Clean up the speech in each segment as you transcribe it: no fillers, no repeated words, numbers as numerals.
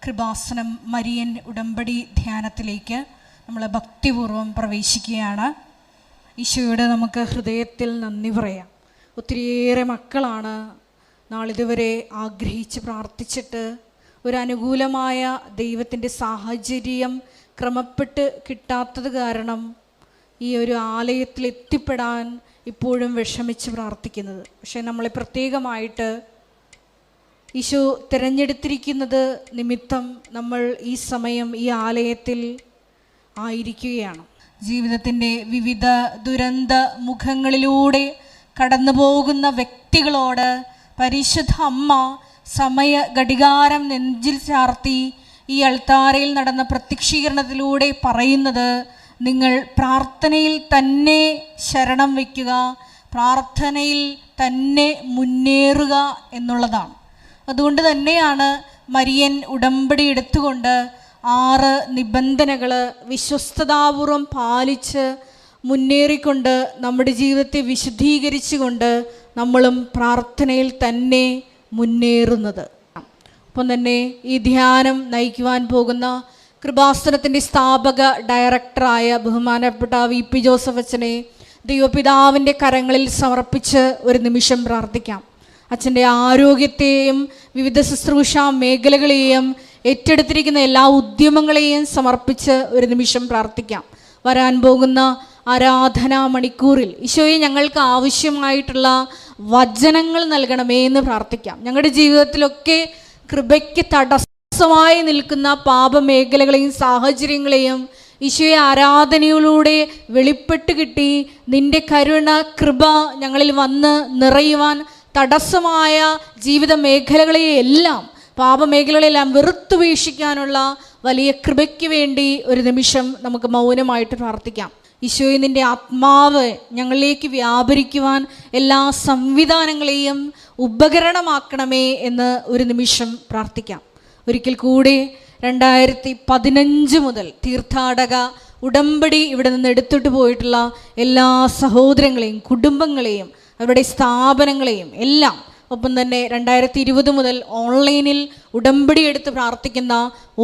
Kripasanam Marian ഉടമ്പടി ധ്യാനത്തിലേക്ക് നമ്മൾ ഭക്തിപൂർവ്വം പ്രവേശിക്കുകയാണ്. ഈശോയോട് നമുക്ക് ഹൃദയത്തിൽ നന്ദി പറയാം. ഒത്തിരിയേറെ മക്കളാണ് നാളിതുവരെ ആഗ്രഹിച്ച് പ്രാർത്ഥിച്ചിട്ട് ഒരു അനുകൂലമായ ദൈവത്തിൻ്റെ സാഹചര്യം ക്രമപ്പെട്ട് കിട്ടാത്തത് കാരണം ഈ ഒരു ആലയത്തിൽ എത്തിപ്പെടാൻ ഇപ്പോഴും വിഷമിച്ച് പ്രാർത്ഥിക്കുന്നത്. പക്ഷേ നമ്മളെ പ്രത്യേകമായിട്ട് ഈശോ തിരഞ്ഞെടുത്തിരിക്കുന്നത് നിമിത്തം നമ്മൾ ഈ സമയം ഈ ആലയത്തിൽ ആയിരിക്കുകയാണ്. ജീവിതത്തിൻ്റെ വിവിധ ദുരന്ത മുഖങ്ങളിലൂടെ കടന്നു പോകുന്ന വ്യക്തികളോട് പരിശുദ്ധ അമ്മ സമയ ഘടികാരം നെഞ്ചിൽ ചാർത്തി ഈ അൾത്താരയിൽ നടന്ന പ്രത്യക്ഷീകരണത്തിലൂടെ പറയുന്നത്, നിങ്ങൾ പ്രാർത്ഥനയിൽ തന്നെ ശരണം വയ്ക്കുക, പ്രാർത്ഥനയിൽ തന്നെ മുന്നേറുക എന്നുള്ളതാണ്. അതുകൊണ്ട് തന്നെയാണ് മരിയൻ ഉടമ്പടി എടുത്തുകൊണ്ട് 6 നിബന്ധനകൾ വിശ്വസ്തതാപൂർവം പാലിച്ച് മുന്നേറിക്കൊണ്ട് നമ്മുടെ ജീവിതത്തെ വിശുദ്ധീകരിച്ചുകൊണ്ട് നമ്മളും പ്രാർത്ഥനയിൽ തന്നെ മുന്നേറുന്നത്. ഒപ്പം തന്നെ ഈ ധ്യാനം നയിക്കുവാൻ പോകുന്ന കൃപാസനത്തിൻ്റെ സ്ഥാപക ഡയറക്ടറായ ബഹുമാനപ്പെട്ട VP ജോസഫ് അച്ഛനെ ദൈവപിതാവിൻ്റെ കരങ്ങളിൽ സമർപ്പിച്ച് ഒരു നിമിഷം പ്രാർത്ഥിക്കാം. അച്ഛൻ്റെ ആരോഗ്യത്തെയും വിവിധ ശുശ്രൂഷ മേഖലകളെയും ഏറ്റെടുത്തിരിക്കുന്ന എല്ലാ ഉദ്യമങ്ങളെയും സമർപ്പിച്ച് ഒരു നിമിഷം പ്രാർത്ഥിക്കാം. വരാൻ പോകുന്ന ആരാധനാ മണിക്കൂറിൽ ഈശോയെ ഞങ്ങൾക്ക് ആവശ്യമായിട്ടുള്ള വചനങ്ങൾ നൽകണമേ എന്ന് പ്രാർത്ഥിക്കാം. ഞങ്ങളുടെ ജീവിതത്തിലൊക്കെ കൃപയ്ക്ക് തടസ്സമായി നിൽക്കുന്ന പാപമേഖലകളെയും സാഹചര്യങ്ങളെയും ഈശോയെ ആരാധനയിലൂടെ വെളിപ്പെട്ട് കിട്ടി നിൻ്റെ കരുണ കൃപ ഞങ്ങളിൽ വന്ന് നിറയുവാൻ തടസ്സമായ ജീവിത മേഖലകളെയെല്ലാം പാപമേഖലകളെല്ലാം വെറുത്തു വീക്ഷിക്കാനുള്ള വലിയ കൃപയ്ക്ക് വേണ്ടി ഒരു നിമിഷം നമുക്ക് മൗനമായിട്ട് പ്രാർത്ഥിക്കാം. ഈശോയെ നിൻ്റെ ആത്മാവ് ഞങ്ങളിലേക്ക് വ്യാപരിക്കുവാൻ എല്ലാ സംവിധാനങ്ങളെയും ഉപകരണമാക്കണമേ എന്ന് ഒരു നിമിഷം പ്രാർത്ഥിക്കാം. ഒരിക്കൽ കൂടി 2015 മുതൽ തീർത്ഥാടക ഉടമ്പടി ഇവിടെ നിന്ന് എടുത്തിട്ട് പോയിട്ടുള്ള എല്ലാ സഹോദരങ്ങളെയും കുടുംബങ്ങളെയും അവരുടെ സ്ഥാപനങ്ങളെയും എല്ലാം, ഒപ്പം തന്നെ 2020 മുതൽ ഓൺലൈനിൽ ഉടമ്പടി എടുത്ത് പ്രാർത്ഥിക്കുന്ന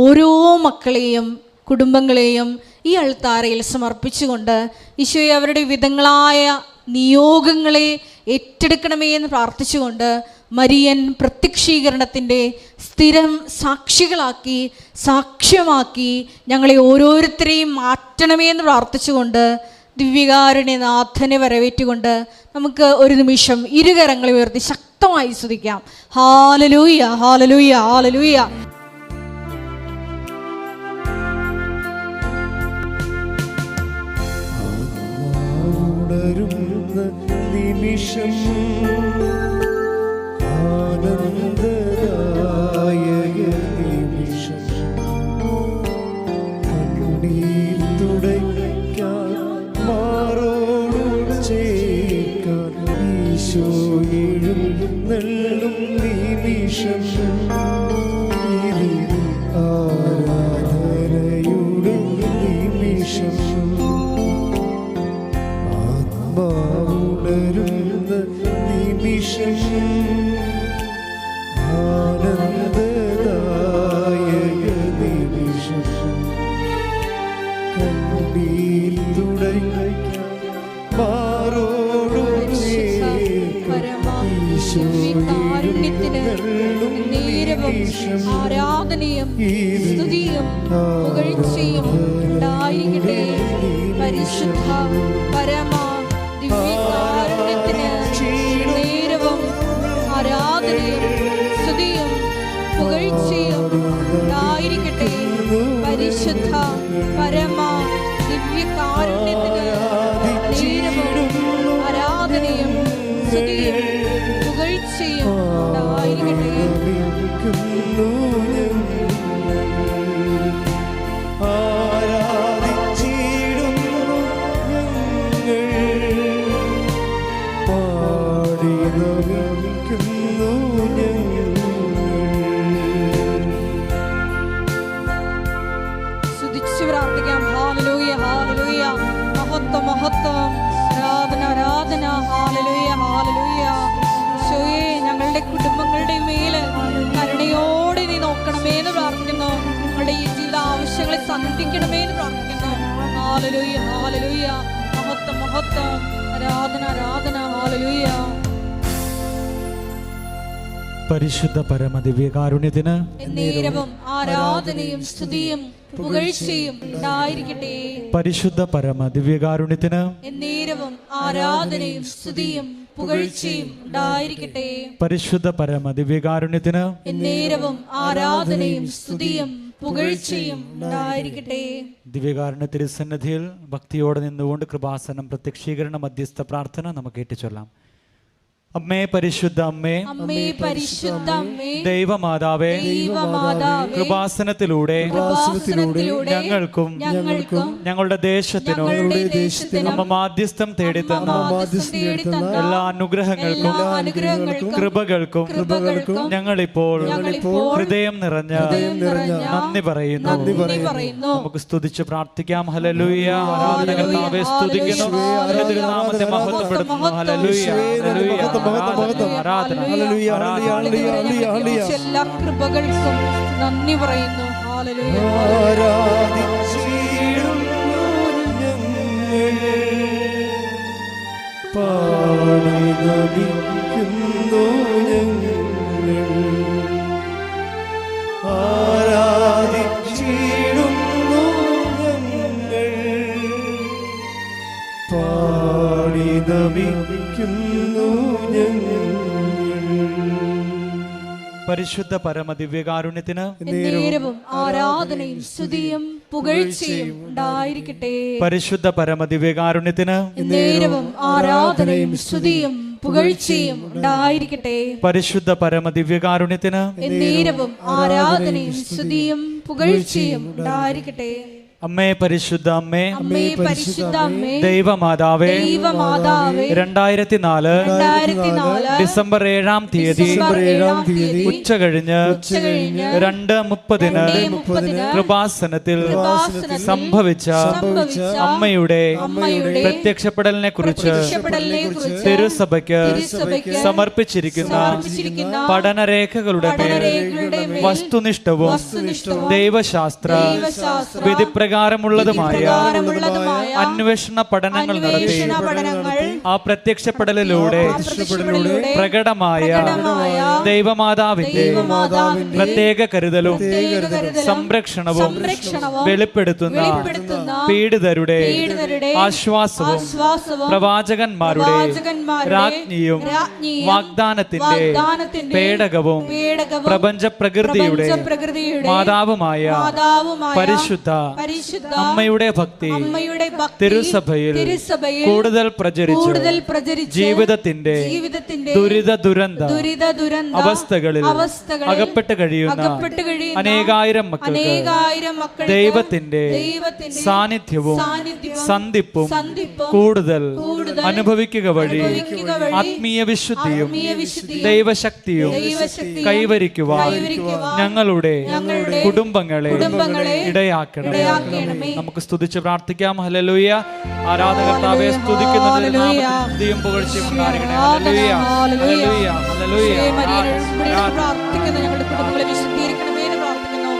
ഓരോ മക്കളെയും കുടുംബങ്ങളെയും ഈ അൾത്താരയിൽ സമർപ്പിച്ചുകൊണ്ട് ഈശോയെ അവരുടെ വിധങ്ങളായ നിയോഗങ്ങളെ ഏറ്റെടുക്കണമേ എന്ന് പ്രാർത്ഥിച്ചുകൊണ്ട് മരിയൻ പ്രത്യക്ഷീകരണത്തിൻ്റെ സ്ഥിരം സാക്ഷികളാക്കി സാക്ഷ്യമാക്കി ഞങ്ങളെ ഓരോരുത്തരെയും മാറ്റണമേ എന്ന് പ്രാർത്ഥിച്ചുകൊണ്ട് ദിവ്യകാരുണ്യനാഥനെ വരവേറ്റുകൊണ്ട് നമുക്ക് ഒരു നിമിഷം ഇരുകരങ്ങളെ ഉയർത്തി ശക്തമായി സ്തുതിക്കാം. ഹല്ലേലൂയ, ഹല്ലേലൂയ, ഹല്ലേലൂയ. നിമിഷം ആനന്ദദായ നിമിഷം കണ്ണീർ തുടയ്ക്കാൻ മാറോട് ചേർക്കാൻ ഈശോ എഴുന്നള്ളും നിമിഷം ആരാധനയുടെ നിമിഷം ആത്മാവുണരുന്ന നിമിഷം ആനന്ദദായ നിമിഷം കണ്ണീർ തുടയ്ക്കാൻ മാറോട് ആരാധനയും സ്തുതിയും പുകഴ്ചയും ഉണ്ടായിരിക്കട്ടെ. പരിശുദ്ധ പരമ ദിവ്യകാരുണ്യത്തിന് നേരവും ആരാധനയും സ്തുതിയും പുകഴ്ചയും ഉണ്ടായിരിക്കട്ടെ. പരിശുദ്ധ പരമ ദിവ്യകാരുണ്യത്തിന് നേരവും ആരാധനയും സ്തുതിയും പുകഴ്ചയും ഉണ്ടായിരിക്കട്ടെ. സ്തുതിച്ച് പ്രാർത്ഥിക്കാം. Hallelujah, hallelujah. മഹത്വം, മഹത്വം, ആരാധന, ആരാധന. Hallelujah, hallelujah. ഈശോയെ ഞങ്ങൾ ഞങ്ങളുടെ കുടുംബങ്ങളുടെ മേല് കരുണയോടെ നീ നോക്കണമേ എന്ന് പ്രാർത്ഥിക്കുന്നു. ഞങ്ങളുടെ ഈ ജീവിത ആവശ്യങ്ങളെ സന്ധിക്കണമേ എന്ന് പ്രാർത്ഥിക്കുന്നു. Hallelujah, hallelujah. മഹത്വം, മഹത്വം. ആരാധന, ആരാധന. ഹല്ലേലൂയ. പരിശുദ്ധ പരമദിവ്യകാരുണ്യത്തിന് എന്നേരവും ആരാധനയും സ്തുതിയും പുകഴ്ചയും ഉണ്ടായിരിക്കട്ടെ. പരിശുദ്ധ പരമദിവ്യകാരുണ്യത്തിന് എന്നേരവും ആരാധനയും സ്തുതിയും പുകഴ്ചയും ഉണ്ടായിരിക്കട്ടെ. പരിശുദ്ധ പരമദിവ്യകാരുണ്യത്തിന് എന്നേരവും ആരാധനയും സ്തുതിയും പുകഴ്ചയും ഉണ്ടായിരിക്കട്ടെ. ദിവ്യകാരുണ്യ തിരുസന്നിധിയിൽ ഭക്തിയോടെ നിന്നുകൊണ്ട് കൃപാസനം പ്രത്യക്ഷീകരണ മധ്യസ്ഥ പ്രാർത്ഥന നമുക്ക് ഏറ്റുചൊല്ലാം. അമ്മേ പരിശുദ്ധ അമ്മേ, അമ്മേ പരിശുദ്ധ അമ്മേ, ദൈവമാതാവേ, ദൈവമാതാവേ, കൃപാസനത്തിലൂടെ ഞങ്ങൾക്കും ഞങ്ങളുടെ ദേശത്തിനും അമ്മ മാധ്യസ്ഥം തേടിത്തന്ന എല്ലാ അനുഗ്രഹങ്ങൾക്കും കൃപകൾക്കും ഞങ്ങളിപ്പോൾ ഹൃദയം നിറഞ്ഞ നന്ദി പറയുന്നു. നമുക്ക് സ്തുതിച്ച് പ്രാർത്ഥിക്കാം. ഹല്ലേലൂയ. ആരാധന കർത്താവേ സ്തുതിക്കുന്നു, തിരുനാമത്തെ മഹത്വപ്പെടുത്തുന്നു. ഹല്ലേലൂയ, ഹല്ലേലൂയ. എല്ലാ കൃപകൾക്കും നന്ദി പറയുന്നു. ഹല്ലേലൂയ. പരിശുദ്ധ പരമദിവ്യകാരുണ്യത്തിന് എന്നേരവും ആരാധനയും സ്തുതിയും പുകഴ്ചയും ഉണ്ടായിരിക്കട്ടെ. പരിശുദ്ധ പരമദിവ്യകാരുണ്യത്തിന് എന്നേരവും ആരാധനയും സ്തുതിയും പുകഴ്ചയും ഉണ്ടായിരിക്കട്ടെ. പരിശുദ്ധ പരമദിവ്യകാരുണ്യത്തിന് എന്നേരവും ആരാധനയും സ്തുതിയും പുകഴ്ചയും ഉണ്ടായിരിക്കട്ടെ. അമ്മേ പരിശുദ്ധ അമ്മേ, അമ്മേ പരിശുദ്ധ അമ്മേ, ദൈവമാതാവേ, ദൈവമാതാവേ, 2004 ഡിസംബർ 7-ാം തീയതി ഉച്ച കഴിഞ്ഞ് 2:30 കൃപാസനത്തിൽ സംഭവിച്ച അമ്മയുടെ പ്രത്യക്ഷപ്പെടലിനെ കുറിച്ച് തിരുസഭയ്ക്ക് സമർപ്പിച്ചിരിക്കുന്ന പഠനരേഖകളുടെ മേൽ വസ്തുനിഷ്ഠവും ദൈവശാസ്ത്ര വിധിപ്രകാരമുള്ളതുമായ അന്വേഷണ പഠനങ്ങൾ നടത്തി ആ പ്രത്യക്ഷപ്പെടലിലൂടെ പ്രകടമായ ദൈവമാതാവിന്റെ പ്രത്യേക കരുതലും സംരക്ഷണവും വെളിപ്പെടുത്തുന്ന പീഡിതരുടെ ആശ്വാസവും പ്രവാചകന്മാരുടെ രാജ്ഞിയും വാഗ്ദാനത്തിന്റെ പേടകവും പ്രപഞ്ച പ്രകൃതിയുടെ മാതാവുമായ പരിശുദ്ധ അമ്മയുടെ ഭക്തി തിരുസഭയിൽ കൂടുതൽ പ്രചരിച്ച് ജീവിതത്തിന്റെ ദുരിത ദുരന്ത അവസ്ഥകളിൽ അകപ്പെട്ട് കഴിയുന്ന അനേകായിരം മക്കൾക്ക് ദൈവത്തിന്റെ സാന്നിധ്യവും സന്ധിപ്പും കൂടുതൽ അനുഭവിക്കുക വഴി ആത്മീയ വിശുദ്ധിയും ദൈവശക്തിയും കൈവരിക്കുവാൻ ഞങ്ങളുടെ കുടുംബങ്ങളെ ഇടയാക്കണമേ. നമുക്ക് സ്തുതിച്ച് പ്രാർത്ഥിക്കാം. ഹല്ലേലൂയ. ആരാധന കർത്താവേ സ്തുതിക്കുന്നതിന് നാമത്തിൽ പുകഴ്ചയും ഉണ്ടായിരിക്കണേ. ഹല്ലേലൂയ, ഹല്ലേലൂയ, ഹല്ലേലൂയ. പ്രാർത്ഥിക്കുന്ന ഞങ്ങളുടെ കുടുംബങ്ങളെ വിശുദ്ധീകരിക്കണമേ എന്ന് പ്രാർത്ഥിക്കുന്നു.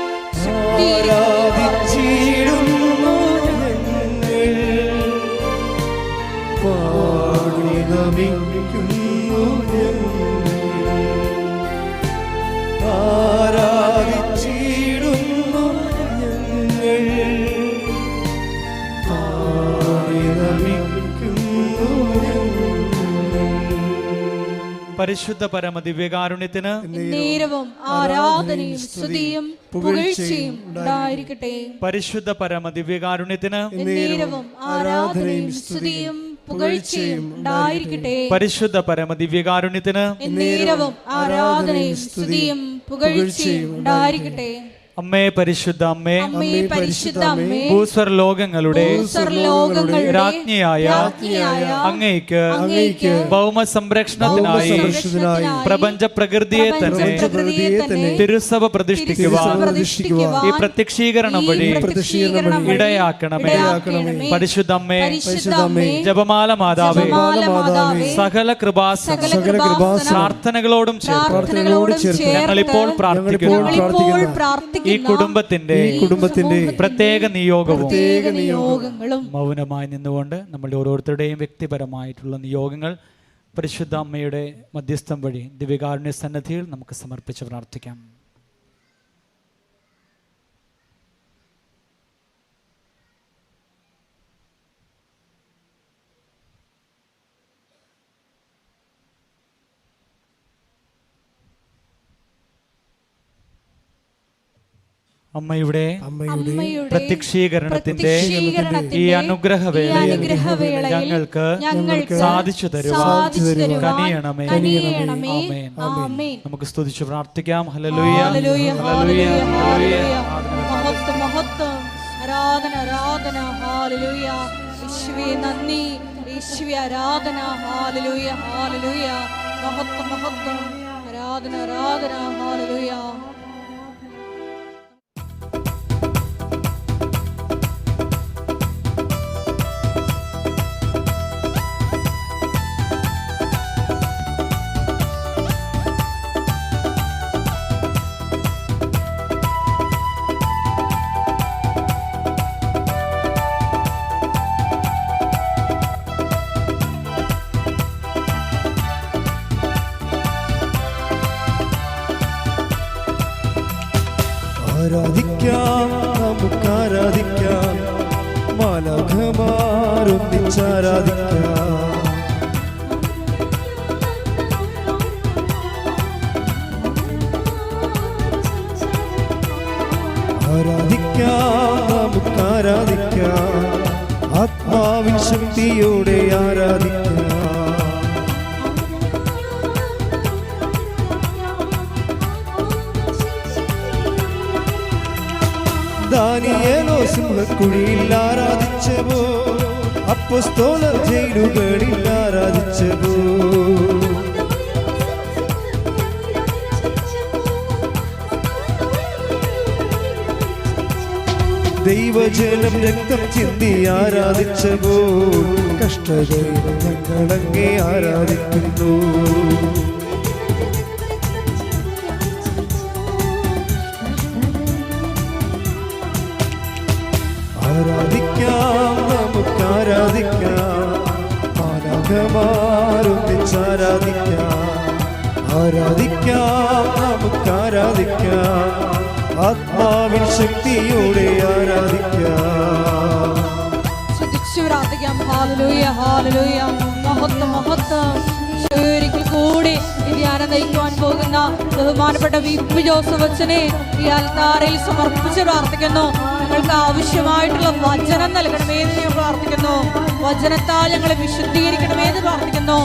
പരിശുദ്ധ പരമദിവ്യകാരുണ്യത്തിന് നേരവും ആരാധനയും സ്തുതിയും പുകഴ്ചയും ഉണ്ടായിരിക്കട്ടെ. പരിശുദ്ധ പരമദിവ്യകാരുണ്യത്തിന് നേരവും ആരാധനയും സ്തുതിയും പുകഴ്ചയും ഉണ്ടായിരിക്കട്ടെ. പരിശുദ്ധ പരമദിവ്യകാരുണ്യത്തിന് നേരവും ആരാധനയും സ്തുതിയും പുകഴ്ചയും ഉണ്ടായിരിക്കട്ടെ. അമ്മേ പരിശുദ്ധ അമ്മേ, അമ്മേ പരിശുദ്ധ അമ്മേ, ഭൂസ്വർലോകങ്ങളുടെ ഭൂസ്വർലോകങ്ങളുടെ രാജ്ഞിയായ അങ്ങയ്ക്ക് ഭൗമ സംരക്ഷണത്തിനായി പ്രപഞ്ച പ്രകൃതിയെ തന്നെ തിരുസഭ പ്രതിഷ്ഠിക്കുവാൻ ഈ പ്രത്യക്ഷീകരണം വഴി ഇടയാക്കണമേ. പരിശുദ്ധ അമ്മേ, ജപമാല മാതാവേ, സകല കൃപാസന പ്രാർത്ഥനകളോടും ചേർത്ത് ഞങ്ങളിപ്പോൾ പ്രാർത്ഥിക്കുന്നു ഈ കുടുംബത്തിന്റെ പ്രത്യേക നിയോഗങ്ങളും മൗനമായി നിന്നുകൊണ്ട് നമ്മളുടെ ഓരോരുത്തരുടെയും വ്യക്തിപരമായിട്ടുള്ള നിയോഗങ്ങൾ പരിശുദ്ധ അമ്മയുടെ മധ്യസ്ഥം വഴി ദിവ്യകാരുണ്യ സന്നിധിയിൽ നമുക്ക് സമർപ്പിച്ച് പ്രാർത്ഥിക്കാം. അമ്മയുടെ പ്രത്യക്ഷീകരണത്തിന്റെ ഈ അനുഗ്രഹവേളയിൽ ഞങ്ങൾക്ക് സാധിച്ചു തരുവാൻ കനിയണമേ. ആമേൻ. നമുക്ക് സ്തുതിച്ച് പ്രാർത്ഥിക്കാം. ഹല്ലേലൂയ, ഹല്ലേലൂയ, ഹല്ലേലൂയ. മഹത്വം, ആരാധന, ആരാധന. ഹല്ലേലൂയ. യേശുവേ നന്ദി, യേശുവേ ആരാധന. Hallelujah, hallelujah. മഹത്വം, മഹത്വം, ആരാധന, ആരാധന. ഹല്ലേലൂയ. ആരാധിക്കാം, നമുക്കാരാധിക്കാം, മാലാഖമാരൊന്നിച്ചാരാധിക്കാം. ആരാധിക്കാം, നമുക്കാരാധിക്കാം, ആത്മാവിൻ ശക്തിയോടെ ആരാധിക്കാം. ദാനിയേലോ സിംഹക്കുഴിയിൽ ആരാധിച്ചവോ, അപ്പോസ്തലർ ജയിലുകളിൽ ആരാധിച്ചവോ, ദൈവജനം രക്തം ചിന്തി ആരാധിച്ചവോ, കഷ്ടതയിൽ ഞങ്ങളങ്ങേ ആരാധിക്കുന്നു. ആരാധിക്കാം, നമുക്കാരാധിക്കാം, മാലാഖമാരൊന്നിച്ചാരാധിക്കാം. ആരാധിക്കാം, നമുക്കാരാധിക്കാം, ആത്മാവിൻ ശക്തിയോടെ ആരാധിക്കാം. പ്രാർത്ഥിക്കാം. Hallelujah, hallelujah. മഹത്വം, മഹത്വം. ഒരിക്കൽ കൂടി ഈ ധ്യാനം നയിക്കുവാൻ പോകുന്ന ബഹുമാനപ്പെട്ട വി.പി. ജോസഫ് അച്ഛനെ ഈ അൽത്താരയിൽ സമർപ്പിച്ച് പ്രാർത്ഥിക്കുന്നു. ഞങ്ങൾക്ക് ആവശ്യമായിട്ടുള്ള വചനം നൽകണമേ എന്ന് ഞാൻ പ്രാർത്ഥിക്കുന്നു. വചനത്താൽ ഞങ്ങളെ വിശുദ്ധീകരിക്കണമേ എന്ന് പ്രാർത്ഥിക്കുന്നു.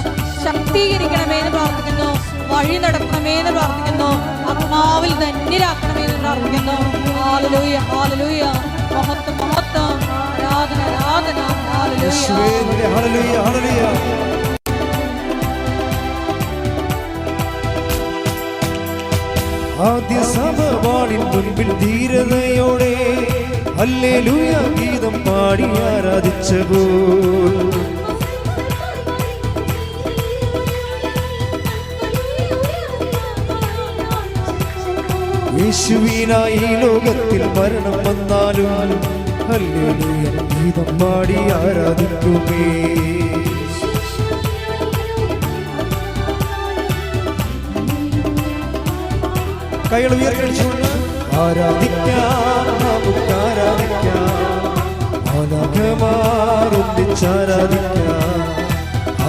ശക്തീകരിക്കണമേ എന്ന് പ്രാർത്ഥിക്കുന്നു. വഴി നടക്കണമേ എന്ന് പ്രാർത്ഥിക്കുന്നു. ആത്മാവിൽ ധന്യരാക്കണമേ എന്ന് പ്രാർത്ഥിക്കുന്നു. Hallelujah, hallelujah. മഹത്വം, മഹത്വം. ആരാധന, ആരാധന. ഹല്ലേലൂയ, ഹല്ലേലൂയ, ഹല്ലേലൂയ. ആദ്യ സമവാളിൻ മുൻപിൽ ധീരതയോടെ ഹല്ലേലൂയ ഗീതം പാടി ആരാധിച്ചപ്പോൾ, യേശുവിനായി ലോകത്തിൽ മരണം വന്നാലും ഹല്ലേലൂയ ഗീതം പാടി ആരാധിക്കുമേ. കൈകൾ ഉയർത്തിക്കൊണ്ട് ആരാധിക്കാം, നമുക്കാരാധിക്കാം, മാലാഖമാരൊന്നിച്ചാരാധിക്കാം.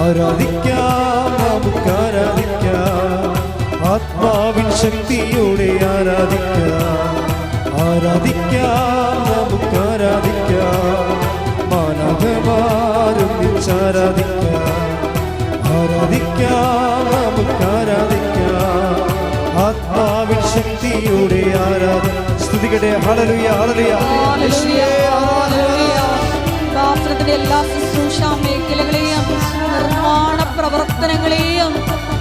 ആരാധിക്കാം, നമുക്കാരാധിക്കാം, ആത്മാവിൻ ശക്തിയോടെ ആരാധിക്കാം. ആരാധിക്കാം, നമുക്കാരാധിക്കാം, മാലാഖമാരൊന്നിച്ചാരാധിക്കാം. ആരാധിക്കാം, നമുക്കാരാധിക്കാം, ആത്മാവിൻ ശക്തിയോടെ ആരാധിക്കാം. സ്തുതിക്കട്ടെ. ഹല്ലേലൂയ, ഹല്ലേലൂയ. ഹല്ലേലൂയ, ഹല്ലേലൂയ. പ്രാർത്ഥനയുടെ എല്ലാ ശുശ്രൂഷ മേഖലകളെയും നിർമ്മാണ പ്രവർത്തനങ്ങളെയും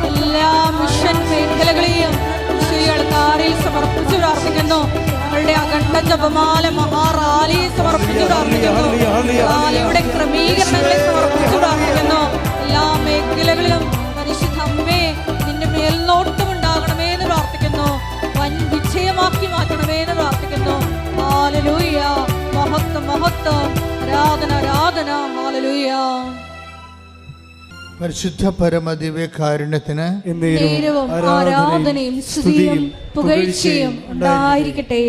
എല്ലാ മിഷൻ മേഖലകളെയും ഈശോയുടെ സമർപ്പിച്ച് പ്രാർത്ഥിക്കുന്നു. ഞങ്ങളുടെ അഖണ്ഡ ജപമാല മഹാറാലിയെ സമർപ്പിച്ച് പ്രാർത്ഥിക്കുന്നു. റാലിയുടെ ക്രമീകരണങ്ങളെ സമർപ്പിച്ച് പ്രാർത്ഥിക്കുന്നു. എല്ലാ മേഖലകളിലും പരിശുദ്ധ അമ്മേ നിന്റെ മേൽനോട്ടം ഉണ്ടാകണമേ എന്ന് പ്രാർത്ഥിക്കുന്നു. വൻ വിജയമാക്കി മാറ്റണമേ എന്ന് പ്രാർത്ഥിക്കുന്നു. ഹല്ലേലൂയ. മഹത്വം മഹത്വം. ആരാധന ആരാധന. ഹല്ലേലൂയ. പരിശുദ്ധ പരമദിവ്യകാരുണ്യത്തിന് നേരവും ആരാധനയും സ്തുതിയും പുകഴ്ചയും ഉണ്ടായിരിക്കട്ടെ.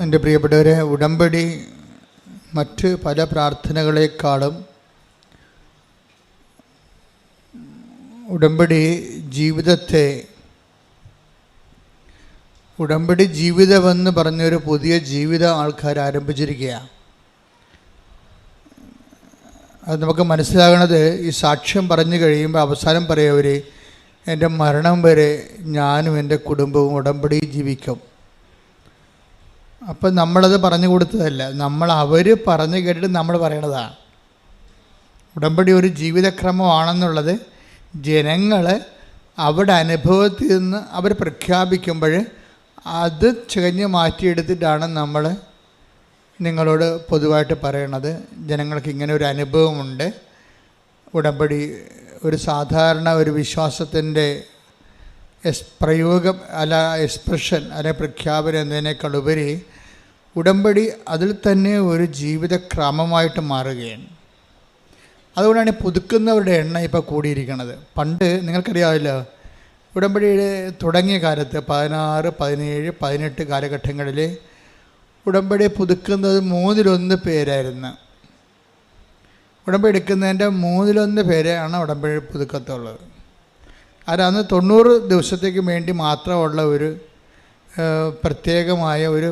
എൻ്റെ പ്രിയപ്പെട്ടവരെ, ഉടമ്പടി മറ്റ് പല പ്രാർത്ഥനകളെക്കാളും ഉടമ്പടി ജീവിതമെന്ന് പറഞ്ഞൊരു പുതിയ ജീവിതം ആൾക്കാർ ആരംഭിച്ചിരിക്കുകയാണ്. അത് നമുക്ക് മനസ്സിലാകണത് ഈ സാക്ഷ്യം പറഞ്ഞു കഴിയുമ്പോൾ അവസാനം പറയവർ എൻ്റെ മരണം വരെ ഞാനും എൻ്റെ കുടുംബവും ഉടമ്പടി ജീവിക്കും. അപ്പം നമ്മളത് പറഞ്ഞു കൊടുത്തതല്ല, അവർ പറഞ്ഞു കേട്ടിട്ട് നമ്മൾ പറയണതാണ്. ഉടമ്പടി ഒരു ജീവിതക്രമമാണെന്നുള്ളത് ജനങ്ങൾ അവരുടെ അനുഭവത്തിൽ നിന്ന് അവർ പ്രഖ്യാപിക്കുമ്പോൾ അത് ചികഞ്ഞ് മാറ്റിയെടുത്തിട്ടാണ് നമ്മൾ നിങ്ങളോട് പൊതുവായിട്ട് പറയണത്. ജനങ്ങൾക്ക് ഇങ്ങനെ ഒരു അനുഭവമുണ്ട്. ഉടമ്പടി ഒരു സാധാരണ ഒരു വിശ്വാസത്തിൻ്റെ പ്രയോഗം അല്ല, എക്സ്പ്രഷൻ അല്ലെ പ്രഖ്യാപനം എന്നതിനേക്കാൾ ഉപരി ഉടമ്പടി അതിൽ തന്നെ ഒരു ജീവിതക്രമമായിട്ട് മാറുകയാണ്. അതുകൊണ്ടാണ് പുതുക്കുന്നവരുടെ എണ്ണം ഇപ്പോൾ കൂടിയിരിക്കുന്നത്. പണ്ട് നിങ്ങൾക്കറിയാമല്ലോ, ഉടമ്പടിയുടെ തുടങ്ങിയ കാലത്ത് 16, 17, 18 കാലഘട്ടങ്ങളിൽ ഉടമ്പടി പുതുക്കുന്നത് 1/3 പേരായിരുന്നു. ഉടമ്പടി എടുക്കുന്നതിൻ്റെ 1/3 പേരെയാണ് ഉടമ്പടി പുതുക്കത്തുള്ളത്. അന്ന് 90 ദിവസത്തേക്ക് വേണ്ടി മാത്രമുള്ള ഒരു പ്രത്യേകമായ ഒരു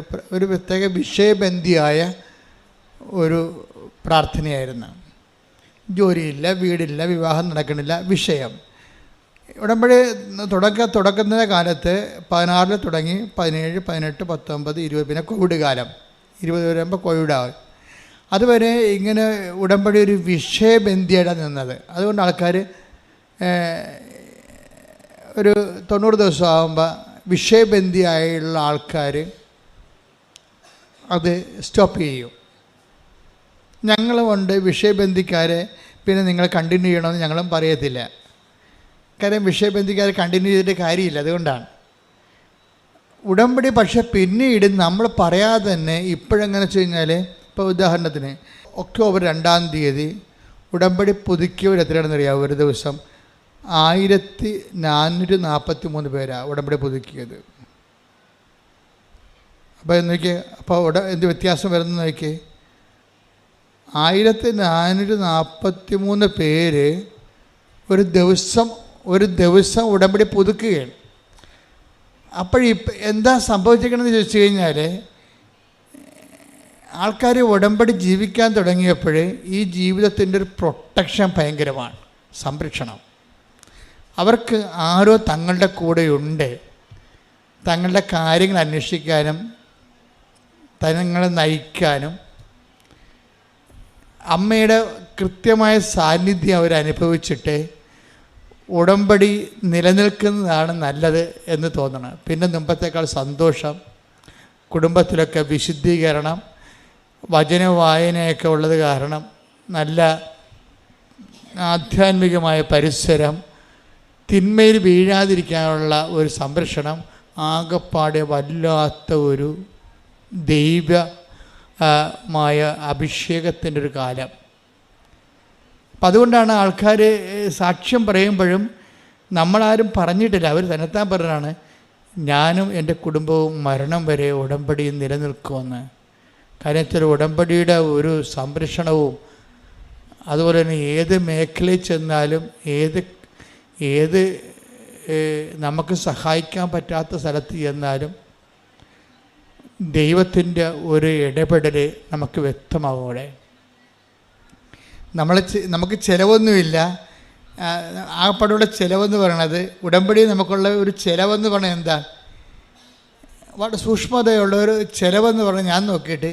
പ്രത്യേക വിഷയബന്ധിയായ ഒരു പ്രാർത്ഥനയായിരുന്നു. ജോലിയില്ല, വീടില്ല, വിവാഹം നടക്കണില്ല, വിഷയം. ഉടമ്പടി തുടങ്ങുന്ന കാലത്ത് 16 തുടങ്ങി 17, 18, 19, 20, പിന്നെ കോവിഡ് കാലം 20 വരുമ്പോൾ കോവിഡാവും. അതുവരെ ഇങ്ങനെ ഉടമ്പടി ഒരു വിഷയബന്ധിയാണ് നിന്നത്. അതുകൊണ്ട് ആൾക്കാർ ഒരു 90 ദിവസം ആകുമ്പോൾ വിഷയബന്ധിയായുള്ള ആൾക്കാർ അത് സ്റ്റോപ്പ് ചെയ്യും. ഞങ്ങളുമുണ്ട് വിഷയബന്ധിക്കാരെ, പിന്നെ നിങ്ങൾ കണ്ടിന്യൂ ചെയ്യണമെന്ന് ഞങ്ങളും പറയത്തില്ല. കാര്യം വിഷയബന്ധിക്കാരെ കണ്ടിന്യൂ ചെയ്തിട്ട് കാര്യമില്ല. അതുകൊണ്ടാണ് ഉടമ്പടി. പക്ഷെ പിന്നീട് നമ്മൾ പറയാതെ തന്നെ ഇപ്പോഴെങ്ങനെ വെച്ച് കഴിഞ്ഞാൽ, ഇപ്പോൾ ഉദാഹരണത്തിന് ഒക്ടോബർ 2-ാം തീയതി ഉടമ്പടി പുതുക്കിയവർ എത്രയാണെന്ന് അറിയാം? ഒരു ദിവസം 1443 പേരാണ് ഉടമ്പടി പുതുക്കിയത്. അപ്പോൾ നോക്കിയേ, അപ്പോൾ എന്ത് വ്യത്യാസം വരുന്നത് നോക്കിയേ. 1443 പേര് ഒരു ദിവസം ഉടമ്പടി പുതുക്കുകയാണ്. എന്താ സംഭവിച്ചിരിക്കണമെന്ന് ചോദിച്ചു കഴിഞ്ഞാൽ, ആൾക്കാർ ഉടമ്പടി ജീവിക്കാൻ തുടങ്ങിയപ്പോൾ ഈ ജീവിതത്തിൻ്റെ ഒരു പ്രൊട്ടക്ഷൻ ഭയങ്കരമാണ്, സംരക്ഷണം. അവർക്ക് ആരോ തങ്ങളുടെ കൂടെയുണ്ട്, തങ്ങളുടെ കാര്യങ്ങൾ അന്വേഷിക്കാനും തങ്ങളെ നയിക്കാനും. അമ്മയുടെ കൃത്യമായ സാന്നിധ്യം അവരനുഭവിച്ചിട്ട് ഉടമ്പടി നിലനിൽക്കുന്നതാണ് നല്ലത് എന്ന് തോന്നണം. പിന്നെ മുമ്പത്തേക്കാൾ സന്തോഷം, കുടുംബത്തിലൊക്കെ വിശുദ്ധീകരണം, വചന വായനയൊക്കെ ഉള്ളത് കാരണം നല്ല ആധ്യാത്മികമായ പരിസരം, തിന്മയിൽ വീഴാതിരിക്കാനുള്ള ഒരു സംരക്ഷണം, ആകപ്പാടെ വല്ലാത്ത ഒരു ദൈവമായ അഭിഷേകത്തിൻ്റെ ഒരു കാലം. അപ്പം അതുകൊണ്ടാണ് ആൾക്കാർ സാക്ഷ്യം പറയുമ്പോഴും നമ്മളാരും പറഞ്ഞിട്ടില്ല, അവർ തന്നെത്താൻ പറഞ്ഞാണ് ഞാനും എൻ്റെ കുടുംബവും മരണം വരെ ഉടമ്പടി നിലനിൽക്കുമെന്ന്. കാര്യത്തിൽ ഉടമ്പടിയുടെ ഒരു സംരക്ഷണവും, അതുപോലെ തന്നെ ഏത് മേഖലയിൽ ചെന്നാലും ഏത് നമുക്ക് സഹായിക്കാൻ പറ്റാത്ത സ്ഥലത്ത് ചെന്നാലും ദൈവത്തിൻ്റെ ഒരു ഇടപെടൽ നമുക്ക് വ്യക്തമാവും. അവിടെ നമുക്ക് ചിലവൊന്നുമില്ല. ആകപ്പാടുള്ള ചിലവെന്ന് പറയണത്, ഉടമ്പടി നമുക്കുള്ള ഒരു ചിലവെന്ന് പറഞ്ഞാൽ എന്താ? വളരെ സൂക്ഷ്മതയുള്ള ഒരു ചിലവെന്ന് പറഞ്ഞാൽ ഞാൻ നോക്കിയിട്ട്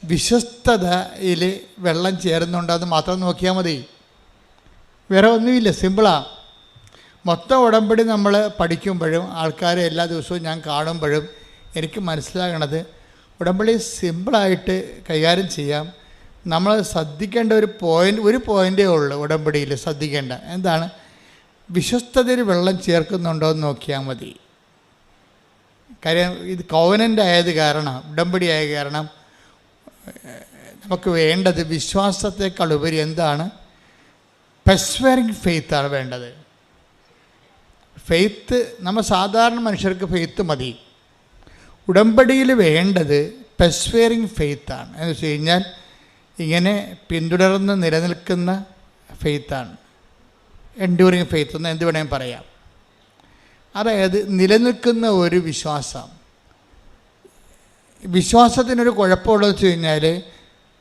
വിശ്വസ്തതയിൽ വെള്ളം ചേരുന്നുണ്ടോ എന്ന് മാത്രം നോക്കിയാൽ മതി. വേറെ ഒന്നുമില്ല, സിമ്പിളാണ്. മൊത്തം ഉടമ്പടി നമ്മൾ പഠിക്കുമ്പോഴും ആൾക്കാരെ എല്ലാ ദിവസവും ഞാൻ കാണുമ്പോഴും എനിക്ക് മനസ്സിലാകണത് ഉടമ്പടി സിമ്പിളായിട്ട് കൈകാര്യം ചെയ്യാം. നമ്മൾ ശ്രദ്ധിക്കേണ്ട ഒരു പോയിൻ്റേ ഉള്ളൂ ഉടമ്പടിയിൽ ശ്രദ്ധിക്കേണ്ട. എന്താണ്? വിശ്വസ്തതയിൽ വെള്ളം ചേർക്കുന്നുണ്ടോ എന്ന് നോക്കിയാൽ മതി. കാര്യം ഇത് കോവനൻ്റ് ആയത് കാരണം, ഉടമ്പടി ആയ കാരണം നമുക്ക് വേണ്ടത് വിശ്വാസത്തെക്കാൾ ഉപരി എന്താണ്? പെർസ്വേറിങ് ഫെയ്ത്താണ് വേണ്ടത്. ഫെയ്ത്ത്, നമ്മൾ സാധാരണ മനുഷ്യർക്ക് ഫെയ്ത്ത് മതി. ഉടമ്പടിയിൽ വേണ്ടത് പെർസ്വേറിങ് ഫെയ്ത്താണ്. എന്ന് വെച്ച് കഴിഞ്ഞാൽ ഇങ്ങനെ പിന്തുടർന്ന് നിലനിൽക്കുന്ന ഫെയ്ത്താണ്. എൻഡ്യൂറിങ് ഫെയ്ത്ത് എന്ന് എന്ത് വേണമെങ്കിൽ പറയാം. അതായത് നിലനിൽക്കുന്ന ഒരു വിശ്വാസം. വിശ്വാസത്തിനൊരു കുഴപ്പമുള്ളതെന്ന് വെച്ച് കഴിഞ്ഞാൽ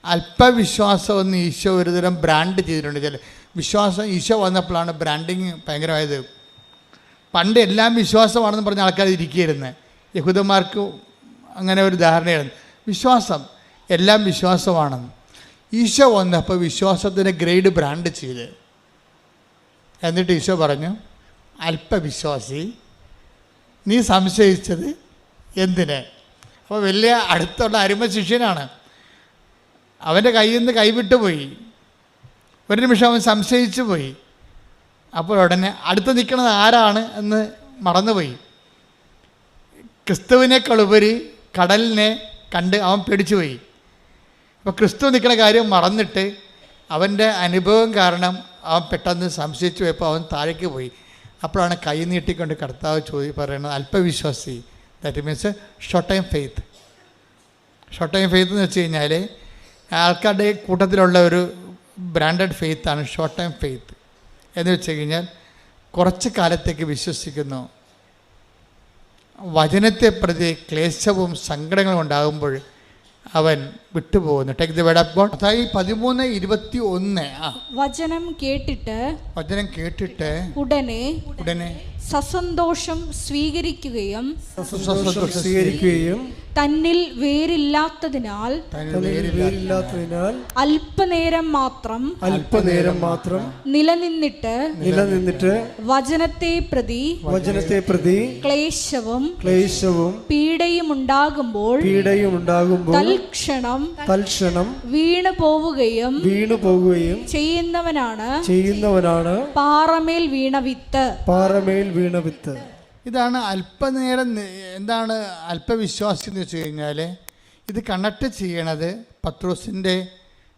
അല്പവിശ്വാസമെന്ന് ഈശോ ഒരു തരം ബ്രാൻഡ് ചെയ്തിട്ടുണ്ട്. ചില വിശ്വാസം ഈശോ വന്നപ്പോഴാണ് ബ്രാൻഡിങ് ഭയങ്കരമായത്. പണ്ട് എല്ലാം വിശ്വാസമാണെന്ന് പറഞ്ഞ ആൾക്കാർ ഇരിക്കുകയായിരുന്നു. യഹൂദന്മാർക്ക് അങ്ങനെ ഒരു ധാരണയായിരുന്നു, വിശ്വാസം എല്ലാം വിശ്വാസമാണെന്ന്. ഈശോ വന്നപ്പോൾ വിശ്വാസത്തിൻ്റെ ഗ്രേഡ് ബ്രാൻഡ് ചെയ്ത്, എന്നിട്ട് ഈശോ പറഞ്ഞു, അല്പവിശ്വാസി, നീ സംശയിച്ചത് എന്തിന്? അപ്പോൾ വലിയ അടുത്തുള്ള അരുമ ശിഷ്യനാണ്. അവൻ്റെ കയ്യിൽ നിന്ന് കൈവിട്ടു പോയി. ഒരു നിമിഷം അവൻ സംശയിച്ചു പോയി. അപ്പോൾ ഉടനെ അടുത്ത് നിൽക്കുന്നത് ആരാണ് എന്ന് മറന്നുപോയി. ക്രിസ്തുവിനേക്കാളുപരി കടലിനെ കണ്ട് അവൻ പേടിച്ചു പോയി. അപ്പോൾ ക്രിസ്തു നിൽക്കുന്ന കാര്യം മറന്നിട്ട് അവൻ്റെ അനുഭവം കാരണം അവൻ പെട്ടെന്ന് സംശയിച്ചു പോയപ്പോൾ അവൻ താഴേക്ക് പോയി. അപ്പോഴാണ് കൈ നീട്ടിക്കൊണ്ട് കർത്താവ് പറയുന്നത്, അല്പവിശ്വാസി. That means short time faith. Short time faith എന്ന് വെച്ച് കഴിഞ്ഞാൽ ആൾക്കാരുടെ കൂട്ടത്തിലുള്ള ഒരു ബ്രാൻഡഡ് ഫെയ്ത്താണ് ഷോർട്ട് ടൈം ഫെയ്ത്ത്. എന്ന് വെച്ച് കഴിഞ്ഞാൽ കുറച്ച് കാലത്തേക്ക് വിശ്വസിക്കുന്നു. വചനത്തെ പ്രതി ക്ലേശവും സങ്കടങ്ങളും ഉണ്ടാകുമ്പോൾ അവൻ വിട്ടുപോകുന്നു. Take the word of God. അതായത് 13:21 വചനം കേട്ടിട്ട് ഉടനെ സസന്തോഷം സ്വീകരിക്കുകയും തന്നിൽ വേരില്ലാത്തതിനാൽ അല്പനേരം മാത്രം നിലനിന്നിട്ട് വചനത്തെ പ്രതി ക്ലേശവും പീഡയും ഉണ്ടാകുമ്പോൾ തൽക്ഷണം വീണു പോവുകയും ചെയ്യുന്നവനാണ് പാറമേൽ വീണ വിത്ത്. ഇതാണ് അല്പനേരം. എന്താണ് അല്പവിശ്വാസി എന്ന് വെച്ച് കഴിഞ്ഞാൽ ഇത് കണക്ട് ചെയ്യണത് പത്രോസിൻ്റെ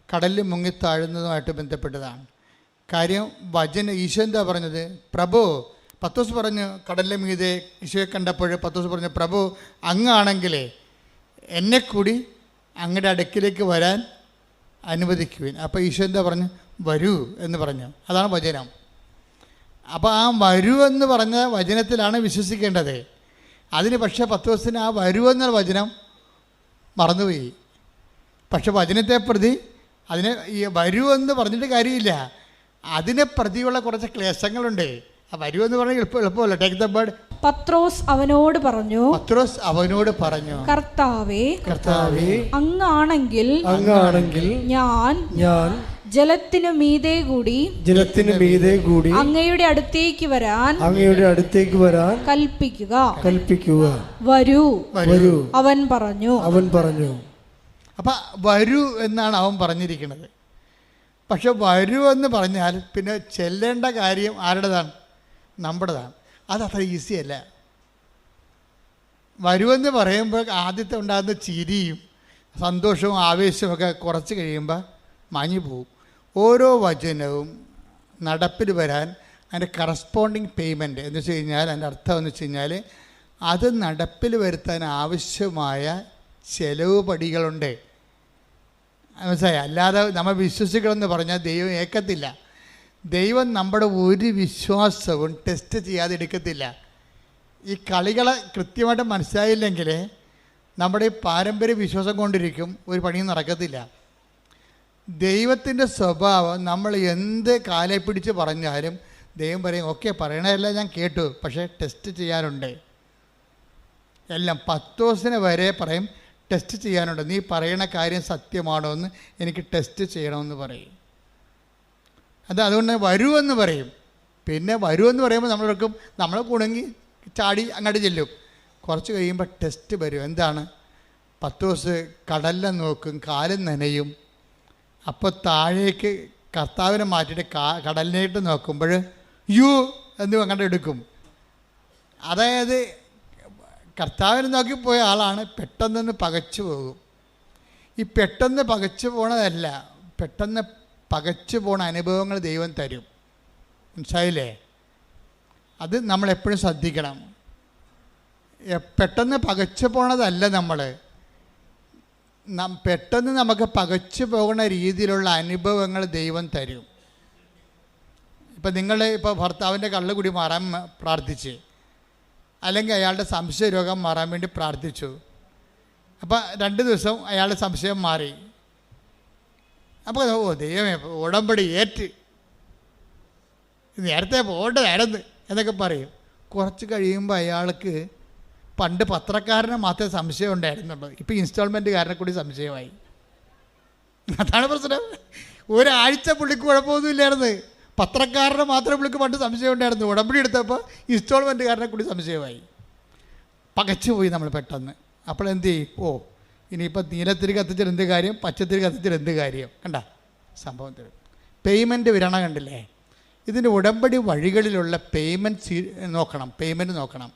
കടലിൽ മുങ്ങിത്താഴുന്നതുമായിട്ട് ബന്ധപ്പെട്ടതാണ്. കാര്യം ഈശോ എന്താ പറഞ്ഞത്? പ്രഭു, പത്രോസ് പറഞ്ഞു കടലിലെ മീതെ ഈശോയെ കണ്ടപ്പോൾ പത്രോസ് പറഞ്ഞു, പ്രഭു അങ്ങാണെങ്കിലേ എന്നെ കൂടി അങ്ങയുടെ അടുക്കിലേക്ക് വരാൻ അനുവദിക്കുവിൻ. അപ്പോൾ ഈശോ എന്താ പറഞ്ഞു? വരൂ എന്ന് പറഞ്ഞു. അതാണ് വചനം. അപ്പോൾ ആ വരൂ എന്ന് പറഞ്ഞ വചനത്തിലാണ് വിശ്വസിക്കേണ്ടത്. അതിന് പക്ഷേ പത്രോസിന് ആ വരൂ എന്ന വചനം മറന്നുപോയി. പക്ഷെ വചനത്തെ പ്രതി അതിനെ ഈ വരൂ എന്ന് പറഞ്ഞിട്ട് കാര്യമില്ല. അതിനെ പ്രതിയുള്ള കുറച്ച് ക്ലേശങ്ങളുണ്ട്. ആ വരൂ എന്ന് പറഞ്ഞാൽ എളുപ്പമല്ല. Take the bird. പത്രോസ് അവനോട് പറഞ്ഞു, കർത്താവേ അങ്ങാണെങ്കിൽ ഞാൻ ജലത്തിനു മീതെ കൂടി അങ്ങയുടെ അടുത്തേക്ക് വരാൻ കൽപ്പിക്കുക. വരൂ അവൻ പറഞ്ഞു. അപ്പം വരൂ എന്നാണ് അവൻ പറഞ്ഞിരിക്കുന്നത്. പക്ഷെ വരൂ എന്ന് പറഞ്ഞാൽ പിന്നെ ചെല്ലേണ്ട കാര്യം ആരുടേതാണ്? നമ്മുടേതാണ്. അതത്ര ഈസിയല്ല. വരുമെന്ന് പറയുമ്പോൾ ആദ്യത്തെ ഉണ്ടാകുന്ന ചിരിയും സന്തോഷവും ആവേശവും ഒക്കെ കുറച്ച് കഴിയുമ്പോൾ മാഞ്ഞു പോവും. ഓരോ വചനവും നടപ്പിൽ വരാൻ അതിൻ്റെ കറസ്പോണ്ടിങ് പേയ്മെൻറ്റ് എന്ന് വെച്ച് കഴിഞ്ഞാൽ അതിൻ്റെ അർത്ഥം എന്ന് വെച്ച് കഴിഞ്ഞാൽ അത് നടപ്പിൽ വരുത്താൻ ആവശ്യമായ ചെലവ് പടികളുണ്ട്. മനസ്സിലായി? അല്ലാതെ നമ്മൾ വിശ്വസിക്കണമെന്ന് പറഞ്ഞാൽ ദൈവം ഏക്കത്തില്ല. ദൈവം നമ്മുടെ ഒരു വിശ്വാസവും ടെസ്റ്റ് ചെയ്യാതെ എടുക്കത്തില്ല. ഈ കളികളെ കൃത്യമായിട്ട് മനസ്സിലായില്ലെങ്കിൽ നമ്മുടെ ഈ പാരമ്പര്യ വിശ്വാസം കൊണ്ടിരിക്കും, ഒരു പണിയും നടക്കത്തില്ല. ദൈവത്തിൻ്റെ സ്വഭാവം നമ്മൾ എന്ത് കാലെ പിടിച്ച് പറഞ്ഞാലും ദൈവം പറയും, ഓക്കെ പറയണതെല്ലാം ഞാൻ കേട്ടു, പക്ഷേ ടെസ്റ്റ് ചെയ്യാനുണ്ട്. എല്ലാം. പത്രോസിനെ വരെ പറയും ടെസ്റ്റ് ചെയ്യാനുണ്ട്, നീ പറയണ കാര്യം സത്യമാണോ എന്ന് എനിക്ക് ടെസ്റ്റ് ചെയ്യണമെന്ന് പറയും. അതുകൊണ്ട് വരുമെന്ന് പറയും. പിന്നെ വരുമെന്ന് പറയുമ്പോൾ നമ്മളൊക്കെ നമ്മൾ കുണുങ്ങി ചാടി അങ്ങോട്ട് ചെല്ലും. കുറച്ച് കഴിയുമ്പോൾ ടെസ്റ്റ് വരും. എന്താണ്? പത്രോസ് കടലിനെ നോക്കും, കാലും നനയും. അപ്പോൾ താഴേക്ക് കർത്താവിനെ മാറ്റിയിട്ട് കടലിനായിട്ട് നോക്കുമ്പോൾ യു എന്ന് അങ്ങോട്ട് എടുക്കും. അതായത് കർത്താവിനെ നോക്കിപ്പോയ ആളാണ് പെട്ടെന്ന് പകച്ചു പോകും. ഈ പെട്ടെന്ന് പകച്ചു പോണതല്ല, പെട്ടെന്ന് പകച്ചു പോണ അനുഭവങ്ങൾ ദൈവം തരും. മനസ്സിലായില്ലേ? അത് നമ്മളെപ്പോഴും ശ്രദ്ധിക്കണം. പെട്ടെന്ന് പകച്ചു പോണതല്ല, പെട്ടെന്ന് നമുക്ക് പകച്ചു പോകുന്ന രീതിയിലുള്ള അനുഭവങ്ങൾ ദൈവം തരും. ഇപ്പം ഇപ്പോൾ ഭർത്താവിൻ്റെ കള്ളുകുടി മാറാൻ പ്രാർത്ഥിച്ച്, അല്ലെങ്കിൽ അയാളുടെ സംശയ രോഗം മാറാൻ വേണ്ടി പ്രാർത്ഥിച്ചു. അപ്പോൾ 2 ദിവസം അയാളുടെ സംശയം മാറി. അപ്പോൾ ദൈവമേ ഉടമ്പടി ഏറ്റ്, നേരത്തെ പോകേണ്ടതായിരുന്നു എന്നൊക്കെ പറയും. കുറച്ച് കഴിയുമ്പോൾ അയാൾക്ക് പണ്ട് പത്രക്കാരനെ മാത്രമേ സംശയം ഉണ്ടായിരുന്നുള്ളൂ, ഇപ്പോൾ ഇൻസ്റ്റാൾമെൻറ്റുകാരനെ കൂടി സംശയമായി. അതാണ് പ്രശ്നം. ഒരാഴ്ച പുള്ളിക്ക് കുഴപ്പമൊന്നുമില്ലായിരുന്നു, പത്രക്കാരനെ മാത്രമേ പുള്ളിക്ക് പണ്ട് സംശയം ഉണ്ടായിരുന്നു. ഉടമ്പടി എടുത്തപ്പോൾ ഇൻസ്റ്റാൾമെൻറ്റുകാരനെ കൂടി സംശയമായി. പകച്ചു പോയി നമ്മൾ പെട്ടെന്ന്. അപ്പോൾ എന്ത് ചെയ്യും? ഇനിയിപ്പോൾ നീലത്തിരി കത്തിച്ചിട്ട് എന്ത് കാര്യം, പച്ചത്തിരി കത്തിച്ചിട്ട് എന്ത് കാര്യം? കണ്ട സംഭവം തരും. പേയ്മെൻറ്റ് വിരണ കണ്ടില്ലേ? ഇതിൻ്റെ ഉടമ്പടി വഴികളിലുള്ള പേയ്മെൻറ്റ് നോക്കണം.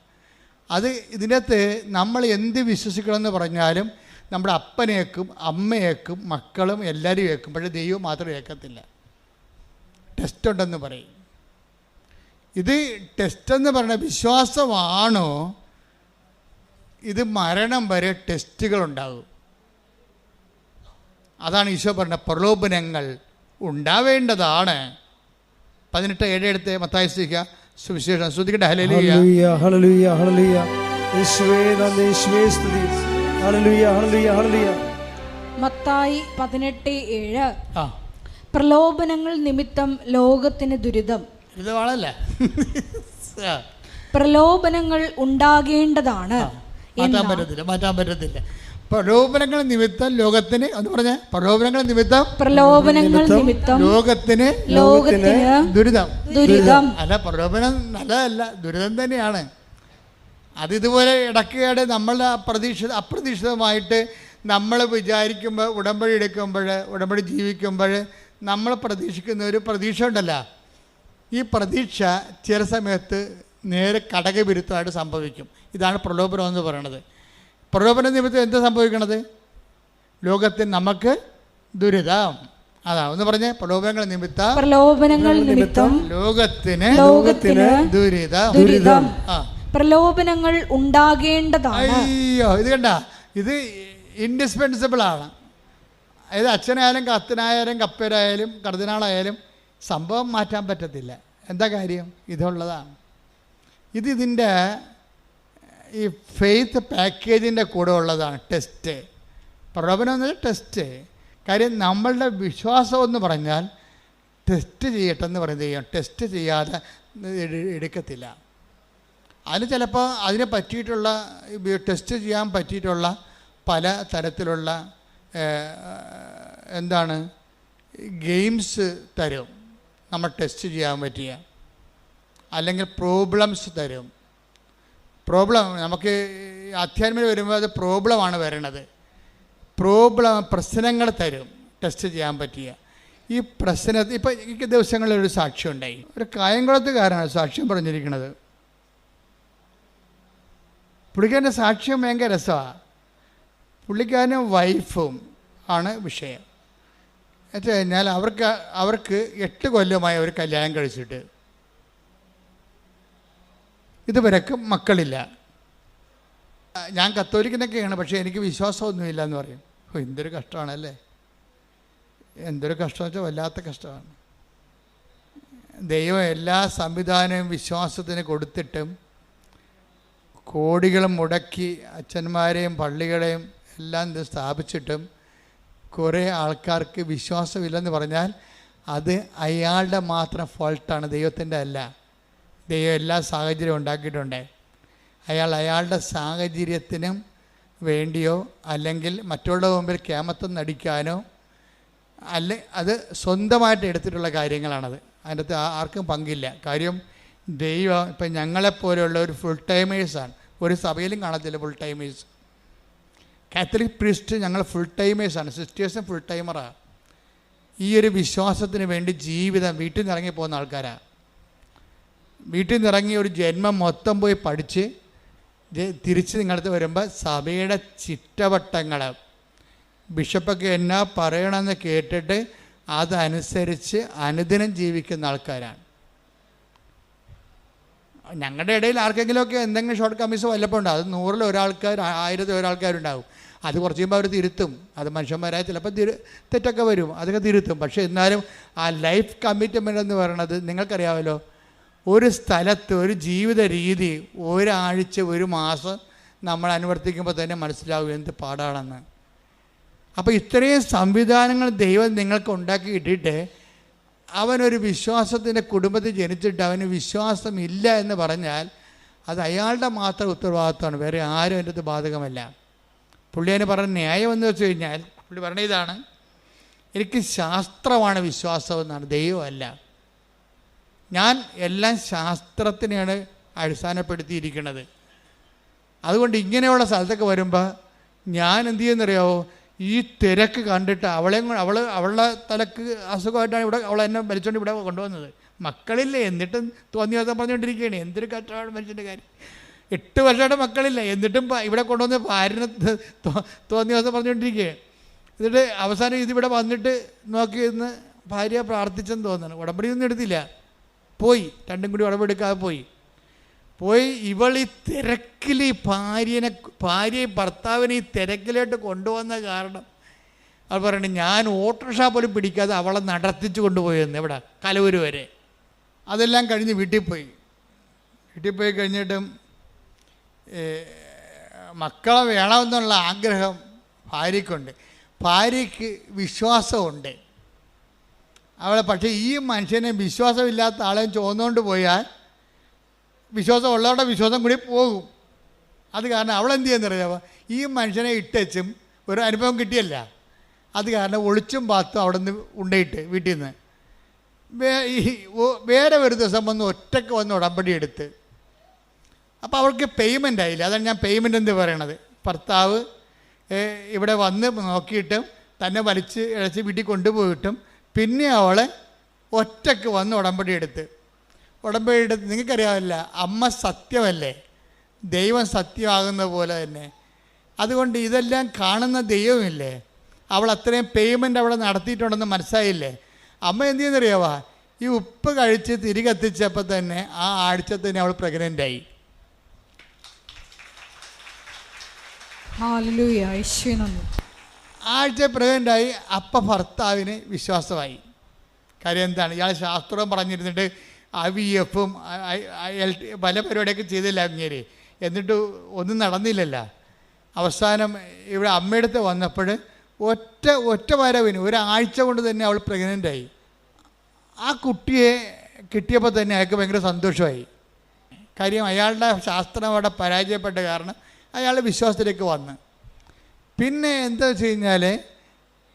അത് ഇതിനകത്ത് നമ്മൾ എന്ത് വിശ്വസിക്കണമെന്ന് പറഞ്ഞാലും നമ്മുടെ അപ്പനേക്കും അമ്മയേക്കും മക്കളും എല്ലാവരും ഏക്കും, പക്ഷേ ദൈവം മാത്രം ഏക്കത്തില്ല. ടെസ്റ്റ് ഉണ്ടെന്ന് പറയും. ഇത് ടെസ്റ്റെന്ന് പറയുന്ന വിശ്വാസമാണോ? ഇത് മരണം വരെ ടെസ്റ്റുകളുണ്ടാകും. അതാണ് ഈശോ പറഞ്ഞ പ്രലോഭനങ്ങൾ ഉണ്ടാവേണ്ടതാണ്. 18:7 എടുത്ത് മത്തായി സുവിശേഷം ശ്രദ്ധിക്കട്ടെ. ഹല്ലേലൂയ ഹല്ലേലൂയ ഹല്ലേലൂയ. യേശുവേ നന്ദി, യേശുവേ സ്തുതി. ഹല്ലേലൂയ ഹല്ലേലൂയ ഹല്ലേലൂയ. മത്തായി 18:7. പ്രലോഭനങ്ങൾ നിമിത്തം ലോകത്തിന് ദുരിതം. ഇതാണല്ലേ പ്രലോഭനങ്ങൾ ഉണ്ടാകേണ്ടതാണ്, മാറ്റാൻ പറ്റത്തില്ല. പ്രലോഭനങ്ങൾ നിമിത്തം ലോകത്തിന് എന്ന് പറഞ്ഞ പ്രലോഭനങ്ങൾ നിമിത്തം ലോകത്തിന് ദുരിതം. അല്ല, പ്രലോഭനം നല്ലതല്ല, ദുരിതം തന്നെയാണ്. അതിതുപോലെ ഇടയ്ക്കേടെ നമ്മൾ അപ്രതീക്ഷിതമായിട്ട് നമ്മൾ വിചാരിക്കുമ്പോൾ, ഉടമ്പടി എടുക്കുമ്പോൾ, ഉടമ്പടി ജീവിക്കുമ്പോൾ നമ്മൾ പ്രതീക്ഷിക്കുന്ന ഒരു പ്രതീക്ഷ ഉണ്ടല്ലോ, ഈ പ്രതീക്ഷ ചില സമയത്ത് നേരെ കടകവിരുദ്ധമായിട്ട് സംഭവിക്കും. ഇതാണ് പ്രലോഭനം എന്ന് പറയുന്നത്. പ്രലോഭന നിമിത്തം എന്താ സംഭവിക്കണത്? ലോകത്തിന് നമുക്ക് ദുരിതം. അതാ ഒന്ന് പറഞ്ഞേ, പ്രലോഭനങ്ങൾ നിമിത്തം ലോകത്തിന് ദുരിതം. പ്രലോഭനങ്ങൾ ഉണ്ടാകേണ്ടതാണ്. അയ്യോ, ഇത് കണ്ട, ഇത് ഇൻഡിസ്പെൻസിബിൾ ആണ്. അതായത് അച്ഛനായാലും കത്തനായാലും കപ്പേരായാലും കർദിനാളായാലും സംഭവം മാറ്റാൻ പറ്റത്തില്ല. എന്താ കാര്യം? ഇതുള്ളതാണ്. ഇതിൻ്റെ ഈ ഫെയ്ത്ത് പാക്കേജിൻ്റെ കൂടെ ഉള്ളതാണ് ടെസ്റ്റ്. പ്രലോഭനം എന്നത് ടെസ്റ്റ്. കാര്യം നമ്മളുടെ വിശ്വാസം എന്ന് പറഞ്ഞാൽ ടെസ്റ്റ് ചെയ്യട്ടെന്ന് പറയുന്നത് ടെസ്റ്റ് ചെയ്യാതെ എടുക്കത്തില്ല. അതിന് ചിലപ്പോൾ അതിനെ പറ്റിയിട്ടുള്ള ടെസ്റ്റ് ചെയ്യാൻ പറ്റിയിട്ടുള്ള പല തരത്തിലുള്ള ഗെയിംസ് തരും നമ്മൾ ടെസ്റ്റ് ചെയ്യാൻ പറ്റിയ, അല്ലെങ്കിൽ പ്രോബ്ലംസ് തരും. നമുക്ക് അധ്യാത്മിക വരുമ്പോൾ അത് പ്രോബ്ലമാണ് വരണത്. പ്രശ്നങ്ങൾ തരും ടെസ്റ്റ് ചെയ്യാൻ പറ്റിയ. ഈ പ്രശ്നത്തിൽ ഇപ്പം ഈ ദിവസങ്ങളിൽ ഒരു സാക്ഷ്യം ഉണ്ടായി. ഒരു കായംകുളത്തുകാരാണ് സാക്ഷ്യം പറഞ്ഞിരിക്കുന്നത്. പുള്ളിക്കാരൻ്റെ സാക്ഷ്യം ഭയങ്കര രസമാണ്. പുള്ളിക്കാരനും വൈഫും ആണ് വിഷയം. എന്ന് കഴിഞ്ഞാൽ അവർക്ക് 8 കൊല്ലമായി അവർ കല്യാണം കഴിച്ചിട്ട് ഇതുവരെക്കും മക്കളില്ല. ഞാൻ കത്തോലിക്കനൊക്കെയാണ്, പക്ഷേ എനിക്ക് വിശ്വാസമൊന്നുമില്ല എന്ന് പറയും. എന്തൊരു കഷ്ടമാണല്ലേ, എന്തൊരു കഷ്ടമെന്ന് വെച്ചാൽ വല്ലാത്ത കഷ്ടമാണ്. ദൈവം എല്ലാ സംവിധാനവും വിശ്വാസത്തിന് കൊടുത്തിട്ടും കോടികളും മുടക്കി അച്ഛന്മാരെയും പള്ളികളെയും എല്ലാം സ്ഥാപിച്ചിട്ടും കുറേ ആൾക്കാർക്ക് വിശ്വാസമില്ലെന്ന് പറഞ്ഞാൽ അത് അയാളുടെ മാത്രം ഫോൾട്ടാണ്, ദൈവത്തിൻ്റെ അല്ല. ദൈവം എല്ലാ സാഹചര്യവും ഉണ്ടാക്കിയിട്ടുണ്ട്. അയാളുടെ സാഹചര്യത്തിനും വേണ്ടിയോ അല്ലെങ്കിൽ മറ്റുള്ള മുമ്പിൽ കേമത്വം നടിക്കാനോ അത് സ്വന്തമായിട്ട് എടുത്തിട്ടുള്ള കാര്യങ്ങളാണത്. അതിൻ്റെ അകത്ത് ആർക്കും പങ്കില്ല. കാര്യം ദൈവം ഇപ്പം ഞങ്ങളെപ്പോലെയുള്ള ഒരു ഫുൾ ടൈമേഴ്സാണ്. ഒരു സഭയിലും കാണത്തില്ല ഫുൾ ടൈമേഴ്സ്. കാത്തലിക് പ്രീസ്റ്റ് ഞങ്ങൾ ഫുൾ ടൈമേഴ്സാണ്, സിസ്റ്റേഴ്സും ഫുൾ ടൈമറാണ്. ഈ ഒരു വിശ്വാസത്തിന് വേണ്ടി ജീവിതം വീട്ടിൽ നിന്ന് ഇറങ്ങി പോകുന്ന ആൾക്കാരാണ്. വീട്ടിൽ നിന്ന് ഇറങ്ങി ഒരു ജന്മം മൊത്തം പോയി പഠിച്ച് തിരിച്ച് നിങ്ങളടുത്ത് വരുമ്പോൾ സഭയുടെ ചിട്ടവട്ടങ്ങൾ ബിഷപ്പൊക്കെ എന്നാ പറയണമെന്ന് കേട്ടിട്ട് അതനുസരിച്ച് അനുദിനം ജീവിക്കുന്ന ആൾക്കാരാണ്. ഞങ്ങളുടെ ഇടയിൽ ആർക്കെങ്കിലുമൊക്കെ എന്തെങ്കിലും ഷോർട്ട് കമ്മീസ് വല്ലപ്പോൾ ഉണ്ടാകും. അത് 100-ൽ ഒരാൾക്കാർ 1000-ൽ ഒരാൾക്കാരുണ്ടാവും. അത് കുറച്ച് കഴിയുമ്പോൾ അവർ തിരുത്തും. അത് മനുഷ്യന്മാരായ ചിലപ്പോൾ തെറ്റൊക്കെ വരും, അതൊക്കെ തിരുത്തും. പക്ഷേ എന്നാലും ആ ലൈഫ് കമ്മിറ്റ്മെൻ്റ് എന്ന് പറയുന്നത് നിങ്ങൾക്കറിയാമല്ലോ, ഒരു സ്ഥലത്ത് ഒരു ജീവിത രീതി ഒരാഴ്ച 1 മാസം നമ്മൾ അനുവർത്തിക്കുമ്പോൾ തന്നെ മനസ്സിലാവും എന്ത് പാടാണെന്ന്. അപ്പോൾ ഇത്രയും സംവിധാനങ്ങൾ ദൈവം നിങ്ങൾക്ക് ഉണ്ടാക്കി ഇട്ടിട്ട് അവനൊരു വിശ്വാസത്തിൻ്റെ കുടുംബത്തിൽ ജനിച്ചിട്ട് അവന് വിശ്വാസമില്ല എന്ന് പറഞ്ഞാൽ അത് അയാളുടെ മാത്രം ഉത്തരവാദിത്വമാണ്, വേറെ ആരും എൻ്റെ അടുത്ത് ബാധകമല്ല. പുള്ളി അതിന് പറഞ്ഞ ന്യായം എന്ന് വെച്ച് കഴിഞ്ഞാൽ പുള്ളി പറഞ്ഞ ഇതാണ്: എനിക്ക് ശാസ്ത്രമാണ് വിശ്വാസം എന്നാണ്, ദൈവമല്ല. ഞാൻ എല്ലാം ശാസ്ത്രത്തിനെയാണ് അടിസ്ഥാനപ്പെടുത്തിയിരിക്കുന്നത്. അതുകൊണ്ട് ഇങ്ങനെയുള്ള സ്ഥലത്തൊക്കെ വരുമ്പോൾ ഞാൻ എന്ത് ചെയ്യുന്നറിയാവോ, ഈ തിരക്ക് കണ്ടിട്ട് അവളുടെ തലക്ക് അസുഖമായിട്ടാണ് ഇവിടെ അവളെന്നെ വലിച്ചുകൊണ്ട് ഇവിടെ കൊണ്ടുവന്നത്. മക്കളില്ല, എന്നിട്ടും തോന്നിയ ദിവസം പറഞ്ഞുകൊണ്ടിരിക്കുകയാണ്. എന്തൊരു കഷ്ടമാണ് മനുഷ്യൻ്റെ കാര്യം. 8 വർഷമായിട്ട് മക്കളില്ല, എന്നിട്ടും ഇവിടെ കൊണ്ടുവന്ന് ഭാര്യനെ തോന്നിയ ദിവസം പറഞ്ഞുകൊണ്ടിരിക്കുകയാണ്. എന്നിട്ട് അവസാനം ഇതിവിടെ വന്നിട്ട് നോക്കിയിരുന്ന് ഭാര്യ പ്രാർത്ഥിച്ചെന്ന് തോന്നുന്നു. ഉടമ്പടിയൊന്നും എടുത്തില്ല, പോയി. രണ്ടും കൂടി ഉടമ്പെടുക്കാതെ പോയി ഇവൾ ഈ തിരക്കിൽ ഈ ഭാര്യയും ഭർത്താവിനെ ഈ തിരക്കിലോട്ട് കൊണ്ടുവന്ന കാരണം അത് പറയണേ, ഞാൻ ഓട്ടോറിക്ഷ പോലും പിടിക്കാതെ അവളെ നടത്തിച്ച് കൊണ്ടുപോയെന്ന് ഇവിടെ കലവൂർ വരെ. അതെല്ലാം കഴിഞ്ഞ് വീട്ടിൽ പോയി കഴിഞ്ഞിട്ടും മക്കളെ വേണമെന്നുള്ള ആഗ്രഹം ഭാര്യയ്ക്കുണ്ട്. ഭാര്യയ്ക്ക് വിശ്വാസമുണ്ട് അവളെ. പക്ഷേ ഈ മനുഷ്യനെ വിശ്വാസമില്ലാത്ത ആളെയും ചോന്നുകൊണ്ട് പോയാൽ വിശ്വാസം ഉള്ളവരുടെ വിശ്വാസം കൂടി പോകും. അത് കാരണം അവളെന്ത് ചെയ്യുന്നറിയാമോ, ഈ മനുഷ്യനെ ഇട്ടും ഒരു അനുഭവം കിട്ടിയല്ല, അത് കാരണം ഒളിച്ചും പാത്തും അവിടെ നിന്ന് ഉണ്ടയിട്ട് വീട്ടിൽ നിന്ന് വേറെ ഒരു ദിവസം ഒറ്റയ്ക്ക് വന്ന് ഉടമ്പടി എടുത്ത്. അപ്പോൾ അവൾക്ക് പേയ്മെൻ്റ് ആയില്ല. അതാണ് ഞാൻ പേയ്മെൻ്റ് എന്ന് പറയണത്. ഭർത്താവ് ഇവിടെ വന്ന് നോക്കിയിട്ടും തന്നെ വലിച്ച് ഇഴച്ച് വീട്ടിൽ കൊണ്ടുപോയിട്ടും പിന്നെ അവളെ ഒറ്റയ്ക്ക് വന്ന് ഉടമ്പടി എടുത്ത് നിങ്ങൾക്കറിയാമല്ല, അമ്മ സത്യമല്ലേ, ദൈവം സത്യമാകുന്ന പോലെ തന്നെ. അതുകൊണ്ട് ഇതെല്ലാം കാണുന്ന ദൈവമില്ലേ, അവൾ അത്രയും പേയ്മെൻ്റ് അവിടെ നടത്തിയിട്ടുണ്ടെന്ന് മനസ്സിലായില്ലേ. അമ്മ എന്ത് ചെയ്യുന്നറിയാവാ, ഈ ഉപ്പ് കഴിച്ച് തിരികെ എത്തിച്ചപ്പോൾ തന്നെ ആ ആഴ്ച തന്നെ അവൾ പ്രഗ്നൻ്റായി. ആഴ്ച പ്രഗ്നൻ്റായി. അപ്പം ഭർത്താവിന് വിശ്വാസമായി. കാര്യം എന്താണ്, ഇയാൾ ശാസ്ത്രം പറഞ്ഞിരുന്നിട്ട് IVF-ഉം പല പരിപാടിയൊക്കെ ചെയ്തില്ല അങ്ങേര്, എന്നിട്ട് ഒന്നും നടന്നില്ലല്ലോ. അവസാനം ഇവിടെ അമ്മയടുത്ത് വന്നപ്പോൾ ഒറ്റ വരവിന് 1 ആഴ്ച കൊണ്ട് തന്നെ അവൾ പ്രഗ്നൻ്റായി. ആ കുട്ടിയെ കിട്ടിയപ്പോൾ തന്നെ അയാൾക്ക് ഭയങ്കര സന്തോഷമായി. കാര്യം അയാളുടെ ശാസ്ത്രം അവിടെ പരാജയപ്പെട്ട കാരണം അയാൾ വിശ്വാസത്തിലേക്ക് വന്ന്. പിന്നെ എന്താ വെച്ച് കഴിഞ്ഞാൽ,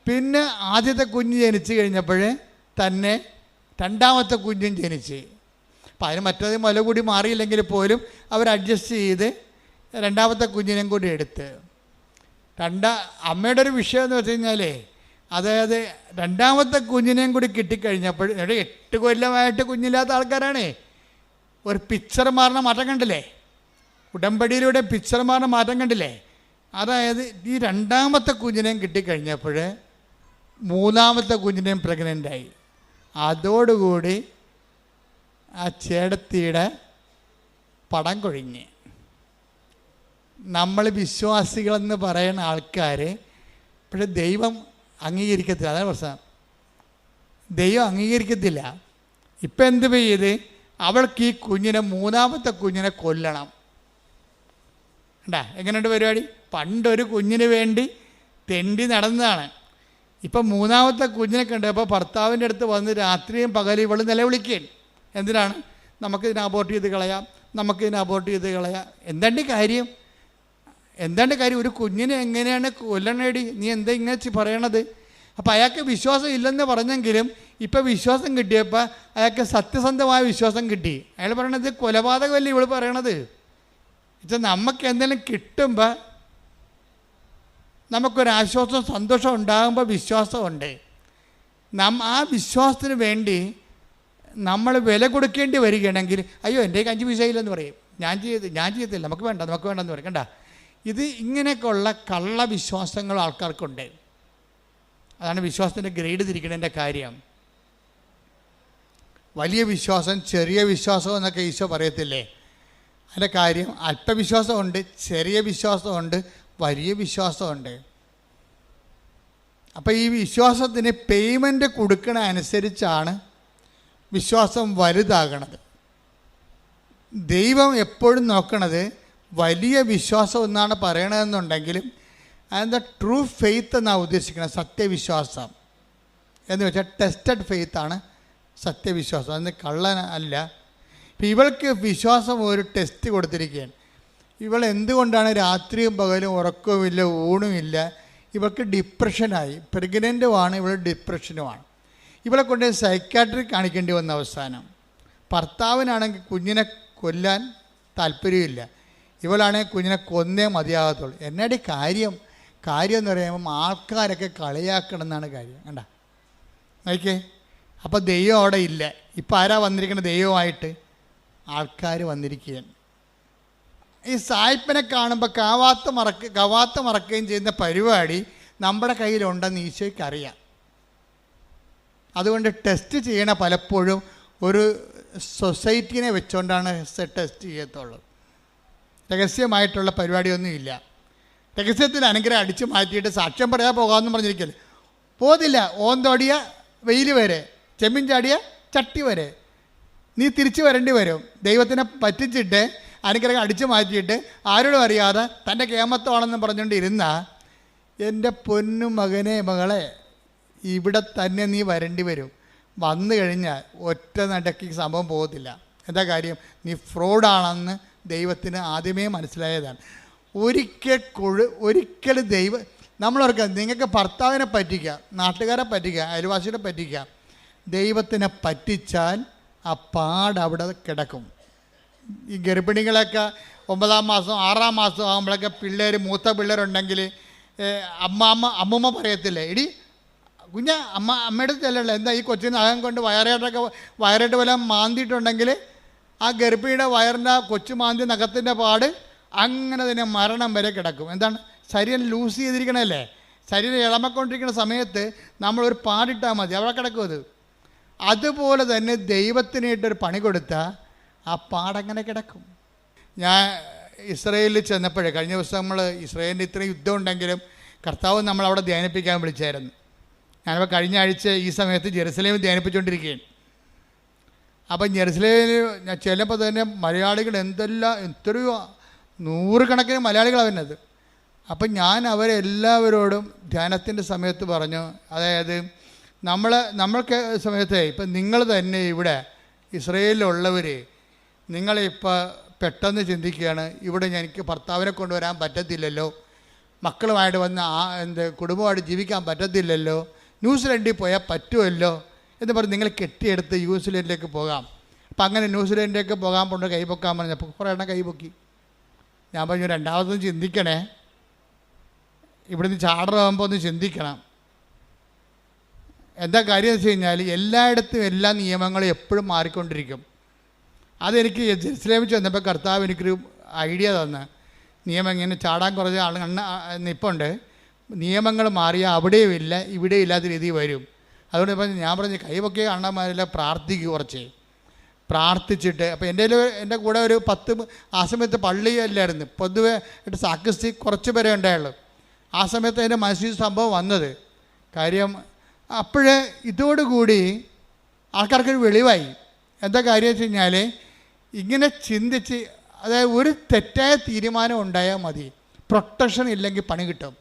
പിന്നെ ആദ്യത്തെ കുഞ്ഞ് ജനിച്ച് കഴിഞ്ഞപ്പോൾ തന്നെ 2ാമത്തെ കുഞ്ഞും ജനിച്ച്. അപ്പം അതിന് മറ്റേത് മുല കൂടി മാറിയില്ലെങ്കിൽ പോലും അവർ അഡ്ജസ്റ്റ് ചെയ്ത് 2ാമത്തെ കുഞ്ഞിനെയും കൂടി എടുത്ത്. അമ്മയുടെ ഒരു വിഷയം എന്ന് വെച്ച് കഴിഞ്ഞാൽ, അതായത് 2ാമത്തെ കുഞ്ഞിനെയും കൂടി കിട്ടിക്കഴിഞ്ഞപ്പോൾ 8 കൊല്ലമായിട്ട് കുഞ്ഞില്ലാത്ത ആൾക്കാരാണേ. ഒരു പിക്ചർ മാറുന്ന മാറ്റം കണ്ടില്ലേ, ഉടമ്പടിയിലൂടെ പിക്ചർ മാറുന്ന മാറ്റം കണ്ടില്ലേ. അതായത് ഈ 2ാമത്തെ കുഞ്ഞിനെയും കിട്ടിക്കഴിഞ്ഞപ്പോൾ 3ാമത്തെ കുഞ്ഞിനെയും പ്രഗ്നൻ്റായി. അതോടുകൂടി ആ ചേടത്തിയുടെ പടം കൊഴിഞ്ഞ്. നമ്മൾ വിശ്വാസികളെന്ന് പറയുന്ന ആൾക്കാർ പക്ഷെ ദൈവം അംഗീകരിക്കത്തില്ല. അതാണ് പ്രശ്നം, ദൈവം അംഗീകരിക്കത്തില്ല. ഇപ്പം എന്ത് ചെയ്ത് അവൾക്ക് ഈ കുഞ്ഞിനെ 3ാമത്തെ കുഞ്ഞിനെ കൊല്ലണം. എങ്ങനെയുണ്ട് പരിപാടി? പണ്ടൊരു കുഞ്ഞിന് വേണ്ടി തെണ്ടി നടന്നതാണ്. ഇപ്പം 3ാമത്തെ കുഞ്ഞിനെ കണ്ടപ്പോൾ ഭർത്താവിൻ്റെ അടുത്ത് വന്ന് രാത്രിയും പകലും ഇവൾ നിലവിളിക്കുകയാണ്. എന്തിനാണ്? നമുക്കിതിനെ അബോർട്ട് ചെയ്ത് കളയാം, നമുക്കിതിനെ അബോർട്ട് ചെയ്ത് കളയാം. എന്താണ്ട് കാര്യം? ഒരു കുഞ്ഞിനെ എങ്ങനെയാണ് കൊല്ലണേടി? നീ എന്താ ഇങ്ങനെ പറയണത്? അപ്പോൾ അയാൾക്ക് വിശ്വാസം ഇല്ലെന്ന് പറഞ്ഞെങ്കിലും ഇപ്പം വിശ്വാസം കിട്ടിയപ്പോൾ അയാൾക്ക് സത്യസന്ധമായ വിശ്വാസം കിട്ടി. അയാൾ പറയണത് കൊലപാതകമല്ലേ ഇവൾ പറയണത്. വെച്ചാൽ നമുക്ക് എന്തെങ്കിലും കിട്ടുമ്പോൾ നമുക്കൊരാശ്വാസം സന്തോഷം ഉണ്ടാകുമ്പോൾ വിശ്വാസമുണ്ട്. ആ വിശ്വാസത്തിന് വേണ്ടി നമ്മൾ വില കൊടുക്കേണ്ടി വരികയാണെങ്കിൽ അയ്യോ എൻ്റെ 5 പൈസ ഇല്ലെന്ന് പറയും, ഞാൻ ചെയ്യത്തില്ല, നമുക്ക് വേണ്ടെന്ന് പറയും. കണ്ട, ഇത് ഇങ്ങനെയൊക്കെയുള്ള കള്ള വിശ്വാസങ്ങൾ ആൾക്കാർക്കുണ്ട്. അതാണ് വിശ്വാസത്തിൻ്റെ ഗ്രേഡ് തിരിക്കണതിൻ്റെ കാര്യം. വലിയ വിശ്വാസം, ചെറിയ വിശ്വാസം എന്നൊക്കെ ഈശോ പറയത്തില്ലേ? അതിൻ്റെ കാര്യം അല്പവിശ്വാസമുണ്ട്, ചെറിയ വിശ്വാസമുണ്ട്, വലിയ വിശ്വാസമുണ്ട്. അപ്പോൾ ഈ വിശ്വാസത്തിന് പേയ്മെൻറ്റ് കൊടുക്കണ അനുസരിച്ചാണ് വിശ്വാസം വലുതാകണത്. ദൈവം എപ്പോഴും നോക്കണത് വലിയ വിശ്വാസം എന്നാണ് പറയണതെന്നുണ്ടെങ്കിലും അതെന്താ ട്രൂ ഫെയ്ത്ത് എന്നാണ് ഉദ്ദേശിക്കുന്നത്. സത്യവിശ്വാസം എന്ന് വെച്ചാൽ ടെസ്റ്റഡ് ഫെയ്ത്താണ് സത്യവിശ്വാസം. അതിന് കള്ളൻ അല്ല. ഇപ്പം ഇവൾക്ക് വിശ്വാസം ഒരു ടെസ്റ്റ് കൊടുത്തിരിക്കുകയാണ്. ഇവൾ എന്തുകൊണ്ടാണ് രാത്രിയും പകലും ഉറക്കവുമില്ല, ഊണുമില്ല? ഇവൾക്ക് ഡിപ്രഷനായി. പ്രഗ്നൻ്റുമാണ്, ഇവൾ ഡിപ്രഷനുമാണ്. ഇവളെ കൊണ്ട് സൈക്കാട്രി കാണിക്കേണ്ടി വന്ന അവസാനം. ഭർത്താവിനാണെങ്കിൽ കുഞ്ഞിനെ കൊല്ലാൻ താല്പര്യമില്ല, ഇവളാണെങ്കിൽ കുഞ്ഞിനെ കൊന്നേ മതിയാകത്തുള്ളൂ. എന്നാടി കാര്യം എന്ന് പറയുമ്പം ആൾക്കാരൊക്കെ കളിയാക്കണം എന്നാണ് കാര്യം. കണ്ട നോക്കിയേ. അപ്പോൾ ദൈവം അവിടെ ഇല്ല. ഇപ്പം ആരാ വന്നിരിക്കുന്നത്? ദൈവമായിട്ട് ആൾക്കാർ വന്നിരിക്കുകയാണ്. ഈ സായിപ്പിനെ കാണുമ്പോൾ കവാത്ത മറക്കുകയും ചെയ്യുന്ന പരിപാടി നമ്മുടെ കയ്യിലുണ്ടെന്ന് ഈശോയ്ക്ക് അറിയാം. അതുകൊണ്ട് ടെസ്റ്റ് ചെയ്യണ പലപ്പോഴും ഒരു സൊസൈറ്റിനെ വെച്ചുകൊണ്ടാണ് ടെസ്റ്റ് ചെയ്യത്തുള്ളൂ. രഹസ്യമായിട്ടുള്ള പരിപാടിയൊന്നുമില്ല. രഹസ്യത്തിൽ അനുഗ്രഹം അടിച്ചു മാറ്റിയിട്ട് സാക്ഷ്യം പറയാൻ പോകാമെന്ന് പറഞ്ഞിരിക്കല്ലേ? പോതില്ല. ഓന്തോടിയ വെയിൽ വരെ, ചെമ്മീൻ ചാടിയ ചട്ടി വരെ നീ തിരിച്ചു വരേണ്ടി വരും. ദൈവത്തിനെ പറ്റിച്ചിട്ട് അനുഗ്രഹം അടിച്ചു മാറ്റിയിട്ട് ആരോടും അറിയാതെ തൻ്റെ കേമത്തമാണെന്ന് പറഞ്ഞുകൊണ്ട് ഇരുന്ന എൻ്റെ പൊന്നു മകനെ മകളെ, ഇവിടെ തന്നെ നീ വരേണ്ടി വരും. വന്നു കഴിഞ്ഞാൽ ഒറ്റ നടക്കി സംഭവം പോകത്തില്ല. എന്താ കാര്യം? നീ ഫ്രോഡാണെന്ന് ദൈവത്തിന് ആദ്യമേ മനസ്സിലായതാണ്. ഒരിക്കലും നമ്മളോർക്കുക, നിങ്ങൾക്ക് ഭർത്താവിനെ പറ്റിക്കുക, നാട്ടുകാരെ പറ്റിക്കുക, അയൽവാസികളെ പറ്റിക്കുക, ദൈവത്തിനെ പറ്റിച്ചാൽ ആ അവിടെ കിടക്കും. ഈ ഗർഭിണികളൊക്കെ 9-ാം മാസം 6-ാം മാസം ആകുമ്പോഴൊക്കെ മൂത്ത പിള്ളേരുണ്ടെങ്കിൽ അമ്മൂമ്മ പറയത്തില്ലേ, എടി കുഞ്ഞ അമ്മയുടെ ചെല്ലല്ലോ, എന്താ ഈ കൊച്ചിന് അകം കൊണ്ട് വയറായിട്ട് വല്ല മാന്തിയിട്ടുണ്ടെങ്കിൽ ആ ഗർഭിണിയുടെ വയറിൻ്റെ കൊച്ചു മാന്തി നഖത്തിൻ്റെ പാട് അങ്ങനെ തന്നെ മരണം വരെ കിടക്കും. എന്താണ്? ശരീരം ലൂസ് ചെയ്തിരിക്കണല്ലേ? ശരീരം ഇളമക്കൊണ്ടിരിക്കുന്ന സമയത്ത് നമ്മളൊരു പാടിട്ടാൽ മതി, അവിടെ കിടക്കും അത്. അതുപോലെ തന്നെ ദൈവത്തിനായിട്ടൊരു പണി കൊടുത്താൽ ആ പാടങ്ങനെ കിടക്കും. ഞാൻ ഇസ്രയേലിൽ ചെന്നപ്പോഴേ, കഴിഞ്ഞ ദിവസം നമ്മൾ ഇസ്രയേലിൻ്റെ ഇത്രയും യുദ്ധം ഉണ്ടെങ്കിലും കർത്താവ് നമ്മളവിടെ ധ്യാനിപ്പിക്കാൻ വിളിച്ചായിരുന്നു. ഞാനിപ്പോൾ കഴിഞ്ഞ ആഴ്ച ഈ സമയത്ത് ജെറുസലേമിൽ ധ്യാനിപ്പിച്ചുകൊണ്ടിരിക്കുകയാണ്. അപ്പം ജെറുസലേമിൽ ഞാൻ ചെല്ലുമ്പോൾ തന്നെ മലയാളികൾ എത്രയോ 100 കണക്കിന് മലയാളികളാണ് വരുന്നത്. അപ്പം ഞാൻ അവരെല്ലാവരോടും ധ്യാനത്തിൻ്റെ സമയത്ത് പറഞ്ഞു, അതായത് നമ്മൾക്ക് സമയത്ത് ഇപ്പം നിങ്ങൾ തന്നെ ഇവിടെ ഇസ്രയേലിലുള്ളവർ നിങ്ങളിപ്പോൾ പെട്ടെന്ന് ചിന്തിക്കുകയാണ്, ഇവിടെ എനിക്ക് ഭർത്താവിനെ കൊണ്ടുവരാൻ പറ്റത്തില്ലല്ലോ, മക്കളുമായിട്ട് വന്ന് കുടുംബമായിട്ട് ജീവിക്കാൻ പറ്റത്തില്ലല്ലോ, ന്യൂസിലൻഡിൽ പോയാൽ പറ്റുമല്ലോ എന്ന് പറഞ്ഞ് നിങ്ങൾ കെട്ടിയെടുത്ത് ന്യൂസിലൻഡിലേക്ക് പോകാം. അപ്പം അങ്ങനെ ന്യൂസിലൻഡിലേക്ക് പോകാൻ കൊണ്ട് കൈപൊക്കാൻ പറഞ്ഞപ്പോൾ കുറേ എണ്ണം കൈപൊക്കി. ഞാൻ പറഞ്ഞു, രണ്ടാമതൊന്നും ചിന്തിക്കണേ, ഇവിടുന്ന് ചാടറാകുമ്പോൾ ഒന്ന് ചിന്തിക്കണം. എന്താ കാര്യം എന്ന് വെച്ച് കഴിഞ്ഞാൽ എല്ലായിടത്തും എല്ലാ നിയമങ്ങളും എപ്പോഴും മാറിക്കൊണ്ടിരിക്കും. അതെനിക്ക് ജെറുസലേമിൽ ചെന്നപ്പോൾ കർത്താവ് എനിക്കൊരു ഐഡിയ തന്ന്, നിയമം ഇങ്ങനെ ചാടാൻ കുറച്ച് നിപ്പുണ്ട്, നിയമങ്ങൾ മാറിയാൽ അവിടെയും ഇല്ല ഇവിടെയും ഇല്ലാത്ത രീതിയിൽ വരും. അതുകൊണ്ട് ഇപ്പം ഞാൻ പറഞ്ഞു, കൈവൊക്കെ അണ്ണന്മാരെല്ലാം പ്രാർത്ഥിക്കുക, കുറച്ച് പ്രാർത്ഥിച്ചിട്ട്. അപ്പോൾ എൻ്റെ കൂടെ ഒരു 10 ആ സമയത്ത് പള്ളിയല്ലായിരുന്നു, പൊതുവെ സാക്രിസ്റ്റി കുറച്ച് പേരെ ഉണ്ടായുള്ളൂ. ആ സമയത്ത് എൻ്റെ മനസ്സിൽ സംഭവം വന്നത് കാര്യം. അപ്പോഴേ ഇതോടുകൂടി ആൾക്കാർക്കൊരു വെളിവായി. എന്താ കാര്യം വെച്ച് കഴിഞ്ഞാൽ ഇങ്ങനെ ചിന്തിച്ച്, അതായത് ഒരു തെറ്റായ തീരുമാനം ഉണ്ടായാൽ മതി, പ്രൊട്ടക്ഷൻ ഇല്ലെങ്കിൽ പണി കിട്ടും.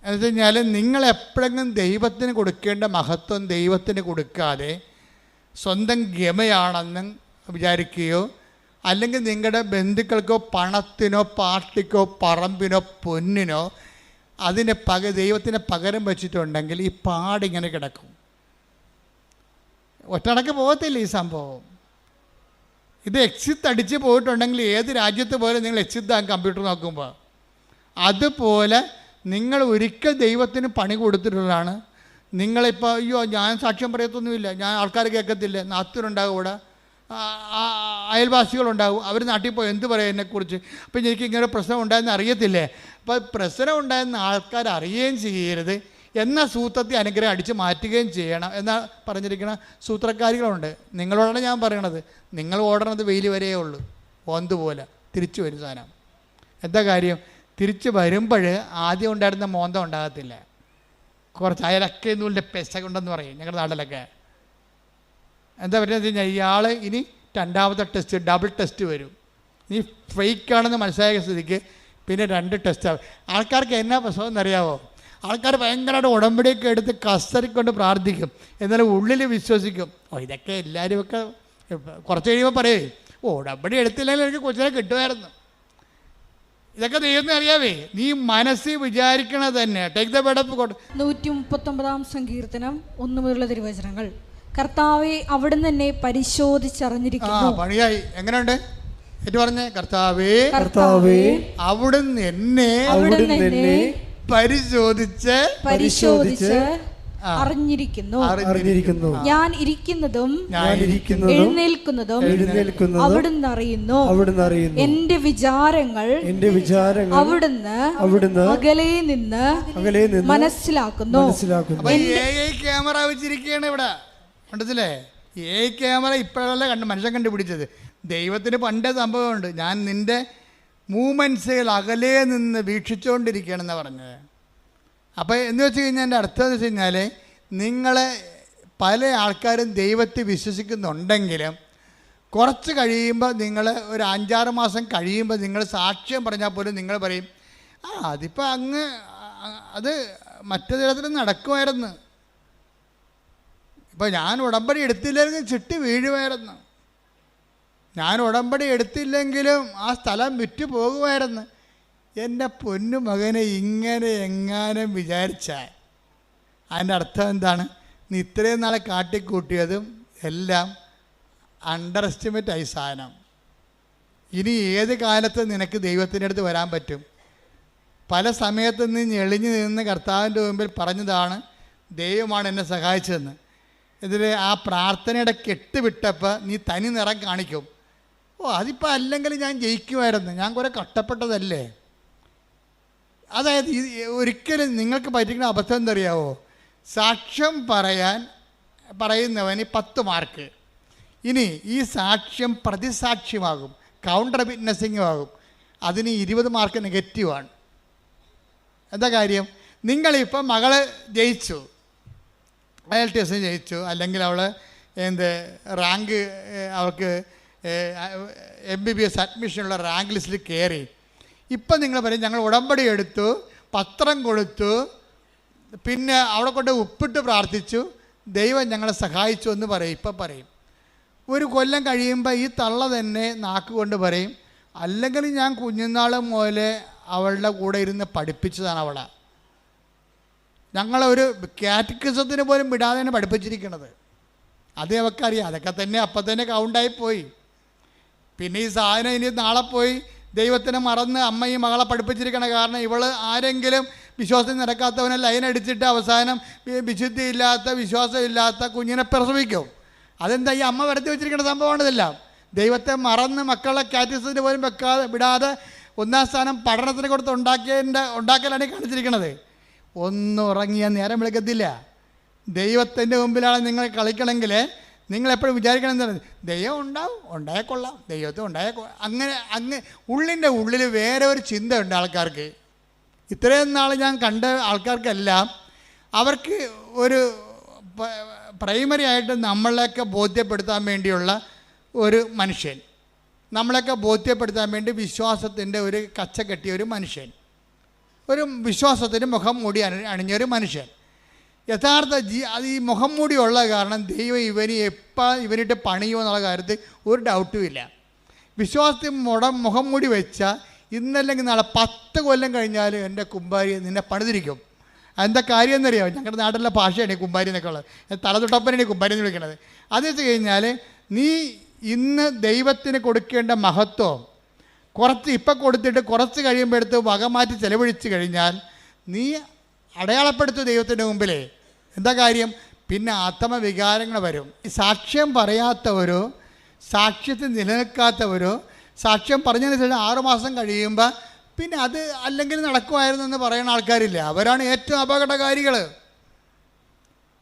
എന്ന് വെച്ച് കഴിഞ്ഞാൽ നിങ്ങളെപ്പോഴെങ്കിലും ദൈവത്തിന് കൊടുക്കേണ്ട മഹത്വം ദൈവത്തിന് കൊടുക്കാതെ സ്വന്തം ഗമയാണെന്ന് വിചാരിക്കുകയോ അല്ലെങ്കിൽ നിങ്ങളുടെ ബന്ധുക്കൾക്കോ പണത്തിനോ പാർട്ടിക്കോ പറമ്പിനോ പൊന്നിനോ അതിന് ദൈവത്തിന് പകരം വെച്ചിട്ടുണ്ടെങ്കിൽ ഈ പാടിങ്ങനെ കിടക്കും. ഒറ്റടക്ക് പോകത്തില്ല ഈ സംഭവം. ഇത് എക്സിറ്റ് അടിച്ച് പോയിട്ടുണ്ടെങ്കിൽ ഏത് രാജ്യത്ത് പോലെ നിങ്ങൾ എക്സിറ്റ് ആകും കമ്പ്യൂട്ടർ നോക്കുമ്പോൾ. അതുപോലെ നിങ്ങൾ ഒരിക്കൽ ദൈവത്തിന് പണി കൊടുത്തിട്ടുള്ളതാണ്. നിങ്ങളിപ്പോൾ അയ്യോ ഞാൻ സാക്ഷ്യം പറയത്തൊന്നുമില്ല, ഞാൻ ആൾക്കാർ കേൾക്കത്തില്ല, നാത്തൂരുണ്ടാകും, ഇവിടെ അയൽവാസികളുണ്ടാകും, അവർ നാട്ടിൽ പോയി എന്ത് പറയും എന്നെക്കുറിച്ച്, അപ്പം എനിക്ക് ഇങ്ങനെ പ്രശ്നം ഉണ്ടായെന്ന് അറിയത്തില്ലേ. അപ്പോൾ പ്രശ്നം ഉണ്ടായെന്ന് ആൾക്കാർ അറിയുകയും ചെയ്യരുത്, എന്ന സൂത്രത്തെ അനുഗ്രഹം അടിച്ച് മാറ്റുകയും ചെയ്യണം എന്നാ പറഞ്ഞിരിക്കുന്ന സൂത്രക്കാരികളുണ്ട്. നിങ്ങളോടാണ് ഞാൻ പറയണത്. നിങ്ങൾ ഓടണത് വെയിൽ വരെയേ ഉള്ളൂ, ഓന്ത് പോലെ തിരിച്ചു വരും സാധനം. എന്താ കാര്യം? തിരിച്ച് വരുമ്പോൾ ആദ്യം ഉണ്ടായിരുന്ന മോന്തം ഉണ്ടാകത്തില്ല. കുറച്ച് അയലൊക്കെ നൂലിൻ്റെ പെസ ഉണ്ടെന്ന് പറയും ഞങ്ങളുടെ നാട്ടിലൊക്കെ. എന്താ പറ്റുന്നത് വെച്ച് കഴിഞ്ഞാൽ ഇയാൾ ഇനി രണ്ടാമത്തെ ടെസ്റ്റ്, ഡബിൾ ടെസ്റ്റ് വരും. നീ ഫേക്കാണെന്ന് മനസ്സിലായ സ്ഥിതിക്ക് പിന്നെ 2 ടെസ്റ്റ് ആവും. ആൾക്കാർക്ക് എന്നാ പ്രശ്നം എന്നറിയാവോ? ആൾക്കാർ ഭയങ്കരമായിട്ട് ഉടമ്പടിയൊക്കെ എടുത്ത് കസ്തരിക്കൊണ്ട് പ്രാർത്ഥിക്കും, എന്നാലും ഉള്ളിൽ വിശ്വസിക്കും. ഇതൊക്കെ എല്ലാവരുമൊക്കെ കുറച്ച് കഴിയുമ്പോൾ പറയേ ഉടമ്പടി എടുത്തില്ലെങ്കിൽ എനിക്ക് കൊച്ചിനെ കിട്ടുമായിരുന്നു. ഇതൊക്കെ ദൈവത്തിന് അറിയാവേ. നീ മനസ്സിൽ വിചാരിക്കണത് തന്നെ. ടേക്ക് ദ ബെഡപ്പ് കൊണ്ട് 139 സങ്കീർത്തനം 1 മുതലുള്ള തിരുവചനങ്ങൾ. കർത്താവെ അവിടുന്ന് എന്നെ പരിശോധിച്ചറിഞ്ഞിരിക്കുന്നു. പണിയായി. എങ്ങനെയുണ്ട് ഏറ്റു പറഞ്ഞേ? കർത്താവേ അവിടുന്ന് എന്നെ പരിശോധിച്ച് അറിഞ്ഞിരിക്കുന്നു. ഞാൻ ഇരിക്കുന്നതും എഴുന്നേൽക്കുന്നതും അവിടുന്ന് അറിയുന്നു. എന്റെ വിചാരങ്ങൾ അവിടുന്ന് അകലെ നിന്ന് മനസ്സിലാക്കുന്നു. ക്യാമറ വെച്ചിരിക്കുകയാണ് ഇവിടെ, കണ്ടത്തില്ലേ? ക്യാമറ ഇപ്പോഴല്ല മനുഷ്യൻ കണ്ടുപിടിച്ചത്. ദൈവത്തിന് പണ്ടേ സംഭവമുണ്ട്. ഞാൻ നിന്റെ മൂമെൻറ്റ്സുകൾ അകലെ നിന്ന് വീക്ഷിച്ചുകൊണ്ടിരിക്കുകയാണെന്ന് പറഞ്ഞത്. അപ്പോൾ എന്ന് വെച്ച് കഴിഞ്ഞാൽ എൻ്റെ അർത്ഥം എന്ന് വെച്ച് കഴിഞ്ഞാൽ നിങ്ങളെ പല ആൾക്കാരും ദൈവത്തെ വിശ്വസിക്കുന്നുണ്ടെങ്കിലും കുറച്ച് കഴിയുമ്പോൾ നിങ്ങൾ ഒരു 5-6 മാസം കഴിയുമ്പോൾ നിങ്ങൾ സാക്ഷ്യം പറഞ്ഞാൽ പോലും നിങ്ങൾ പറയും അതിപ്പോൾ അങ്ങ് അത് മറ്റു തരത്തിൽ നടക്കുമായിരുന്നു. ഇപ്പോൾ ഞാൻ ഉടമ്പടി എടുത്തില്ലെങ്കിൽ ചിട്ടി വീഴുമായിരുന്നു, ഞാൻ ഉടമ്പടി എടുത്തില്ലെങ്കിലും ആ സ്ഥലം വിറ്റ് പോകുമായിരുന്നു. എൻ്റെ പൊന്നു മകനെ ഇങ്ങനെ എങ്ങാനും വിചാരിച്ചാൽ അതിൻ്റെ അർത്ഥം എന്താണ്? നീ ഇത്രയും നാളെ കാട്ടിക്കൂട്ടിയതും എല്ലാം അണ്ടർ എസ്റ്റിമേറ്റ് ആയി സാധനം. ഇനി ഏത് കാലത്ത് നിനക്ക് ദൈവത്തിൻ്റെ അടുത്ത് വരാൻ പറ്റും? പല സമയത്ത് നീ ഞെളിഞ്ഞു നിന്ന് കർത്താവിൻ്റെ മുമ്പിൽ പറഞ്ഞതാണ് ദൈവമാണ് എന്നെ സഹായിച്ചതെന്ന്. ഇതിൽ ആ പ്രാർത്ഥനയുടെ കെട്ട് വിട്ടപ്പോൾ നീ തനി നിറം കാണിക്കും. അതിപ്പോൾ അല്ലെങ്കിൽ ഞാൻ ജയിക്കുമായിരുന്നു, ഞാൻ കുറേ കഷ്ടപ്പെട്ടതല്ലേ. അതായത് ഒരിക്കലും നിങ്ങൾക്ക് പറ്റിക്കുന്ന അബദ്ധം എന്തറിയാവോ? സാക്ഷ്യം പറയുന്നവന് 10 മാർക്ക്. ഇനി ഈ സാക്ഷ്യം പ്രതിസാക്ഷ്യമാകും, കൗണ്ടർ വിറ്റ്നസിങ്ങും ആകും, അതിന് 20 മാർക്ക് നെഗറ്റീവാണ്. എന്താ കാര്യം? നിങ്ങളിപ്പോൾ മകള് ജയിച്ചു, IELTS ജയിച്ചു, അല്ലെങ്കിൽ അവൾ റാങ്ക് അവൾക്ക് MBBS അഡ്മിഷനുള്ള റാങ്ക് ലിസ്റ്റിൽ കയറി. ഇപ്പം നിങ്ങൾ പറയും ഞങ്ങൾ ഉടമ്പടി എടുത്തു, പത്രം കൊടുത്തു, പിന്നെ അവിടെ കൊണ്ട് ഉപ്പിട്ട് പ്രാർത്ഥിച്ചു, ദൈവം ഞങ്ങളെ സഹായിച്ചു എന്ന് പറയും. ഇപ്പം പറയും. ഒരു കൊല്ലം കഴിയുമ്പോൾ ഈ തള്ള തന്നെ നാക്കുകൊണ്ട് പറയും അല്ലെങ്കിൽ ഞാൻ കുഞ്ഞുനാൾ മുതലേ അവളുടെ കൂടെ ഇരുന്ന് പഠിപ്പിച്ചതാണ് അവളെ. ഞങ്ങളൊരു കാറ്റക്കിസത്തിന് പോലും വിടാതെ തന്നെ പഠിപ്പിച്ചിരിക്കണത്. അത് അവൾക്കറിയാം. അതൊക്കെ തന്നെ അപ്പം തന്നെ കൗണ്ടായിപ്പോയി. പിന്നെ ഈ സാധനം ഇനി നാളെ പോയി ദൈവത്തിനെ മറന്ന് അമ്മ ഈ മകളെ പഠിപ്പിച്ചിരിക്കണ കാരണം ഇവൾ ആരെങ്കിലും വിശ്വാസം നടക്കാത്തവനെ ലൈൻ അടിച്ചിട്ട് അവസാനം വിശുദ്ധിയില്ലാത്ത വിശ്വാസമില്ലാത്ത കുഞ്ഞിനെ പ്രസവിക്കും. അതെന്താ? ഈ അമ്മ വരുത്തി വെച്ചിരിക്കുന്ന സംഭവമാണ് ഇതെല്ലാം. ദൈവത്തെ മറന്ന് മക്കളെ കാറ്റക്കിസത്തിന് പോലും വിടാതെ 1ാം സ്ഥാനം പഠനത്തിന് കൊടുത്ത് ഉണ്ടാക്കലാണ് കാണിച്ചിരിക്കണത്. ഒന്നും ഉറങ്ങിയാൽ നേരം വിളിക്കത്തില്ല. ദൈവത്തിൻ്റെ മുമ്പിലാണ് നിങ്ങൾ കളിക്കണമെങ്കിൽ നിങ്ങളെപ്പോഴും വിചാരിക്കണം എന്താണ്? ദൈവം ഉണ്ടായേക്കൊള്ളാം, ദൈവത്തെ അങ്ങനെ ഉള്ളിൻ്റെ ഉള്ളിൽ വേറെ ഒരു ചിന്തയുണ്ട് ആൾക്കാർക്ക്. ഇത്രയും നാൾ ഞാൻ കണ്ട ആൾക്കാർക്കെല്ലാം അവർക്ക് ഒരു പ്രൈമറി ആയിട്ട് നമ്മളെയൊക്കെ ബോധ്യപ്പെടുത്താൻ വേണ്ടിയുള്ള ഒരു മനുഷ്യൻ, നമ്മളെയൊക്കെ ബോധ്യപ്പെടുത്താൻ വേണ്ടി വിശ്വാസത്തിൻ്റെ ഒരു കച്ച കെട്ടിയ ഒരു മനുഷ്യൻ, ഒരു വിശ്വാസത്തിന് മുഖം മൂടി അണിഞ്ഞൊരു മനുഷ്യൻ. യഥാർത്ഥ അത് ഈ മുഖം മൂടിയുള്ള കാരണം ദൈവം ഇവനിട്ട് പണിയോ എന്നുള്ള കാര്യത്തിൽ ഒരു ഡൗട്ടും ഇല്ല. വിശ്വാസത്തിൽ മുഖം മൂടി വെച്ചാൽ ഇന്നല്ലെങ്കിൽ നാളെ 10 കൊല്ലം കഴിഞ്ഞാൽ എൻ്റെ കുമ്പാരി നിന്നെ പണിതിരിക്കും. എന്താ കാര്യം എന്നറിയാമോ? ഞങ്ങളുടെ നാട്ടിലെ ഭാഷയാണ് ഈ കുമ്പാരി എന്നൊക്കെ ഉള്ളത്. തലതൊട്ടപ്പനാണ് ഈ കുമ്പാരി എന്ന് വിളിക്കുന്നത്. അത് വെച്ച് കഴിഞ്ഞാൽ നീ ഇന്ന് ദൈവത്തിന് കൊടുക്കേണ്ട മഹത്വം ഇപ്പം കൊടുത്തിട്ട് കുറച്ച് കഴിയുമ്പോഴത്ത് വകമാറ്റി ചെലവഴിച്ച് കഴിഞ്ഞാൽ നീ അടയാളപ്പെടുത്തും ദൈവത്തിൻ്റെ മുമ്പിലേ. എന്താ കാര്യം? പിന്നെ ആത്മവികാരങ്ങൾ വരും. ഈ സാക്ഷ്യം പറയാത്തവരോ സാക്ഷ്യത്തിൽ നിലനിൽക്കാത്തവരോ സാക്ഷ്യം പറഞ്ഞതിന് ശേഷം 6 മാസം കഴിയുമ്പോൾ പിന്നെ അത് അല്ലെങ്കിൽ നടക്കുമായിരുന്നു എന്ന് പറയുന്ന ആൾക്കാരില്ല. അവരാണ് ഏറ്റവും അപകടകാരികൾ.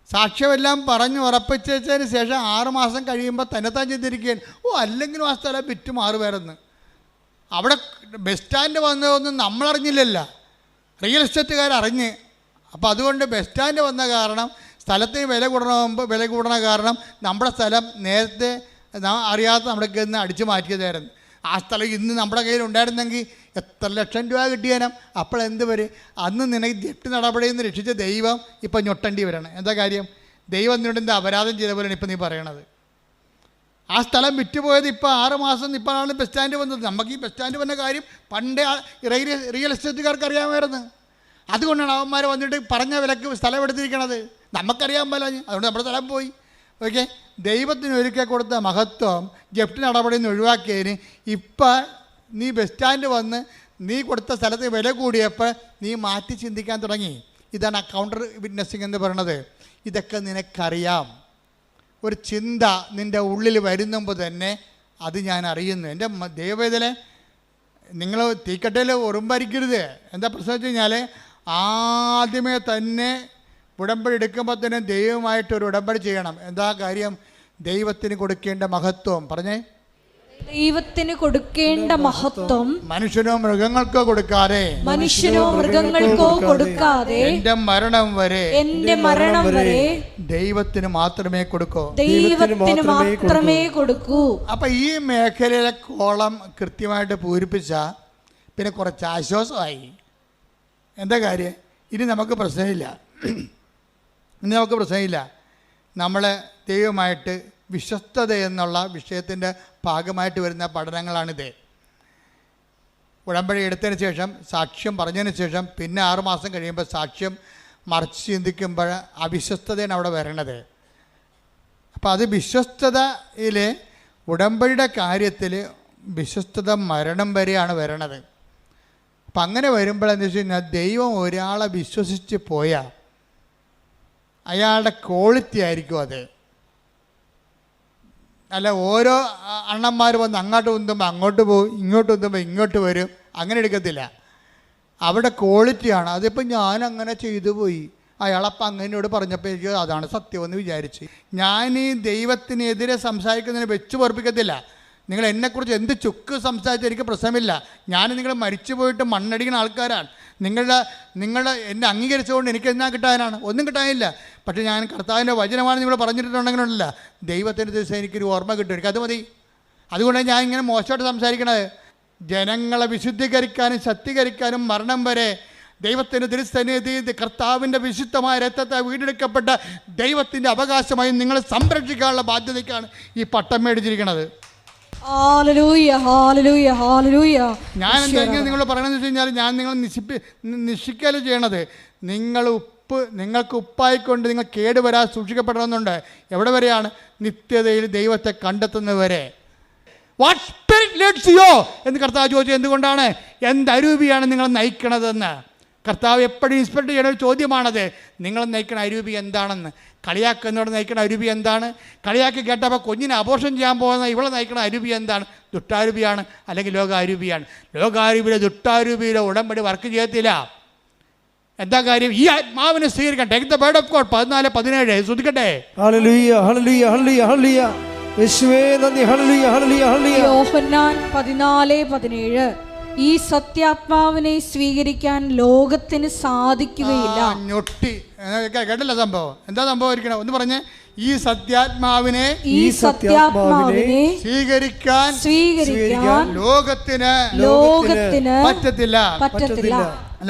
സാക്ഷ്യമെല്ലാം പറഞ്ഞ് ഉറപ്പിച്ചതിന് ശേഷം 6 മാസം കഴിയുമ്പോൾ തന്നെത്താൻ ചിന്തിരിക്കുകയാണ്, അല്ലെങ്കിലും ആ സ്ഥലം വിറ്റ് മാറുമായിരുന്നു. അവിടെ ബസ് സ്റ്റാൻഡ് വന്നതൊന്നും നമ്മളറിഞ്ഞില്ലല്ലോ, റിയൽ എസ്റ്റേറ്റുകാർ അറിഞ്ഞ്. അപ്പോൾ അതുകൊണ്ട് ബസ് സ്റ്റാൻഡ് വന്ന കാരണം സ്ഥലത്തിന് വില കൂടണ കാരണം നമ്മുടെ സ്ഥലം നേരത്തെ അറിയാത്ത നമ്മുടെ കയ്യിൽ നിന്ന് അടിച്ചു മാറ്റിയതായിരുന്നു. ആ സ്ഥലം ഇന്ന് നമ്മുടെ കയ്യിൽ ഉണ്ടായിരുന്നെങ്കിൽ എത്ര ലക്ഷം രൂപ കിട്ടിയാലും അപ്പോൾ എന്ത് വരും? അന്ന് നിനക്ക് ജപ്തി നടപടിയിൽ നിന്ന് രക്ഷിച്ച ദൈവം ഇപ്പം ഞൊട്ടേണ്ടി വരണം. എന്താ കാര്യം? ദൈവം നിന്നോട് എന്താ അപരാധം ചെയ്ത പോലെയാണ് ഇപ്പം നീ പറയണത്. ആ സ്ഥലം വിറ്റുപോയത് ഇപ്പോൾ 6 മാസം ഇപ്പോഴാണ് ബസ് സ്റ്റാൻഡ് വന്നത്. നമുക്ക് ഈ ബസ് സ്റ്റാൻഡ് വന്ന കാര്യം പണ്ടേ റിയൽ എസ്റ്റേറ്റുകാർക്ക് അറിയാമായിരുന്നു. അതുകൊണ്ടാണ് അവന്മാർ വന്നിട്ട് പറഞ്ഞ വിലക്ക് സ്ഥലം എടുത്തിരിക്കണത്. നമുക്കറിയാൻ പാടില്ല, അതുകൊണ്ട് നമ്മുടെ സ്ഥലം പോയി. ഓക്കെ, ദൈവത്തിന് ഒരുക്കി കൊടുത്ത മഹത്വം ജപ്തി നടപടിയിൽ നിന്ന് ഒഴിവാക്കിയതിന് ഇപ്പം നീ ബസ് സ്റ്റാൻഡ് വന്ന് നീ കൊടുത്ത സ്ഥലത്ത് വില കൂടിയപ്പോൾ നീ മാറ്റി ചിന്തിക്കാൻ തുടങ്ങി. ഇതാണ് കൗണ്ടർ വിറ്റ്നസ്സിങ് എന്ന് പറയുന്നത്. ഇതൊക്കെ നിനക്കറിയാം. ഒരു ചിന്ത നിൻ്റെ ഉള്ളിൽ വരുന്നുമ്പോൾ തന്നെ അത് ഞാൻ അറിയുന്നു. എൻ്റെ ദൈവവേദനെ നിങ്ങൾ തീക്കട്ടയിൽ ഉറുമ്പരിക്കരുത്. എന്താ പ്രശ്നം വെച്ച് കഴിഞ്ഞാൽ ആദ്യമേ തന്നെ ഉടമ്പടി എടുക്കുമ്പോൾ തന്നെ ദൈവമായിട്ടൊരു ഉടമ്പടി ചെയ്യണം. എന്താ കാര്യം? ദൈവത്തിന് കൊടുക്കേണ്ട മഹത്വം പറഞ്ഞേ. ദൈവത്തിന് കൊടുക്കേണ്ട മഹത്വം മനുഷ്യനോ മൃഗങ്ങൾക്കോ കൊടുക്കാതെ എന്റെ മരണം വരെ ദൈവത്തിന് മാത്രമേ കൊടുക്കൂ. അപ്പൊ ഈ മേഖലയിലെ കോളം കൃത്യമായിട്ട് പൂരിപ്പിച്ച പിന്നെ കുറച്ച് ആശ്വാസമായി. എന്താ കാര്യം? ഇനി നമുക്ക് പ്രശ്നമില്ല. നമ്മൾ ദൈവമായിട്ട് വിശ്വസ്തത എന്നുള്ള വിഷയത്തിൻ്റെ ഭാഗമായിട്ട് വരുന്ന പഠനങ്ങളാണിത്. ഉടമ്പടി എടുത്തതിന് ശേഷം സാക്ഷ്യം പറഞ്ഞതിന് ശേഷം പിന്നെ 6 മാസം കഴിയുമ്പോൾ സാക്ഷ്യം മറിച്ച് ചിന്തിക്കുമ്പോൾ അവിശ്വസ്തതയാണ് അവിടെ വരണത്. അപ്പോൾ അത് വിശ്വസ്തതയിൽ ഉടമ്പടിയുടെ കാര്യത്തിൽ വിശ്വസ്തത മരണം വരെയാണ് വരണത്. അപ്പം അങ്ങനെ വരുമ്പോൾ എന്താ വെച്ച് കഴിഞ്ഞാൽ ദൈവം ഒരാളെ വിശ്വസിച്ച് പോയാൽ അയാളുടെ ക്വാളിറ്റി ആയിരിക്കും അത്. അല്ല ഓരോ അണ്ണന്മാർ വന്ന് അങ്ങോട്ട് ഉന്തുമ്പോൾ അങ്ങോട്ട് പോകും, ഇങ്ങോട്ട് ഉന്തുമ്പോൾ ഇങ്ങോട്ട് വരും, അങ്ങനെ എടുക്കത്തില്ല. അവിടെ ക്വാളിറ്റിയാണ്. അതിപ്പോൾ ഞാൻ അങ്ങനെ ചെയ്തു പോയി, അയാളപ്പം അങ്ങനെയോട് പറഞ്ഞപ്പോൾ എനിക്ക് അതാണ് സത്യമെന്ന് വിചാരിച്ച് ഞാൻ ഈ ദൈവത്തിനെതിരെ സംസാരിക്കുന്നതിന് വെച്ച് പൊറപ്പിക്കത്തില്ല. നിങ്ങൾ എന്നെക്കുറിച്ച് എന്ത് ചുക്ക് സംസാരിച്ചാൽ എനിക്ക് പ്രശ്നമില്ല. ഞാൻ നിങ്ങൾ മരിച്ചു പോയിട്ട് മണ്ണടിക്കുന്ന ആൾക്കാരാണ്. നിങ്ങളുടെ എന്നെ അംഗീകരിച്ചുകൊണ്ട് എനിക്ക് എന്നാ കിട്ടാനാണ്? ഒന്നും കിട്ടാനില്ല. പക്ഷേ ഞാൻ കർത്താവിൻ്റെ വചനമാണ് നിങ്ങൾ പറഞ്ഞിട്ടുണ്ടെങ്കിലല്ല ദൈവത്തിൻ്റെ ദിവസം എനിക്കൊരു ഓർമ്മ കിട്ടും, എനിക്കത് മതി. അതുകൊണ്ടാണ് ഞാൻ ഇങ്ങനെ മോശമായിട്ട് സംസാരിക്കണത്. ജനങ്ങളെ വിശുദ്ധീകരിക്കാനും ശക്തീകരിക്കാനും മരണം വരെ ദൈവത്തിൻ്റെ തിരുസന്നിധി കർത്താവിൻ്റെ വിശുദ്ധമായ രക്തത്തെ വീണ്ടെടുക്കപ്പെട്ട ദൈവത്തിൻ്റെ അവകാശമായി നിങ്ങളെ സംരക്ഷിക്കാനുള്ള ബാധ്യതയ്ക്കാണ് ഈ പട്ടം മേടിച്ചിരിക്കുന്നത്. ഞാൻ എന്തെങ്കിലും നിങ്ങൾ പറയണമെന്ന് വെച്ച് കഴിഞ്ഞാൽ ഞാൻ നിങ്ങൾ നിശ്ചയിക്കല് ചെയ്യണത് നിങ്ങൾക്ക് ഉപ്പായിക്കൊണ്ട് നിങ്ങൾ കേടുവരാൻ സൂക്ഷിക്കപ്പെടണമെന്നുണ്ട്. എവിടെ വരെയാണ്? നിത്യതയിൽ ദൈവത്തെ കണ്ടെത്തുന്നവരെ. വാട്ട് സ്പിരിറ്റ് ലീഡ്സ് യു എന്ന് കർത്താവ് ചോദിച്ചത് എന്തുകൊണ്ടാണ്? എന്തരൂപിയാണ് നിങ്ങൾ നയിക്കണതെന്ന് കർത്താവ് എപ്പോഴും ഇൻസ്പെക്ട് ചെയ്യുന്ന ഒരു ചോദ്യമാണത്. നിങ്ങൾ നയിക്കണ അരൂപി എന്താണെന്ന്. കളിയാക്കുന്നവർ നയിക്കണ അരൂപി എന്താണ്? കളിയാക്കി കേട്ടപ്പോൾ കുഞ്ഞിനെ അബോർഷൻ ചെയ്യാൻ പോകുന്ന ഇവളെ നയിക്കണ അരൂപി എന്താണ്? ദുഷ്ടാരൂപിയാണ് അല്ലെങ്കിൽ ലോകാരൂപിയാണ്. ലോകാരൂപിയിലെ ദുഷ്ടാരൂപിയിലെ ഉടമ്പടി വർക്ക് ചെയ്യത്തില്ല. എന്താ കാര്യം? ഈ ആത്മാവിനെ സ്വീകരിക്കാൻ. Take the word of God 14:17 ശ്രദ്ധിക്കട്ടെ. ഹല്ലേലൂയ ഹല്ലേലൂയ ഹല്ലേലൂയ ഹല്ലേലൂയ യേശുവേ നന്ദി. ഹല്ലേലൂയ ഹല്ലേലൂയ ഹല്ലേലൂയ. യോഹന്നാൻ 14:17 ഈ സത്യാത്മാവിനെ സ്വീകരിക്കാൻ ലോകത്തിന് സാധിക്കുകയില്ല. ഞൊട്ടി കേട്ടല്ല സംഭവം. എന്താ സംഭവം ഇരിക്കണം? ഒന്ന് പറഞ്ഞേ. ഈ സത്യാത്മാവിനെ സ്വീകരിക്കാൻ ലോകത്തിന് പറ്റത്തില്ല.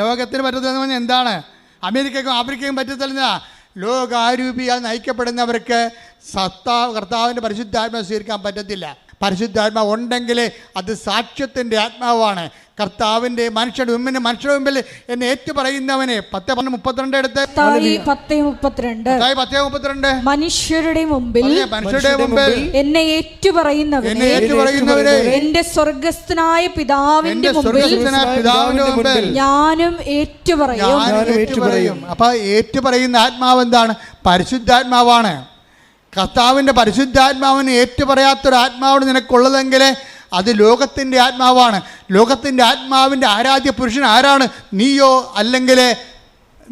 ലോകത്തിന് പറ്റത്തില്ലെന്ന് പറഞ്ഞാൽ എന്താണ്? അമേരിക്കയ്ക്കും ആഫ്രിക്കയ്ക്കും പറ്റത്തില്ല. ലോകാരൂപിയാൽ നയിക്കപ്പെടുന്നവർക്ക് കർത്താവിൻ്റെ പരിശുദ്ധാത്മാവിനെ സ്വീകരിക്കാൻ പറ്റത്തില്ല. പരിശുദ്ധാത്മാവ് ഉണ്ടെങ്കിൽ അത് സാക്ഷ്യത്തിൻ്റെ ആത്മാവാണ്. കർത്താവിൻ്റെ മനുഷ്യരുടെ മുമ്പിൽ എന്നെ ഏറ്റുപറയുന്നവനെ 10:32 എടുത്ത് 10:32 മനുഷ്യരുടെ മുമ്പിൽ എന്നെ ഏറ്റുപറയുന്നവരെ എന്റെ സ്വർഗസ്ഥനായ പിതാവിന്റെ മുമ്പിൽ ഞാനും ഏറ്റുപറയും. അപ്പൊ ഏറ്റുപറയുന്ന ആത്മാവ് എന്താണ്? പരിശുദ്ധാത്മാവാണ്. കർത്താവിൻ്റെ പരിശുദ്ധാത്മാവിന് ഏറ്റുപറയാത്തൊരു ആത്മാവാണ് നിനക്കുള്ളതെങ്കിൽ അത് ലോകത്തിൻ്റെ ആത്മാവാണ്. ലോകത്തിൻ്റെ ആത്മാവിൻ്റെ ആരാധ്യ പുരുഷൻ ആരാണ്? നീയോ അല്ലെങ്കിൽ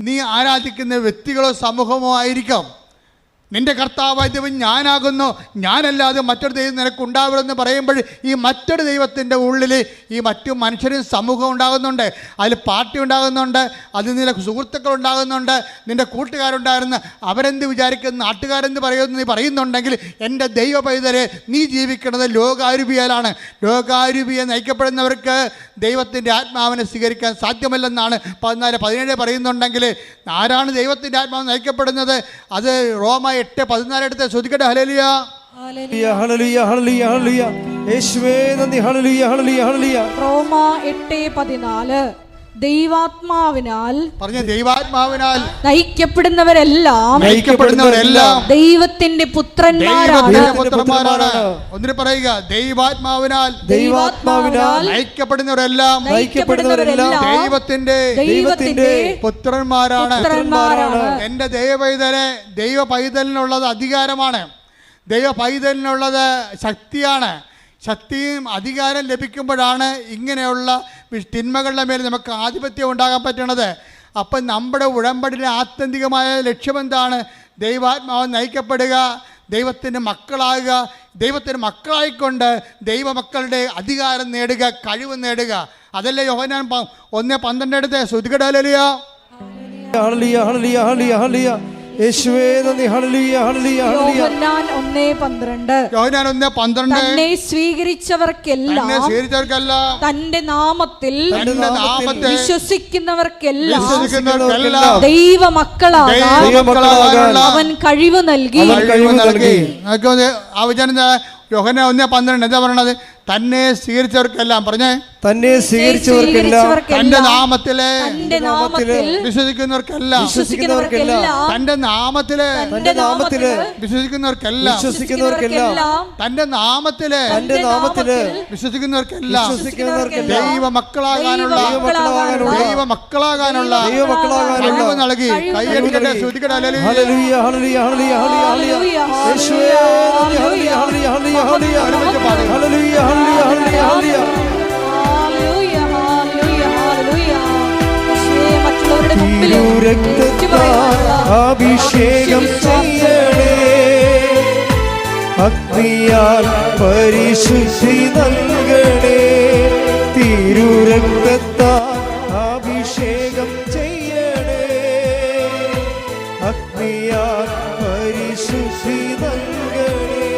നീ ആരാധിക്കുന്ന വ്യക്തികളോ സമൂഹമോ ആയിരിക്കാം. നിന്റെ കർത്താവായ ദൈവം ഞാനാകുന്നു, ഞാനല്ലാതെ മറ്റൊരു ദൈവം നിനക്കുണ്ടാവരുമെന്ന് പറയുമ്പോൾ ഈ മറ്റൊരു ദൈവത്തിൻ്റെ ഉള്ളിൽ ഈ മറ്റു മനുഷ്യരും സമൂഹം ഉണ്ടാകുന്നുണ്ട്, അതിൽ പാർട്ടി ഉണ്ടാകുന്നുണ്ട്, അതിൽ നിന്റെ സുഹൃത്തുക്കൾ ഉണ്ടാകുന്നുണ്ട്, നിന്റെ കൂട്ടുകാരുണ്ടായിരുന്നു. അവരെന്ത് വിചാരിക്കുന്നു, നാട്ടുകാരെന്ത് പറയുന്നു നീ പറയുന്നുണ്ടെങ്കിൽ എൻ്റെ ദൈവ പൈതലെ നീ ജീവിക്കുന്നത് ലോകാരൂപിയാലാണ്. ലോകാരൂപിയെ നയിക്കപ്പെടുന്നവർക്ക് ദൈവത്തിൻ്റെ ആത്മാവിനെ സ്വീകരിക്കാൻ സാധ്യമല്ലെന്നാണ് 14-17 പറയുന്നുണ്ടെങ്കിൽ ആരാണ് ദൈവത്തിൻ്റെ ആത്മാവ് നയിക്കപ്പെടുന്നത്? അത് റോമ 8:14 എടുത്ത് ശ്രദ്ധിക്കട്ടെ. ഹല്ലേലൂയ ഹല്ലേലൂയ ഹല്ലേലൂയ ഹല്ലേലൂയ യേശുവേ നന്ദി. ഹല്ലേലൂയ ഹല്ലേലൂയ ഹല്ലേലൂയ. റോമ 8:14 ദൈവാത്മാവിനാൽ നയിക്കപ്പെടുന്നവരെല്ലാം ദൈവത്തിന്റെ പുത്രന്മാരാണ്. ഒന്നിന് പറയുക, ദൈവാത്മാവിനാൽ നയിക്കപ്പെടുന്നവരെല്ലാം ദൈവത്തിന്റെ പുത്രന്മാരാണ്. എന്റെ ദൈവ പൈതലിനുള്ളത് അധികാരമാണ്. ദൈവ പൈതലിനുള്ളത് ശക്തിയാണ്. ശക്തിയും അധികാരം ലഭിക്കുമ്പോഴാണ് ഇങ്ങനെയുള്ള തിന്മകളുടെ മേൽ നമുക്ക് ആധിപത്യം ഉണ്ടാകാൻ പറ്റണത്. അപ്പം നമ്മുടെ ഉടമ്പടിയുടെ ആത്യന്തികമായ ലക്ഷ്യമെന്താണ്? ദൈവാത്മാവ് നയിക്കപ്പെടുക, ദൈവത്തിൻ്റെ മക്കളാകുക, ദൈവത്തിൻ്റെ മക്കളായിക്കൊണ്ട് ദൈവമക്കളുടെ അധികാരം നേടുക, കഴിവ് നേടുക. അതല്ലേ യോഹന്നാൻ 1:12 എടുത്ത് ശ്രുതികട. ഹല്ലേലൂയ ഹല്ലേലൂയ ഹല്ലേലൂയ ഹല്ലേലൂയ ഹല്ലേലൂയ യേശുവേ നന്ദി. ഹല്ലേലൂയ ഹല്ലേലൂയ ഹല്ലേലൂയ. യോഹന്നാൻ 1:12 തന്നെ സ്വീകരിച്ചവർക്കെല്ലാം തന്റെ നാമത്തിൽ വിശ്വസിക്കുന്നവർക്കെല്ലാം ദൈവമക്കളാകാൻ അവൻ കഴിവ് നൽകി. ആ വചനം യോഹന്നാൻ 1:12 എന്താ പറയണത്? തന്നെ സ്വീകരിച്ചവർക്കെല്ലാം പറഞ്ഞേ, തന്നെ സ്വീകരിച്ചവർക്കെല്ലാം തന്റെ നാമത്തിലെ വിശ്വസിക്കുന്നവർക്കെല്ലാം തന്റെ നാമത്തിലെ വിശ്വസിക്കുന്നവർക്കെല്ലാം തന്റെ നാമത്തിലെ വിശ്വസിക്കുന്നവർക്കെല്ലാം ദൈവമക്കളാകാനുള്ള കഴിവ് നൽകി. കൈയടിക്കട്ടെ, ശ്രുതിക്കട്ടെ. ഹല്ലേലൂയ ഹല്ലേലൂയ ഹല്ലേലൂയ ഹല്ലേലൂയ യേശുവേ ഹല്ലേലൂയ ഹല്ലേലൂയ ഹല്ലേലൂയ ഹല്ലേലൂയ ഹല്ലേലൂയ ഹല്ലേലൂയ ഹല്ലേലൂയ. അഭിഷേകം ചെയ്യണേ, അഗ്നിയാൽ പരിശുദ്ധി നൽകണേ. തിരുരക്തത്താൽ അഭിഷേകം ചെയ്യണേ, അഗ്നിയാൽ പരിശുദ്ധി നൽകണേ.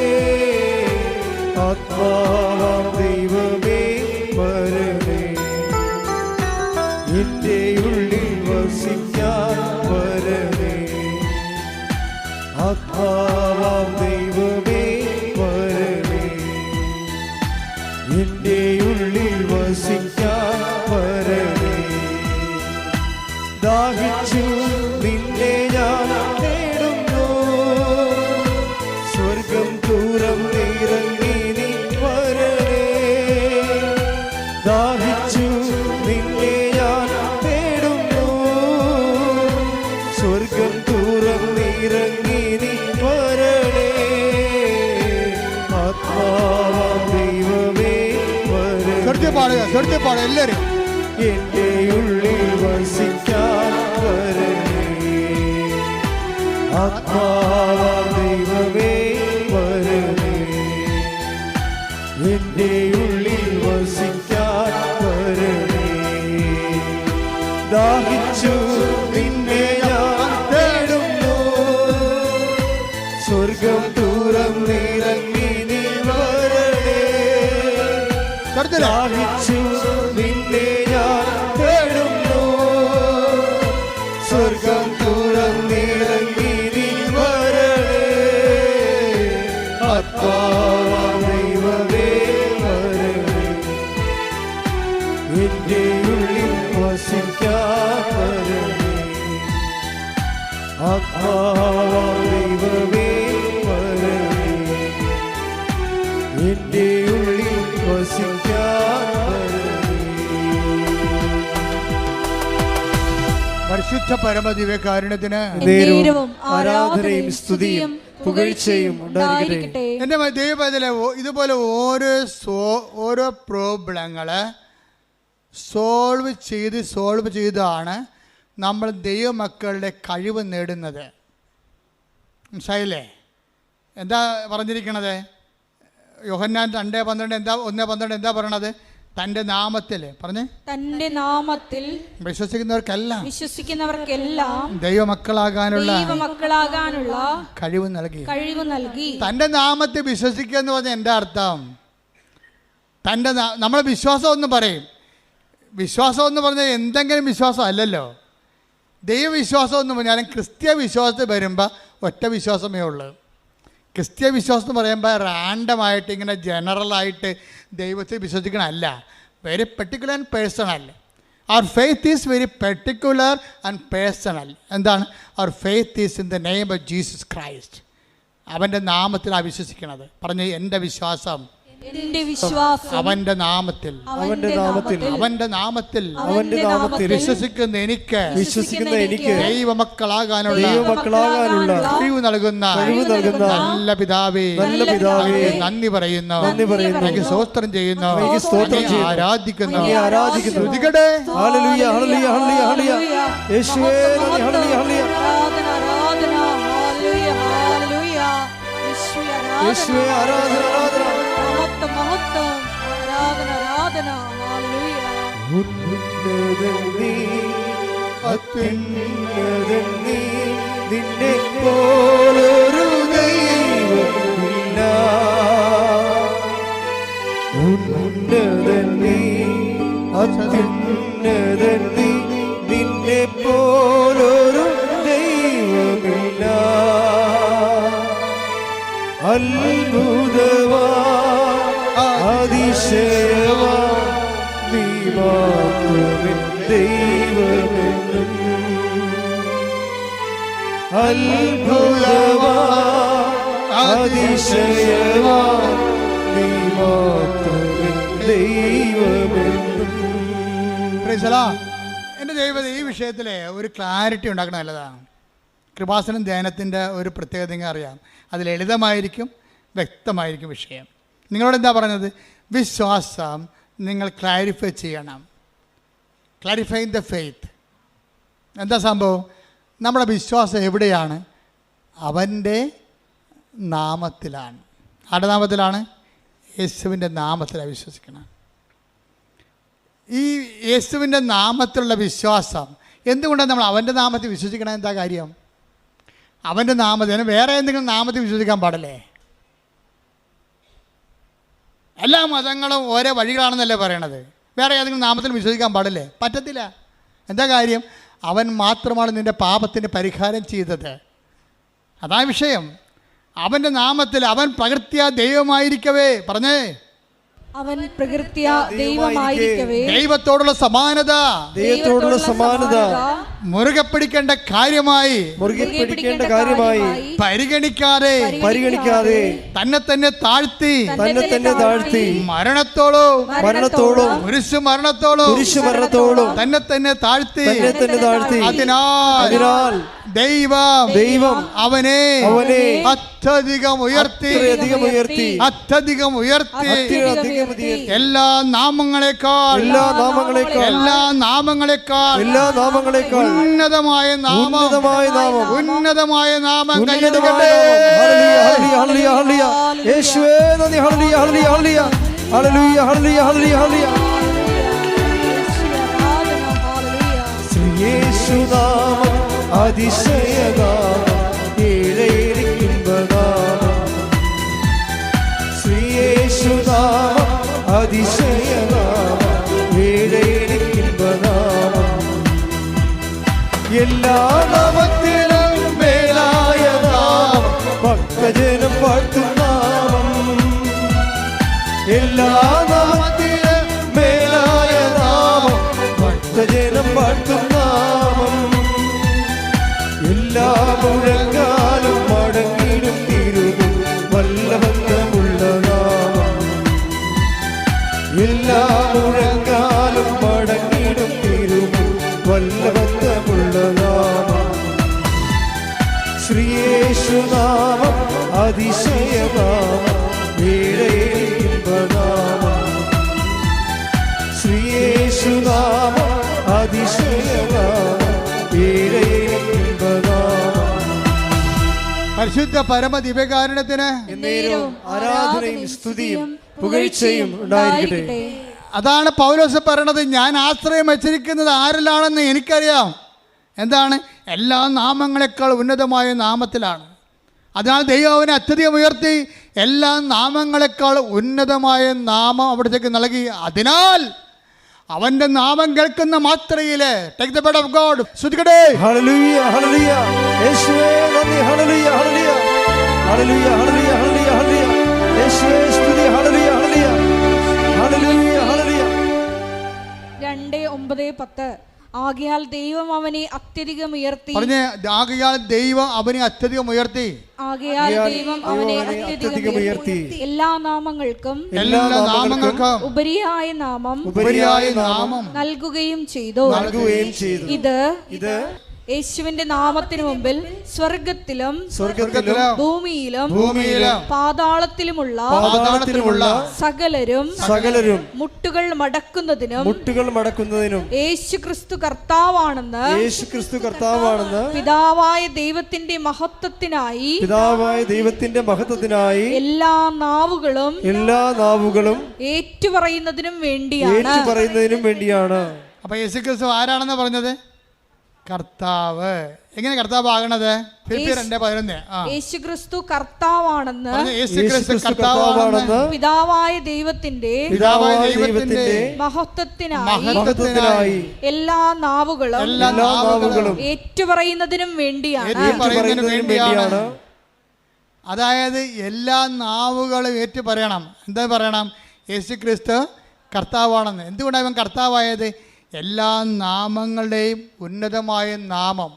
ആത്മാവാം ദൈവമേ വരണേ, എന്റെ ഉള്ളിൽ വസിക്കാൻ വരണേ. ആത്മാവാം ദൈവമേ വരണേ, എന്റെ ഉള്ളിൽ വസിക്കാൻ വരണേ. ദാഹിച്ചു നിന്നെ ഞാൻ തേടുന്നു, സ്വർഗം ദൂരം ഇറങ്ങി നീ വരണേ. ദാഹിച്ചു നിന്നെ ഞാൻ തേടുന്നു, സ്വർഗം ദൂരം ഇറങ്ങി നീ വരണേ. ആത്മാവാം ദൈവമേ വരണേ. എല്ലാവരും എന്റെ ഉള്ളിൽ വസിക്കാൻ വരണേ. ആത്മാവാം ദൈവമേ വരണേ, എന്റെ ഉള്ളിൽ വസിക്കാൻ വരണേ. ദാഹിച്ചു നിന്നെ ഞാൻ തേടുന്നു, സ്വർഗം ദൂരം ഇറങ്ങി നീ വരണേ. ദാഹിച്ചു നിന്നെ ഞാൻ തേടുന്നു, സ്വർഗം ദൂരം ഇറങ്ങി നീ വരണേ. ആത്മാവാം ദൈവമേ ആത്മാവാം ദൈവമേ വരണമേ, എൻ്റെ ഉള്ളിൽ വസിക്കാൻ വരണമേ. പരിശുദ്ധ പരമദിവ്യകാരുണ്യത്തിന് നേരവും ആരാധനയും സ്തുതിയും പുകഴ്ചയും ഉണ്ടായിരിക്കട്ടെ. എൻ്റെ ദൈവത്തിലെ ഇതുപോലെ ഓരോ പ്രോബ്ലങ്ങൾ സോൾവ് ചെയ്താണ് നമ്മൾ ദൈവമക്കളുടെ കഴിവ് നേടുന്നത്. മനസ്സിലായില്ലേ? എന്താ പറഞ്ഞിരിക്കണത്? യോഹന്നാൻ 2:12 എന്താ 1:12 എന്താ പറയണത്? തൻ്റെ നാമത്തിൽ പറഞ്ഞേ, തൻ്റെ നാമത്തിൽ വിശ്വസിക്കുന്നവർക്കെല്ലാം ദൈവമക്കളാകാനുള്ള കഴിവ് നൽകി. തൻ്റെ നാമത്തിൽ വിശ്വസിക്കുക എന്ന് പറഞ്ഞാൽ എന്താ അർത്ഥം? നമ്മൾ വിശ്വാസം എന്ന് പറയും. വിശ്വാസം എന്ന് പറഞ്ഞാൽ എന്തെങ്കിലും വിശ്വാസം അല്ലല്ലോ. ദൈവവിശ്വാസം എന്ന് പറഞ്ഞാലും ക്രിസ്ത്യ വിശ്വാസത്തിൽ വരുമ്പോൾ ഒറ്റ വിശ്വാസമേ ഉള്ളൂ. ക്രിസ്ത്യ വിശ്വാസം എന്ന് പറയുമ്പോൾ റാൻഡമായിട്ട് ഇങ്ങനെ ജനറലായിട്ട് ദൈവത്തെ വിശ്വസിക്കണമല്ല. Very particular and personal. Our faith is very particular and personal. എന്താണ്? Our faith is in the name of Jesus Christ. അവൻ്റെ നാമത്തിലാണ് വിശ്വസിക്കുന്നത്. പറഞ്ഞ് എൻ്റെ വിശ്വാസം അവൻ്റെ നാമത്തിൽ വിശ്വസിക്കുന്ന എനിക്ക് ദൈവമക്കളാകാനുള്ള കഴിവ് നൽകുന്ന നല്ല പിതാവേ നന്ദി പറയുന്നു. എനിക്ക് സ്തോത്രം ചെയ്യുന്നു, ആരാധിക്കുന്നു. ശ്രുതികടെ നിന്നെ പോലൊരു ദൈവമില്ല. ഉന്നതൻ നീ, അത്യുന്നതൻ നീ, നിന്നെ പോലൊരു ദൈവമില്ല. അത്ഭുതവാ അതിശയവാ നീ മാത്രമേ ദൈവമെന്നും. അത്ഭുതവാ അതിശയവാ നീ മാത്രമേ ദൈവമെന്നും. എൻ്റെ ദൈവം ഈ വിഷയത്തിൽ ഒരു ക്ലാരിറ്റി ഉണ്ടാക്കണം നല്ലതാണ്. കൃപാസനം ധ്യാനത്തിൻ്റെ ഒരു പ്രത്യേകത നിങ്ങൾ അറിയാം. അത് ലളിതമായിരിക്കും, വ്യക്തമായിരിക്കും വിഷയം. നിങ്ങളോട് എന്താ പറഞ്ഞത്? വിശ്വാസം നിങ്ങൾ ക്ലാരിഫൈ ചെയ്യണം. Clarifying the faith. എന്താ സംഭവം? നമ്മുടെ വിശ്വാസം എവിടെയാണ്? അവൻ്റെ നാമത്തിലാണ്. ആരുടെ നാമത്തിലാണ്? യേശുവിൻ്റെ നാമത്തിലാണ് വിശ്വസിക്കണം. ഈ യേശുവിൻ്റെ നാമത്തിലുള്ള വിശ്വാസം എന്തുകൊണ്ടാണ് നമ്മൾ അവൻ്റെ നാമത്തിൽ വിശ്വസിക്കണം? എന്താ കാര്യം? അവൻ്റെ നാമത്തിൽ വേറെ എന്തെങ്കിലും നാമത്തിൽ വിശ്വസിക്കാൻ പാടില്ലേ? എല്ലാ മതങ്ങളും ഓരോ വഴികളാണെന്നല്ലേ പറയണത്. വേറെ ഏതെങ്കിലും നാമത്തിൽ വിശ്വസിക്കാൻ പാടില്ലേ? പറ്റത്തില്ല. എന്താ കാര്യം? അവൻ മാത്രമാണ് നിൻ്റെ പാപത്തിന് പരിഹാരം ചെയ്തത്. അതാ വിഷയം. അവൻ്റെ നാമത്തിൽ അവൻ പ്രകൃത്യാ ദൈവമായിരിക്കവേ, പറഞ്ഞേ, അവൻ പ്രകൃത്യ ദൈവമായിരിക്കവേ ദൈവത്തോടുള്ള സമാനത മുറുകെ പിടിക്കേണ്ട കാര്യമായി പരിഗണിക്കാതെ തന്നെ തന്നെ താഴ്ത്തി മരണത്തോളം കുരിശു മരണത്തോളം തന്നെ തന്നെ താഴ്ത്തി. അതിനാൽ ദൈവം അവനെ അത്യധികം ഉയർത്തി എല്ലാ നാമങ്ങളെക്കാൾ ഉന്നതമായ നാമം കൈയെടുക്കട്ടെ. യേശുവേ നന്ദി. ഹല്ലേലൂയ ഹല്ലേലൂയ ഹല്ലേലൂയ ഹല്ലേലൂയ ഹല്ലേലൂയ. യേശുനാമം അതിശയനാമം ഏഴേരിക്കുമ്പനാമം. ശ്രീയേശുനാമം അതിശയനാമം ഏഴേരിക്കുമ്പനാമം. എല്ലാ നാമത്തിലും മേലായ നാമം ഭക്തജനം പാട്ടും നാമം. എല്ലാ നാമത്തിലും മേലായ നാമം ഭക്തജനം പാട്ടും നാമം. എല്ലാ മുഴങ്കാലും മടങ്ങിടും തിരുമുൻ വല്ലഭത്വമുള്ള നാമം. എല്ലാ മുഴങ്കാലും മടങ്ങിടും തിരുമുൻ വല്ലഭത്വമുള്ള നാമം. ശ്രീയേശുനാമം അതിശയനാമം, ഇമ്പനാമം. ശ്രീയേശുനാമം അതിശയനാമം, ഇമ്പനാമം. പരിശുദ്ധ പരമ ദിവ്യകാരുണ്യത്തിന് എന്നേരവും ആരാധനയും സ്തുതിയും പുകഴ്ചയും ഉണ്ടായിരിക്കട്ടെ. അതാണ് പൗലോസ് പറയണത്, ഞാൻ ആശ്രയം വച്ചിരിക്കുന്നത് ആരിലാണെന്ന് എനിക്കറിയാം. എന്താണ്? എല്ലാ നാമങ്ങളെക്കാൾ ഉന്നതമായ നാമത്തിലാണ്. അതിനാൽ ദൈവം അവനെ അത്യധികം ഉയർത്തി എല്ലാ നാമങ്ങളെക്കാൾ ഉന്നതമായ നാമം അവിടത്തേക്ക് നൽകി. അതിനാൽ അവന്റെ നാമം കേൾക്കുന്ന മാത്രയില് take the word of God സ്തുതിക്കട്ടെ. ഹല്ലേലൂയ ഹല്ലേലൂയ യേശുവേ നന്ദി. ഹല്ലേലൂയ ഹല്ലേലൂയ ഹല്ലേലൂയ ഹല്ലേലൂയ ഹല്ലേലൂയ ഹല്ലേലൂയ യേശുവേ സ്തുതി. ഹല്ലേലൂയ ഹല്ലേലൂയ ഹല്ലേലൂയ ഹല്ലേലൂയ. 2:9-10 ആകയാൽ ദൈവം അവനെ അത്യധികം ഉയർത്തി. പറഞ്ഞേ, ആകയാൽ ദൈവം അവനെ അത്യധികം ഉയർത്തി. ആകയാൽ ദൈവം അവനെ അത്യധികം ഉയർത്തി. എല്ലാ നാമങ്ങൾക്കും ഉപരിയായ നാമം നൽകുകയും ചെയ്തു. ഇത് യേശുവിന്റെ നാമത്തിന് മുമ്പിൽ സ്വർഗത്തിലും ഭൂമിയിലും പാതാളത്തിലുമുള്ള സകലരും മുട്ടുകൾ മടക്കുന്നതിനും യേശു ക്രിസ്തു കർത്താവാണെന്ന് പിതാവായ ദൈവത്തിന്റെ മഹത്വത്തിനായി എല്ലാ നാവുകളും ഏറ്റുപറയുന്നതിനും വേണ്ടിയാണ്. അപ്പൊ യേശു ക്രിസ്തു ആരാണെന്ന് പറഞ്ഞത്? കർത്താവ്. എങ്ങനെ കർത്താവ് ആകണത്? യേശുക്രിസ്തു കർത്താവാണെന്ന് പിതാവായ ദൈവത്തിന്റെ മഹത്വത്തിനായി എല്ലാ നാവുകളും ഏറ്റുപറയുന്നതിനും വേണ്ടിയാണ്. അതായത് എല്ലാ നാവുകളും ഏറ്റു പറയണം. എന്താ പറയണം? യേശുക്രിസ്തു കർത്താവാണെന്ന്. എന്തുകൊണ്ടാണ് ഇവൻ കർത്താവായത്? എല്ലാ നാമങ്ങളുടെയും ഉന്നതമായ നാമം.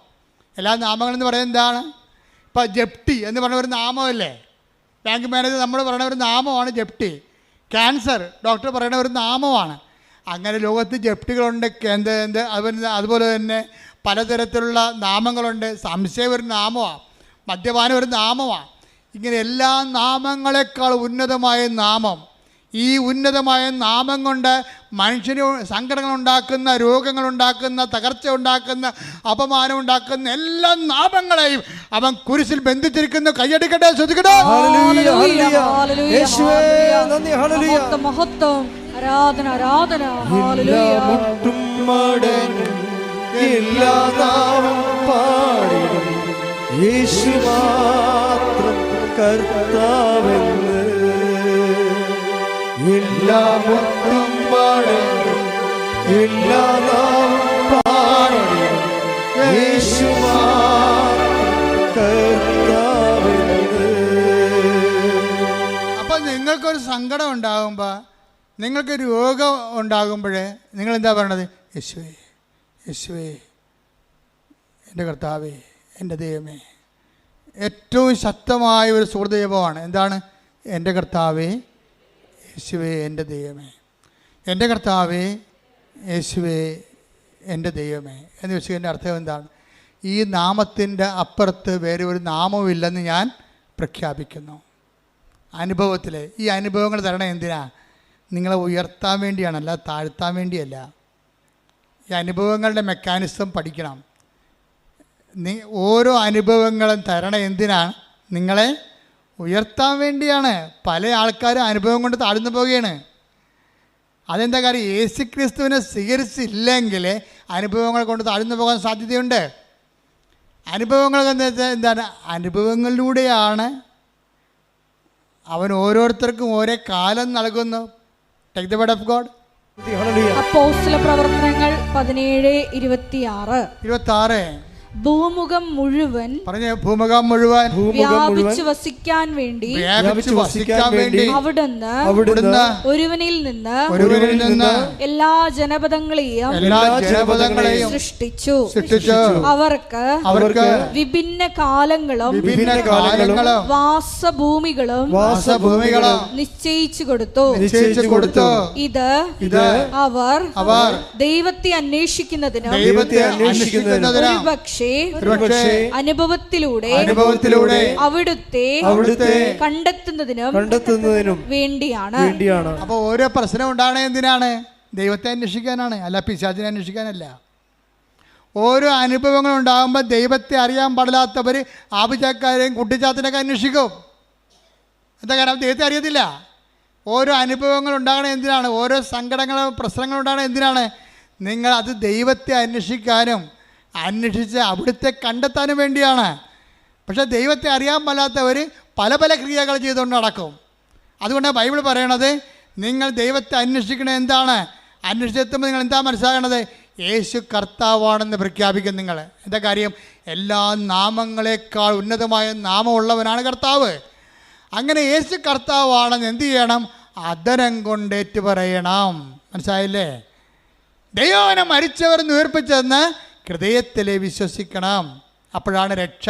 എല്ലാ നാമങ്ങളെന്ന് പറയുന്നത് എന്താണ്? ഇപ്പം ജപ്തി എന്ന് പറഞ്ഞ ഒരു നാമമല്ലേ? ബാങ്ക് മാനേജർ നമ്മൾ പറയുന്ന ഒരു നാമമാണ് ജപ്തി. ക്യാൻസർ ഡോക്ടർ പറയുന്ന ഒരു നാമമാണ്. അങ്ങനെ ലോകത്ത് ജപ്തികളുണ്ട്. അതുപോലെ തന്നെ പലതരത്തിലുള്ള നാമങ്ങളുണ്ട്. സംശയം ഒരു നാമമാണ്, മദ്യപാനം ഒരു നാമമാണ്. ഇങ്ങനെ എല്ലാ നാമങ്ങളെക്കാൾ ഉന്നതമായ നാമം. ഈ ഉന്നതമായ നാമം കൊണ്ട് മനുഷ്യന് സങ്കടങ്ങളുണ്ടാക്കുന്ന, രോഗങ്ങളുണ്ടാക്കുന്ന, തകർച്ച ഉണ്ടാക്കുന്ന, അപമാനം ഉണ്ടാക്കുന്ന എല്ലാ നാമങ്ങളെയും അവൻ കുരിശിൽ ബന്ധിച്ചിരിക്കുന്നു. കൈയടിക്കട്ടെ, ശ്രദ്ധിക്കട്ടെ. മഹത്വം, ആരാധന, ആരാധന. എല്ലാ നാമം പാടിടും യേശു മാത്രം കർത്താവെന്ന്. എല്ലാ മുട്ടും പാടും എല്ലാ നാമം പാടിടും യേശു മാത്രം കർത്താവെന്ന്. അപ്പം നിങ്ങൾക്കൊരു സങ്കടം ഉണ്ടാകുമ്പോൾ, നിങ്ങൾക്ക് രോഗം ഉണ്ടാകുമ്പോൾ നിങ്ങളെന്താ പറയണത്? യേശുവേ, യേശുവേ, എൻ്റെ കർത്താവേ, എൻ്റെ ദൈവമേ. ഏറ്റവും ശക്തമായ ഒരു സുഹൃദൈവമാണ്. എന്താണ്? എൻ്റെ കർത്താവേ, യേശുവേ, എൻ്റെ ദൈവമേ. എൻ്റെ കർത്താവേ, യേശുവേ, എൻ്റെ ദൈവമേ എന്ന് വെച്ചതിൻ്റെ അർത്ഥം എന്താണ്? ഈ നാമത്തിൻ്റെ അപ്പുറത്ത് വേറെ ഒരു നാമവുമില്ലെന്ന് ഞാൻ പ്രഖ്യാപിക്കുന്നു. അനുഭവത്തിൽ ഈ അനുഭവങ്ങൾ തരണം. എന്തിനാ? നിങ്ങളെ ഉയർത്താൻ വേണ്ടിയാണ്, അല്ല താഴ്ത്താൻ വേണ്ടിയല്ല. ഈ അനുഭവങ്ങളുടെ മെക്കാനിസം പഠിക്കണം. ഓരോ അനുഭവങ്ങളും തരണം. എന്തിനാണ്? നിങ്ങളെ ഉയർത്താൻ വേണ്ടിയാണ്. പല ആൾക്കാരും അനുഭവം കൊണ്ട് താഴ്ന്നു പോവുകയാണ്. അതെന്താ കാര്യം? യേശുക്രിസ്തുവിനെ സ്വീകരിച്ചില്ലെങ്കിൽ അനുഭവങ്ങൾ കൊണ്ട് താഴ്ന്നു പോകാൻ സാധ്യതയുണ്ട്. അനുഭവങ്ങൾ എന്താണ്? അനുഭവങ്ങളിലൂടെയാണ് അവൻ ഓരോരുത്തർക്കും ഓരോ കാലം നൽകുന്നു. Take the word of God. അപ്പോസ്തല പ്രവർത്തനങ്ങൾ 17:26. ഭൂമുഖം മുഴുവൻ പറഞ്ഞ ഭൂമുഖം മുഴുവൻ വ്യാപിച്ചു വസിക്കാൻ വേണ്ടി അവിടുന്ന് ഒരുവനിൽ നിന്ന് എല്ലാ ജനപദങ്ങളെയും സൃഷ്ടിച്ചു. അവർക്ക് വിഭിന്ന കാലങ്ങളും വാസഭൂമികളും നിശ്ചയിച്ചു കൊടുത്തു. ഇത് അവർ ദൈവത്തെ അന്വേഷിക്കുന്നതിനും ഒരുപക്ഷേ അനുഭവത്തിലൂടെ അവിടുത്തെ കണ്ടെത്തുന്നതിനും വേണ്ടിയാണ്. അപ്പൊ ഓരോ പ്രശ്നം ഉണ്ടാകണേ എന്തിനാണ്? ദൈവത്തെ അന്വേഷിക്കാനാണ്, അല്ല പിശാചിനെ അന്വേഷിക്കാനല്ല. ഓരോ അനുഭവങ്ങൾ ഉണ്ടാകുമ്പോൾ ദൈവത്തെ അറിയാൻ പാടില്ലാത്തവർ ആഭിചാക്കാരെയും കുട്ടിച്ചാത്തിനൊക്കെ അന്വേഷിക്കും. എന്താ കാരണം? ദൈവത്തെ അറിയത്തില്ല. ഓരോ അനുഭവങ്ങൾ ഉണ്ടാകണേ എന്തിനാണ്? ഓരോ സങ്കടങ്ങളും പ്രശ്നങ്ങളും ഉണ്ടാകണേ എന്തിനാണ്? നിങ്ങൾ അത് ദൈവത്തെ അന്വേഷിക്കാനും അന്വേഷിച്ച് അവിടുത്തെ കണ്ടെത്താനും വേണ്ടിയാണ്. പക്ഷേ ദൈവത്തെ അറിയാൻ പാടില്ലാത്തവർ പല പല ക്രിയകൾ ചെയ്തുകൊണ്ട് നടക്കും. അതുകൊണ്ടാണ് ബൈബിൾ പറയണത്, നിങ്ങൾ ദൈവത്തെ അന്വേഷിക്കണത് എന്താണ്? അന്വേഷിച്ചെത്തുമ്പോൾ നിങ്ങൾ എന്താ മനസ്സിലാകണത്? യേശു കർത്താവാണെന്ന് പ്രഖ്യാപിക്കും നിങ്ങൾ. എന്താ കാര്യം? എല്ലാ നാമങ്ങളെക്കാൾ ഉന്നതമായ നാമമുള്ളവനാണ് കർത്താവ്. അങ്ങനെ യേശു കർത്താവാണെന്ന് എന്ത് ചെയ്യണം? അധരം കൊണ്ടേറ്റ് പറയണം. മനസ്സിലായില്ലേ? ദൈവനെ മരിച്ചവർ ഉയർപ്പിച്ചെന്ന് ഹൃദയത്തിലെ വിശ്വസിക്കണം. അപ്പോഴാണ് രക്ഷ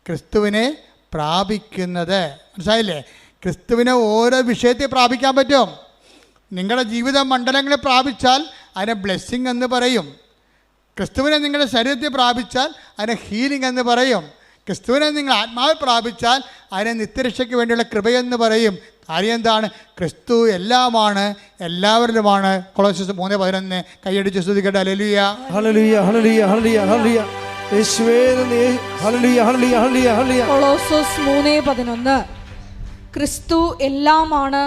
ക്രിസ്തുവിനെ പ്രാപിക്കുന്നത്. മനസ്സിലായില്ലേ? ക്രിസ്തുവിനെ ഓരോ വിഷയത്തിൽ പ്രാപിക്കാൻ പറ്റും. നിങ്ങളുടെ ജീവിത മണ്ഡലങ്ങളെ പ്രാപിച്ചാൽ അതിനെ ബ്ലെസ്സിങ് എന്ന് പറയും. ക്രിസ്തുവിനെ നിങ്ങളുടെ ശരീരത്തിൽ പ്രാപിച്ചാൽ അതിനെ ഹീലിംഗ് എന്ന് പറയും. ക്രിസ്തുവിനെ നിങ്ങൾ ആത്മാവിൽ പ്രാപിച്ചാൽ അതിനെ നിത്യരക്ഷയ്ക്ക് വേണ്ടിയുള്ള കൃപയെന്ന് പറയും. കാര്യം എന്താണ്? ക്രിസ്തു എല്ലാമാണ്, എല്ലാവരിലുമാണ്. കൊളോസ്യസ് 3:11 കൈയടിച്ച് സ്തുതിക്കട്ടെ. ഹല്ലേലൂയ ഹല്ലേലൂയ ഹല്ലേലൂയ ഹല്ലേലൂയ ഹല്ലേലൂയ യേശുവേ നന്ദി. ഹല്ലേലൂയ ഹല്ലേലൂയ ഹല്ലേലൂയ ഹല്ലേലൂയ. കൊളോസ്യസ് 3:11 ക്രിസ്തു എല്ലാമാണ്,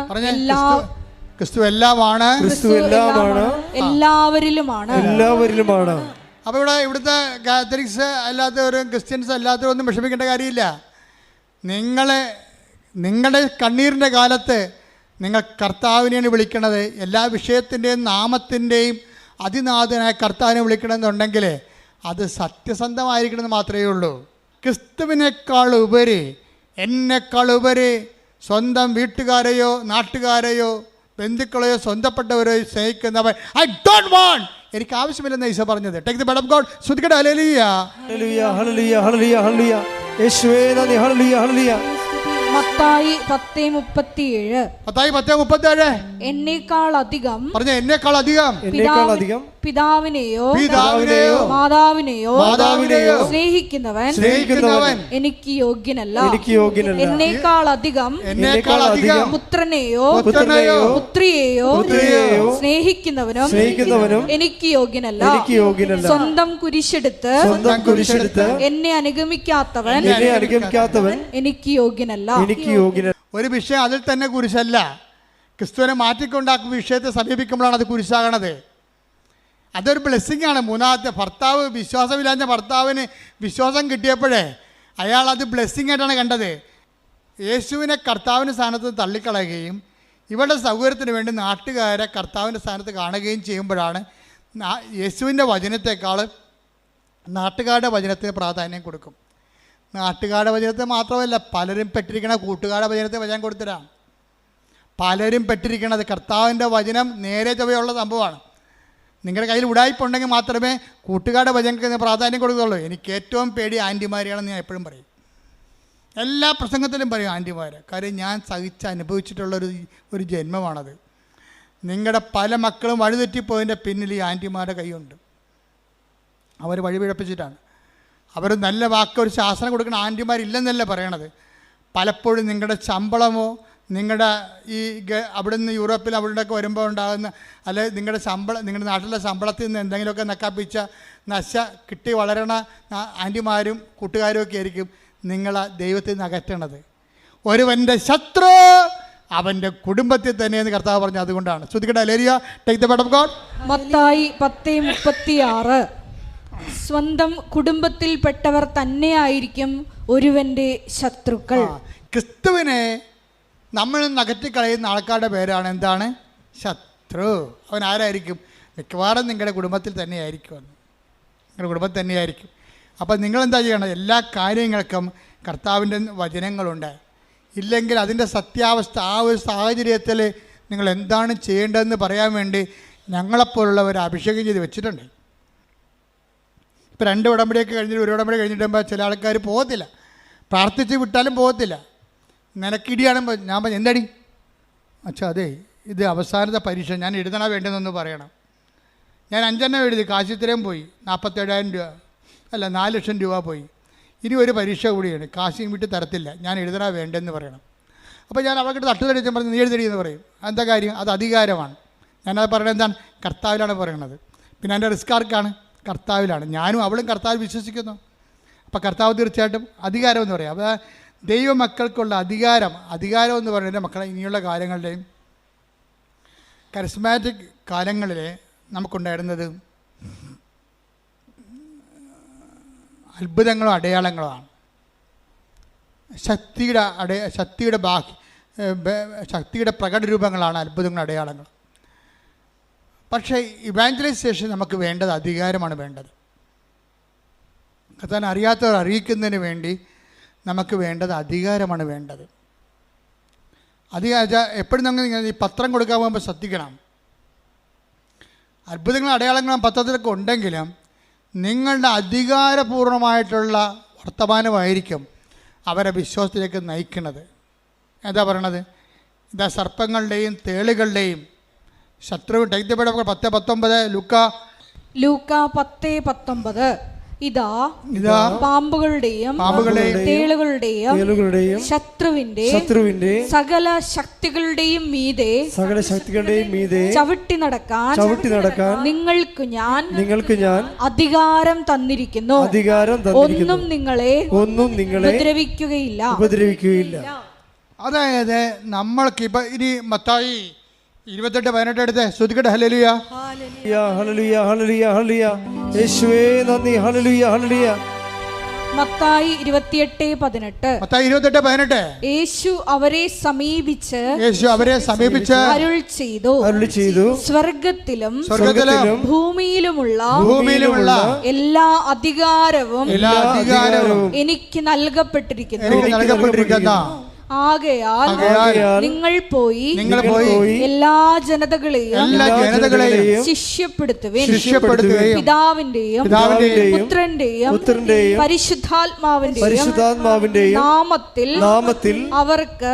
ക്രിസ്തു എല്ലാമാണ്, എല്ലാവരിലുമാണ്. അപ്പോൾ ഇവിടുത്തെ കാത്തലിക്സ് അല്ലാത്തവരും ക്രിസ്ത്യൻസ് അല്ലാത്തവരും ഒന്നും വിഷമിക്കേണ്ട കാര്യമില്ല. നിങ്ങളുടെ കണ്ണീരിൻ്റെ കാലത്ത് നിങ്ങൾ കർത്താവിനെയാണ് വിളിക്കണത്. എല്ലാ വിഷയത്തിൻ്റെയും നാമത്തിൻ്റെയും അതിനാഥനായ കർത്താവിനെ വിളിക്കണമെന്നുണ്ടെങ്കിൽ അത് സത്യസന്ധമായിരിക്കണമെന്ന് മാത്രമേ ഉള്ളൂ. ക്രിസ്തുവിനേക്കാൾ ഉപരി, എന്നെക്കാൾ ഉപരി സ്വന്തം വീട്ടുകാരെയോ നാട്ടുകാരെയോ ബന്ധുക്കളെയോ സ്വന്തപ്പെട്ടവരെയോ സ്നേഹിക്കുന്നവൻ ഐ ഡോണ്ട് വാണ്ട്, എനിക്ക് ആവശ്യമില്ലെന്ന് ഈശോ പറഞ്ഞത്. Take the blood of God. സ്തുതിക്കട്ടെ. ഹല്ലേലൂയ ഹല്ലേലൂയ ഹല്ലേലൂയ ഹല്ലേലൂയ ഹല്ലേലൂയ യേശുവേ നന്ദി. ഹല്ലേലൂയ ഹല്ലേലൂയ. മത്തായി 10:37 എന്നേക്കാൾ അധികം, പറഞ്ഞ എന്നേക്കാൾ അധികം പിതാവിനെയോ മാതാവിനെയോ സ്നേഹിക്കുന്നവൻ എനിക്ക് യോഗ്യനല്ല. എന്നേക്കാൾ അധികം പുത്രനെയോ പുത്രിയെയോ സ്നേഹിക്കുന്നവനും എനിക്ക് യോഗ്യനല്ല. സ്വന്തം കുരിശെടുത്ത് എന്നെ അനുഗമിക്കാത്തവൻ എനിക്ക് യോഗ്യനല്ല. ഒരു വിഷയം അതിൽ തന്നെ കുരിശല്ല. ക്രിസ്തുവിനെ മാറ്റിക്കൊണ്ടാക്കുന്ന വിഷയത്തെ സമീപിക്കുമ്പോഴാണ് അത് കുരിശാകണത്. അതൊരു ബ്ലെസ്സിങ് ആണ്. മൂന്നാമത്തെ ഭർത്താവ് വിശ്വാസമില്ലാത്ത ഭർത്താവിന് വിശ്വാസം കിട്ടിയപ്പോഴേ അയാൾ അത് ബ്ലെസ്സിങ് ആയിട്ടാണ് കണ്ടത്. യേശുവിനെ കർത്താവിൻ്റെ സ്ഥാനത്ത് തള്ളിക്കളയുകയും ഇവരുടെ സൗകര്യത്തിന് വേണ്ടി നാട്ടുകാരെ കർത്താവിൻ്റെ സ്ഥാനത്ത് കാണുകയും ചെയ്യുമ്പോഴാണ് യേശുവിൻ്റെ വചനത്തെക്കാൾ നാട്ടുകാരുടെ വചനത്തിന് പ്രാധാന്യം കൊടുക്കും. നാട്ടുകാരുടെ വചനത്തെ മാത്രമല്ല, പലരും പെട്ടിരിക്കണ കൂട്ടുകാരുടെ വചനത്തെ വചനം കൊടുത്തിരാം. പലരും പെട്ടിരിക്കണത് കർത്താവിൻ്റെ വചനം നേരെ ചൊവ്വയുള്ള സംഭവമാണ്. നിങ്ങളുടെ കയ്യിൽ ഉടായ്പുണ്ടെങ്കിൽ മാത്രമേ കൂട്ടുകാരുടെ വചനങ്ങൾക്ക് പ്രാധാന്യം കൊടുക്കുകയുള്ളൂ. എനിക്ക് ഏറ്റവും പേടി ആൻറ്റിമാരെയാണെന്ന് ഞാൻ എപ്പോഴും പറയും. എല്ലാ പ്രസംഗത്തിലും പറയും ആൻറ്റിമാരെ. കാര്യം ഞാൻ അനുഭവിച്ചിട്ടുള്ളൊരു ജന്മമാണത്. നിങ്ങളുടെ പല മക്കളും വഴിതെറ്റിപ്പോയതിൻ്റെ പിന്നിൽ ഈ ആൻറ്റിമാരുടെ കൈയുണ്ട്. അവർ വഴിപിഴപ്പിച്ചിട്ടാണ്. അവർ നല്ല വാക്ക് ഒരു ശാസനം കൊടുക്കുന്ന ആൻറ്റിമാരില്ലെന്നല്ല പറയണത്. പലപ്പോഴും നിങ്ങളുടെ ശമ്പളമോ നിങ്ങളുടെ ഈ അവിടെ നിന്ന് യൂറോപ്പിൽ അവിടെയൊക്കെ വരുമ്പോൾ ഉണ്ടാകുന്ന അല്ലെങ്കിൽ നിങ്ങളുടെ നാട്ടിലെ ശമ്പളത്തിൽ നിന്ന് എന്തെങ്കിലുമൊക്കെ നക്കാപ്പിച്ച കിട്ടി വളരണ ആൻറ്റിമാരും കൂട്ടുകാരും ഒക്കെ ആയിരിക്കും നിങ്ങളെ ദൈവത്തിൽ നിന്ന് അകറ്റണത്. ഒരുവൻ്റെ ശത്രു അവൻ്റെ കുടുംബത്തിൽ തന്നെയെന്ന് കർത്താവ് പറഞ്ഞു. അതുകൊണ്ടാണ് ശ്രുതിക്കട്ടെ. ഹല്ലേലൂയ. Take the word of God. Mathayi 10:36 സ്വന്തം കുടുംബത്തിൽപ്പെട്ടവർ തന്നെയായിരിക്കും ഒരുവൻ്റെ ശത്രുക്കൾ. ക്രിസ്തുവിനെ നമ്മൾ നകറ്റിക്കളയുന്ന ആൾക്കാരുടെ പേരാണ് എന്താണ്? ശത്രു. അവൻ ആരായിരിക്കും? മിക്കവാറും നിങ്ങളുടെ കുടുംബത്തിൽ തന്നെയായിരിക്കും. നിങ്ങളുടെ കുടുംബത്തിൽ തന്നെയായിരിക്കും. അപ്പോൾ നിങ്ങളെന്താ ചെയ്യണം? എല്ലാ കാര്യങ്ങൾക്കും കർത്താവിൻ്റെ വചനങ്ങളുണ്ട്. ഇല്ലെങ്കിൽ അതിൻ്റെ സത്യാവസ്ഥ, ആ ഒരു സാഹചര്യത്തിൽ നിങ്ങൾ എന്താണ് ചെയ്യേണ്ടതെന്ന് പറയാൻ വേണ്ടി ഞങ്ങളെപ്പോലുള്ളവർ അഭിഷേകം ചെയ്ത് വെച്ചിട്ടുണ്ട്. ഇപ്പോൾ 2 ഉടമ്പടിയൊക്കെ കഴിഞ്ഞിട്ട് 1 ഉടമ്പടി കഴിഞ്ഞിട്ടുമ്പോൾ ചില ആൾക്കാർ പോകത്തില്ല, പ്രാർത്ഥിച്ച് വിട്ടാലും പോകത്തില്ല. നിനക്കിടിയാണെങ്കിൽ ഞാൻ പറഞ്ഞു എന്തടി അച്ഛാ, അതെ ഇത് അവസാനത്തെ പരീക്ഷ, ഞാൻ എഴുതണ വേണ്ടതെന്നൊന്ന് പറയണം. ഞാൻ 5 എണ്ണം എഴുതി, കാശ് ഇത്രയും പോയി, 47,000 രൂപ അല്ല 4 ലക്ഷം രൂപ പോയി. ഇനി ഒരു പരീക്ഷ കൂടിയാണ്, കാശും വിട്ട് തരത്തില്ല, ഞാൻ എഴുതണ വേണ്ടെന്ന് പറയണം. അപ്പോൾ ഞാൻ അവർക്ക് തട്ടുതടിച്ച് പറഞ്ഞ് നീ എഴുതടി എന്ന് പറയും. എന്താ കാര്യം? അത് അധികാരമാണ്. ഞാനത് പറയുന്നത് എന്താണ്? കർത്താവിലാണ് പറയണത്. പിന്നെ എൻ്റെ റിസ്ക് ആർക്കാണ്? കർത്താവിലാണ്. ഞാനും അവളും കർത്താവിൽ വിശ്വസിക്കുന്നു. അപ്പോൾ കർത്താവ് തീർച്ചയായിട്ടും അധികാരം എന്ന് പറയും. അപ്പോൾ ദൈവമക്കൾക്കുള്ള അധികാരം എന്ന് പറയുന്നത് മക്കളെ ഇനിയുള്ള കാലങ്ങളുടെയും കരിസ്മാറ്റിക് കാലങ്ങളിൽ നമുക്കുണ്ടായിരുന്നത് അത്ഭുതങ്ങളും അടയാളങ്ങളുമാണ്. ശക്തിയുടെ പ്രകടരൂപങ്ങളാണ് അത്ഭുതങ്ങളും അടയാളങ്ങൾ. പക്ഷേ ഇവാഞ്ചലൈസേഷൻ നമുക്ക് വേണ്ടത് അധികാരമാണ് വേണ്ടത്. കർത്താവിനെ അറിയാത്തവർ അറിയിക്കുന്നതിന് വേണ്ടി നമുക്ക് വേണ്ടത് അധികാരമാണ് വേണ്ടത്. എപ്പോഴും നമ്മൾ ഈ പത്രം കൊടുക്കാൻ പോകുമ്പോൾ ശ്രദ്ധിക്കണം. അത്ഭുതങ്ങളും അടയാളങ്ങളും പത്രത്തിലൊക്കെ ഉണ്ടെങ്കിലും നിങ്ങളുടെ അധികാരപൂർണമായിട്ടുള്ള വർത്തമാനമായിരിക്കും അവരെ വിശ്വാസത്തിലേക്ക് നയിക്കുന്നത്. എന്താ പറയണത്? ഇതാ സർപ്പങ്ങളുടെയും തേളുകളുടെയും ശത്രു 10:19 ലൂക്ക 10:19 ഇതാ പാമ്പുകളുടെയും തേളുകളുടെയും ശത്രുവിന്റെ സകല ശക്തികളുടെയും മീതെ ചവിട്ടി നടക്കാൻ നിങ്ങൾക്ക് ഞാൻ അധികാരം തന്നിരിക്കുന്നു. ഒന്നും നിങ്ങളെ ഉപദ്രവിക്കുകയില്ല. അതായത് നമ്മൾക്ക് ഇപ്പൊ ഇനി മത്തായി 28:18 എടുത്ത് ശ്രുതിക്കട്ടെ. ഹല്ലേലൂയ ഹല്ലേലൂയ ഹല്ലേലൂയ ഹല്ലേലൂയ. യേശുവേ നന്ദി. ഹല്ലേലൂയ ഹല്ലേലൂയ. മത്തായി 28:18 യേശു അവരെ സമീപിച്ച് അരുൾ ചെയ്തു, സ്വർഗത്തിലും ഭൂമിയിലുമുള്ള എല്ലാ അധികാരവും എനിക്ക് നൽകപ്പെട്ടിരിക്കുന്നു. ആകയാൽ നിങ്ങൾ പോയി എല്ലാ ജനതകളെയും ശിഷ്യപ്പെടുത്തുവിൻ. പിതാവിന്റെയും പുത്രന്റെയും പരിശുദ്ധാത്മാവിന്റെയും നാമത്തിൽ അവർക്ക്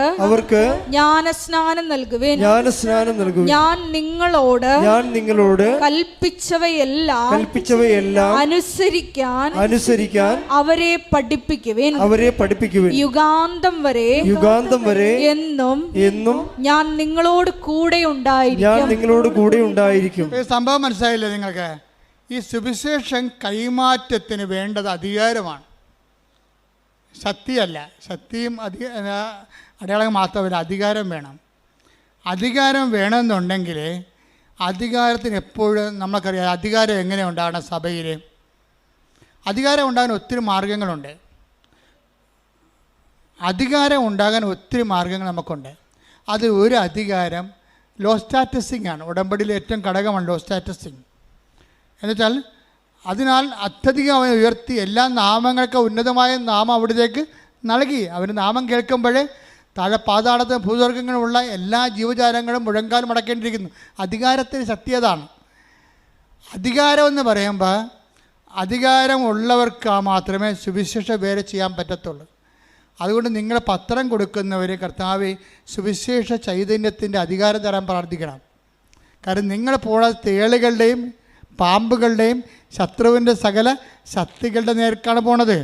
ജ്ഞാനസ്നാനം നൽകുവിൻ. ഞാൻ നിങ്ങളോട് കൽപ്പിച്ചവയെല്ലാം അനുസരിക്കാൻ അവരെ പഠിപ്പിക്കുവിൻ. യുഗാന്തം വരെ എന്നും ഞാൻ നിങ്ങളോട് കൂടെ ഉണ്ടായിരിക്കും. സംഭവം മനസ്സിലായില്ലേ നിങ്ങൾക്ക്? ഈ സുവിശേഷം കൈമാറ്റത്തിന് വേണ്ടത് അധികാരമാണ്, ശക്തിയല്ല. ശക്തിയും അടയാളം മാത്രമല്ല, അധികാരം വേണം. അധികാരം വേണമെന്നുണ്ടെങ്കിൽ അധികാരത്തിന് എപ്പോഴും നമുക്കറിയാം അധികാരം എങ്ങനെ ഉണ്ടാകണം. സഭയിൽ അധികാരം ഉണ്ടാകാൻ ഒത്തിരി മാർഗങ്ങളുണ്ട്. അധികാരം ഉണ്ടാകാൻ ഒത്തിരി മാർഗങ്ങൾ നമുക്കുണ്ട്. അത് ഒരു അധികാരം ലോ സ്റ്റാറ്റസിങ് ആണ്. ഉടമ്പടിയിലെ ഏറ്റവും ഘടകമാണ് ലോ സ്റ്റാറ്റസിങ്. എന്നുവെച്ചാൽ അതിനാൽ അത്യധികം അവനെ ഉയർത്തി എല്ലാ നാമങ്ങൾക്ക് ഉന്നതമായ നാമം അവിടത്തേക്ക് നൽകി. അവന് നാമം കേൾക്കുമ്പോഴേ താഴെ പാതാളത്ത് ഭൂസ്വർഗങ്ങളുമുള്ള എല്ലാ ജീവജാലങ്ങളും മുഴങ്കാൽ മടക്കേണ്ടിയിരിക്കുന്നു. അധികാരത്തിന് ശക്തി അതാണ്. അധികാരമെന്ന് പറയുമ്പോൾ അധികാരമുള്ളവർക്ക് മാത്രമേ സുവിശേഷ വേല ചെയ്യാൻ പറ്റത്തുള്ളൂ. അതുകൊണ്ട് നിങ്ങൾ പത്രം കൊടുക്കുന്നവർ കർത്താവേ സുവിശേഷ ചൈതന്യത്തിൻ്റെ അധികാരം തരാൻ പ്രാർത്ഥിക്കണം. കാരണം നിങ്ങൾ പോണത് തേളുകളുടെയും പാമ്പുകളുടെയും ശത്രുവിൻ്റെ സകല ശക്തികളുടെ നേർക്കാണ് പോണത്.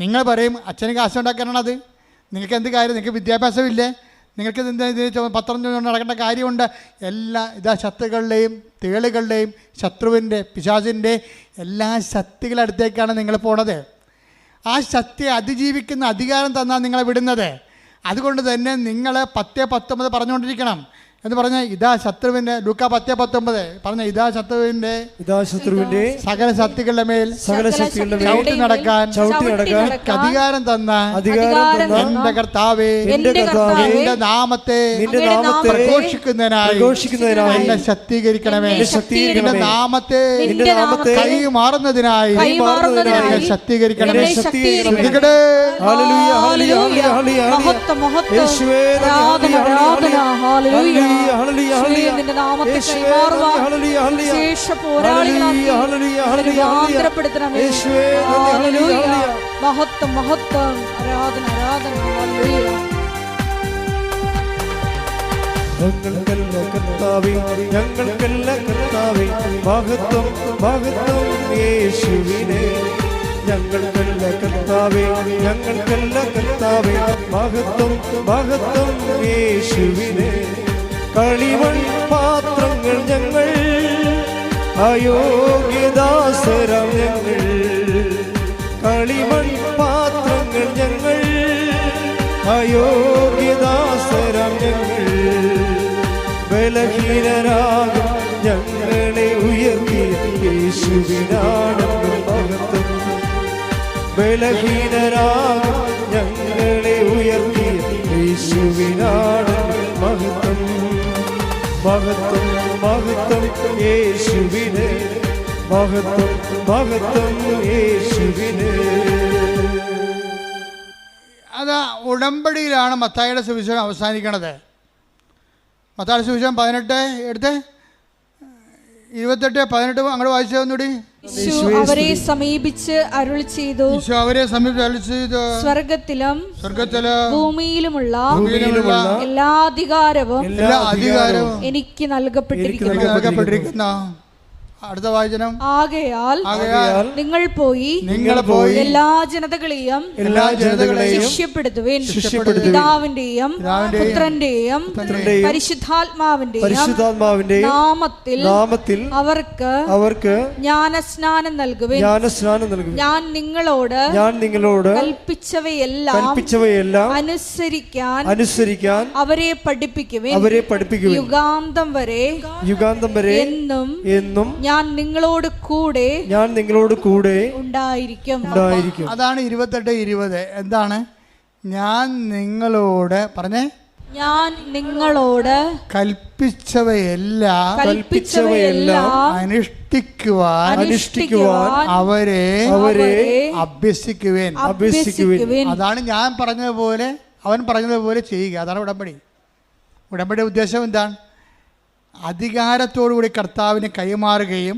നിങ്ങൾ പറയും അച്ഛന് കാശുണ്ടാക്കാനാണത്. നിങ്ങൾക്ക് എന്ത് കാര്യം? നിങ്ങൾക്ക് വിദ്യാഭ്യാസമില്ലേ? നിങ്ങൾക്ക് എന്താ പത്രം നടക്കേണ്ട കാര്യമുണ്ട്? ഇതാ ശത്രുക്കളുടെയും തേളുകളുടെയും ശത്രുവിൻ്റെ പിശാചിൻ്റെ എല്ലാ ശക്തികളുടെ അടുത്തേക്കാണ് നിങ്ങൾ പോണത്. ആ ശക്തിയെ അതിജീവിക്കുന്ന അധികാരം തന്നാൽ നിങ്ങളെ വിടുന്നത്. അതുകൊണ്ട് തന്നെ നിങ്ങൾ 10:19 പറഞ്ഞുകൊണ്ടിരിക്കണം. എന്ന് പറഞ്ഞ ഇതാ ശത്രുവിന്റെ ലൂക്കാ 10:19 പറഞ്ഞ ഇതാ ശത്രുവിന്റെ സകല ശക്തികളുടെ മേൽ ചവിട്ടി നടക്കാൻ അധികാരം തന്ന എന്റെ കർത്താവേ എന്റെ നാമത്തെ പ്രഘോഷിക്കുന്നതിനായി എന്നെ ശക്തീകരിക്കണമേ. എന്റെ നാമത്തെ കൈ മാറുന്നതിനായി എന്നെ ശക്തീകരിക്കണമേ. നിന്റെ നാമത്തെ കൈമാറുവാൻ ശേഷ പോരാളികളാക്കി രൂപാന്തരപ്പെടുത്തണമേ. മഹത്വം മഹത്വം ആരാധന ആരാധന. ഞങ്ങൾക്കല്ല കർത്താവേ, ഞങ്ങൾക്കല്ല കർത്താവേ, മഹത്വം മഹത്വം യേശുവിനെ. ഞങ്ങൾക്കല്ല കർത്താവേ, ഞങ്ങൾക്കല്ല കർത്താവേ, മഹത്വം മഹത്വം യേശുവിനെ. കളിമൺ പാത്രങ്ങൾ ഞങ്ങൾ, അയോഗ്യദാസരാം ഞങ്ങൾ. കളിമൺ പാത്രങ്ങൾ ഞങ്ങൾ, അയോഗ്യദാസരാം ഞങ്ങൾ. ബലഹീനരാകും ഞങ്ങളെ ഉയർത്തിയ യേശുവിനാണെന്നും മഹത്വം. ബലഹീനരാകും ഞങ്ങളെ ഉയർത്തിയ യേശുവിനാണെന്നും മഹത്വം. മഹത്വം മഹത്വം യേശുവിനെ, മഹത്വം മഹത്വം യേശുവിനെ. അത് ഉടമ്പടിയിലാണ് മത്തായിയുടെ സുവിശേഷം അവസാനിക്കണത്. മത്തായിയുടെ സുവിശേഷം 18 എടുത്ത് 28-18 അങ്ങോട്ട് വായിച്ചു തന്നൂടി. അവരെ സമീപിച്ച് അരുളി ചെയ്തു, സ്വർഗത്തിലും ഭൂമിയിലുമുള്ള എല്ലാ അധികാരവും എനിക്ക് നൽകപ്പെട്ടിരിക്കുന്നു. അടുത്ത വാചനം, ആകയാൽ നിങ്ങൾ പോയി എല്ലാ ജനതകളെയും ശിഷ്യപ്പെടുത്തുവിൻ. പിതാവിന്റെയും പുത്രന്റെയും പരിശുദ്ധാത്മാവിന്റെയും നാമത്തിൽ അവർക്ക് ജ്ഞാനസ്നാനം നൽകുവിൻ. ഞാൻ നിങ്ങളോട് കൽപ്പിച്ചവയെല്ലാം അനുസരിക്കാൻ അവരെ പഠിപ്പിക്കുവിൻ. യുഗാന്തം വരെ എന്നും ഞാൻ നിങ്ങളോട് കൂടെ ഉണ്ടായിരിക്കും. അതാണ് 28-20. എന്താണ്? ഞാൻ നിങ്ങളോട് പറഞ്ഞേ, ഞാൻ നിങ്ങളോട് കൽപ്പിച്ചവയെല്ലാം അനുഷ്ഠിക്കുവാൻ അവരെ അഭ്യസിക്കുവേൻ. അതാണ് ഞാൻ പറഞ്ഞതുപോലെ അവൻ പറഞ്ഞതുപോലെ ചെയ്യുക. അതാണ് ഉടമ്പടി. ഉടമ്പടിയുടെ ഉദ്ദേശം എന്താണ്? അധികാരത്തോടുകൂടി കർത്താവിനെ കൈമാറുകയും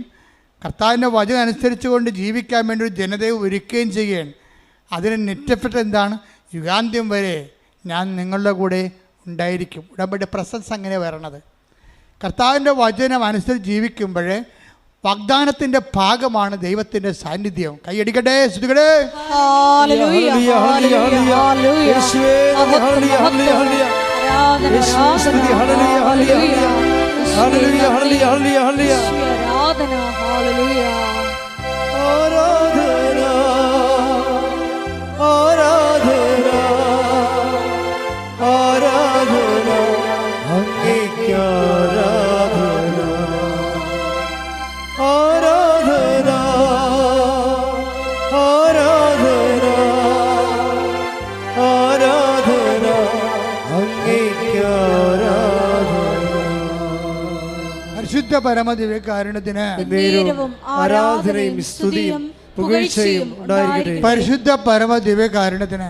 കർത്താവിൻ്റെ വചനം അനുസരിച്ചുകൊണ്ട് ജീവിക്കാൻ വേണ്ടി ഒരു ജനതയെ ഒരുക്കുകയും ചെയ്യുകയാണ്. അതിന് നെറ്റഫെക്റ്റ് എന്താണ്? യുഗാന്ത്യം വരെ ഞാൻ നിങ്ങളുടെ കൂടെ ഉണ്ടായിരിക്കും. ഉടമ്പടി പ്രസൻസ് അങ്ങനെ വരണത്. കർത്താവിൻ്റെ വചനം അനുസരിച്ച് ജീവിക്കുമ്പോൾ വാഗ്ദാനത്തിൻ്റെ ഭാഗമാണ് ദൈവത്തിൻ്റെ സാന്നിധ്യം. കൈയടിക്കട്ടെ, സ്തുതിക്കട്ടെ. Hallelujah, hallelujah, hallelujah, hallelujah. ആരാധന, ഹല്ലേലൂയ. ആരാധന, ആരാധന, ആരാധന, അങ്ങേയ്ക്ക് ആരാധന. ആരാധന, ആരാധന, ആരാധന, അങ്ങേയ്ക്ക് പരിശുദ്ധ പരമദിവ്യകാരുണ്യത്തിന് ആരാധനയും സ്തുതിയും പുകഴ്ചയും ഉണ്ടായിരിക്കട്ടെ. പരിശുദ്ധ പരമദിവ്യകാരുണ്യത്തിന്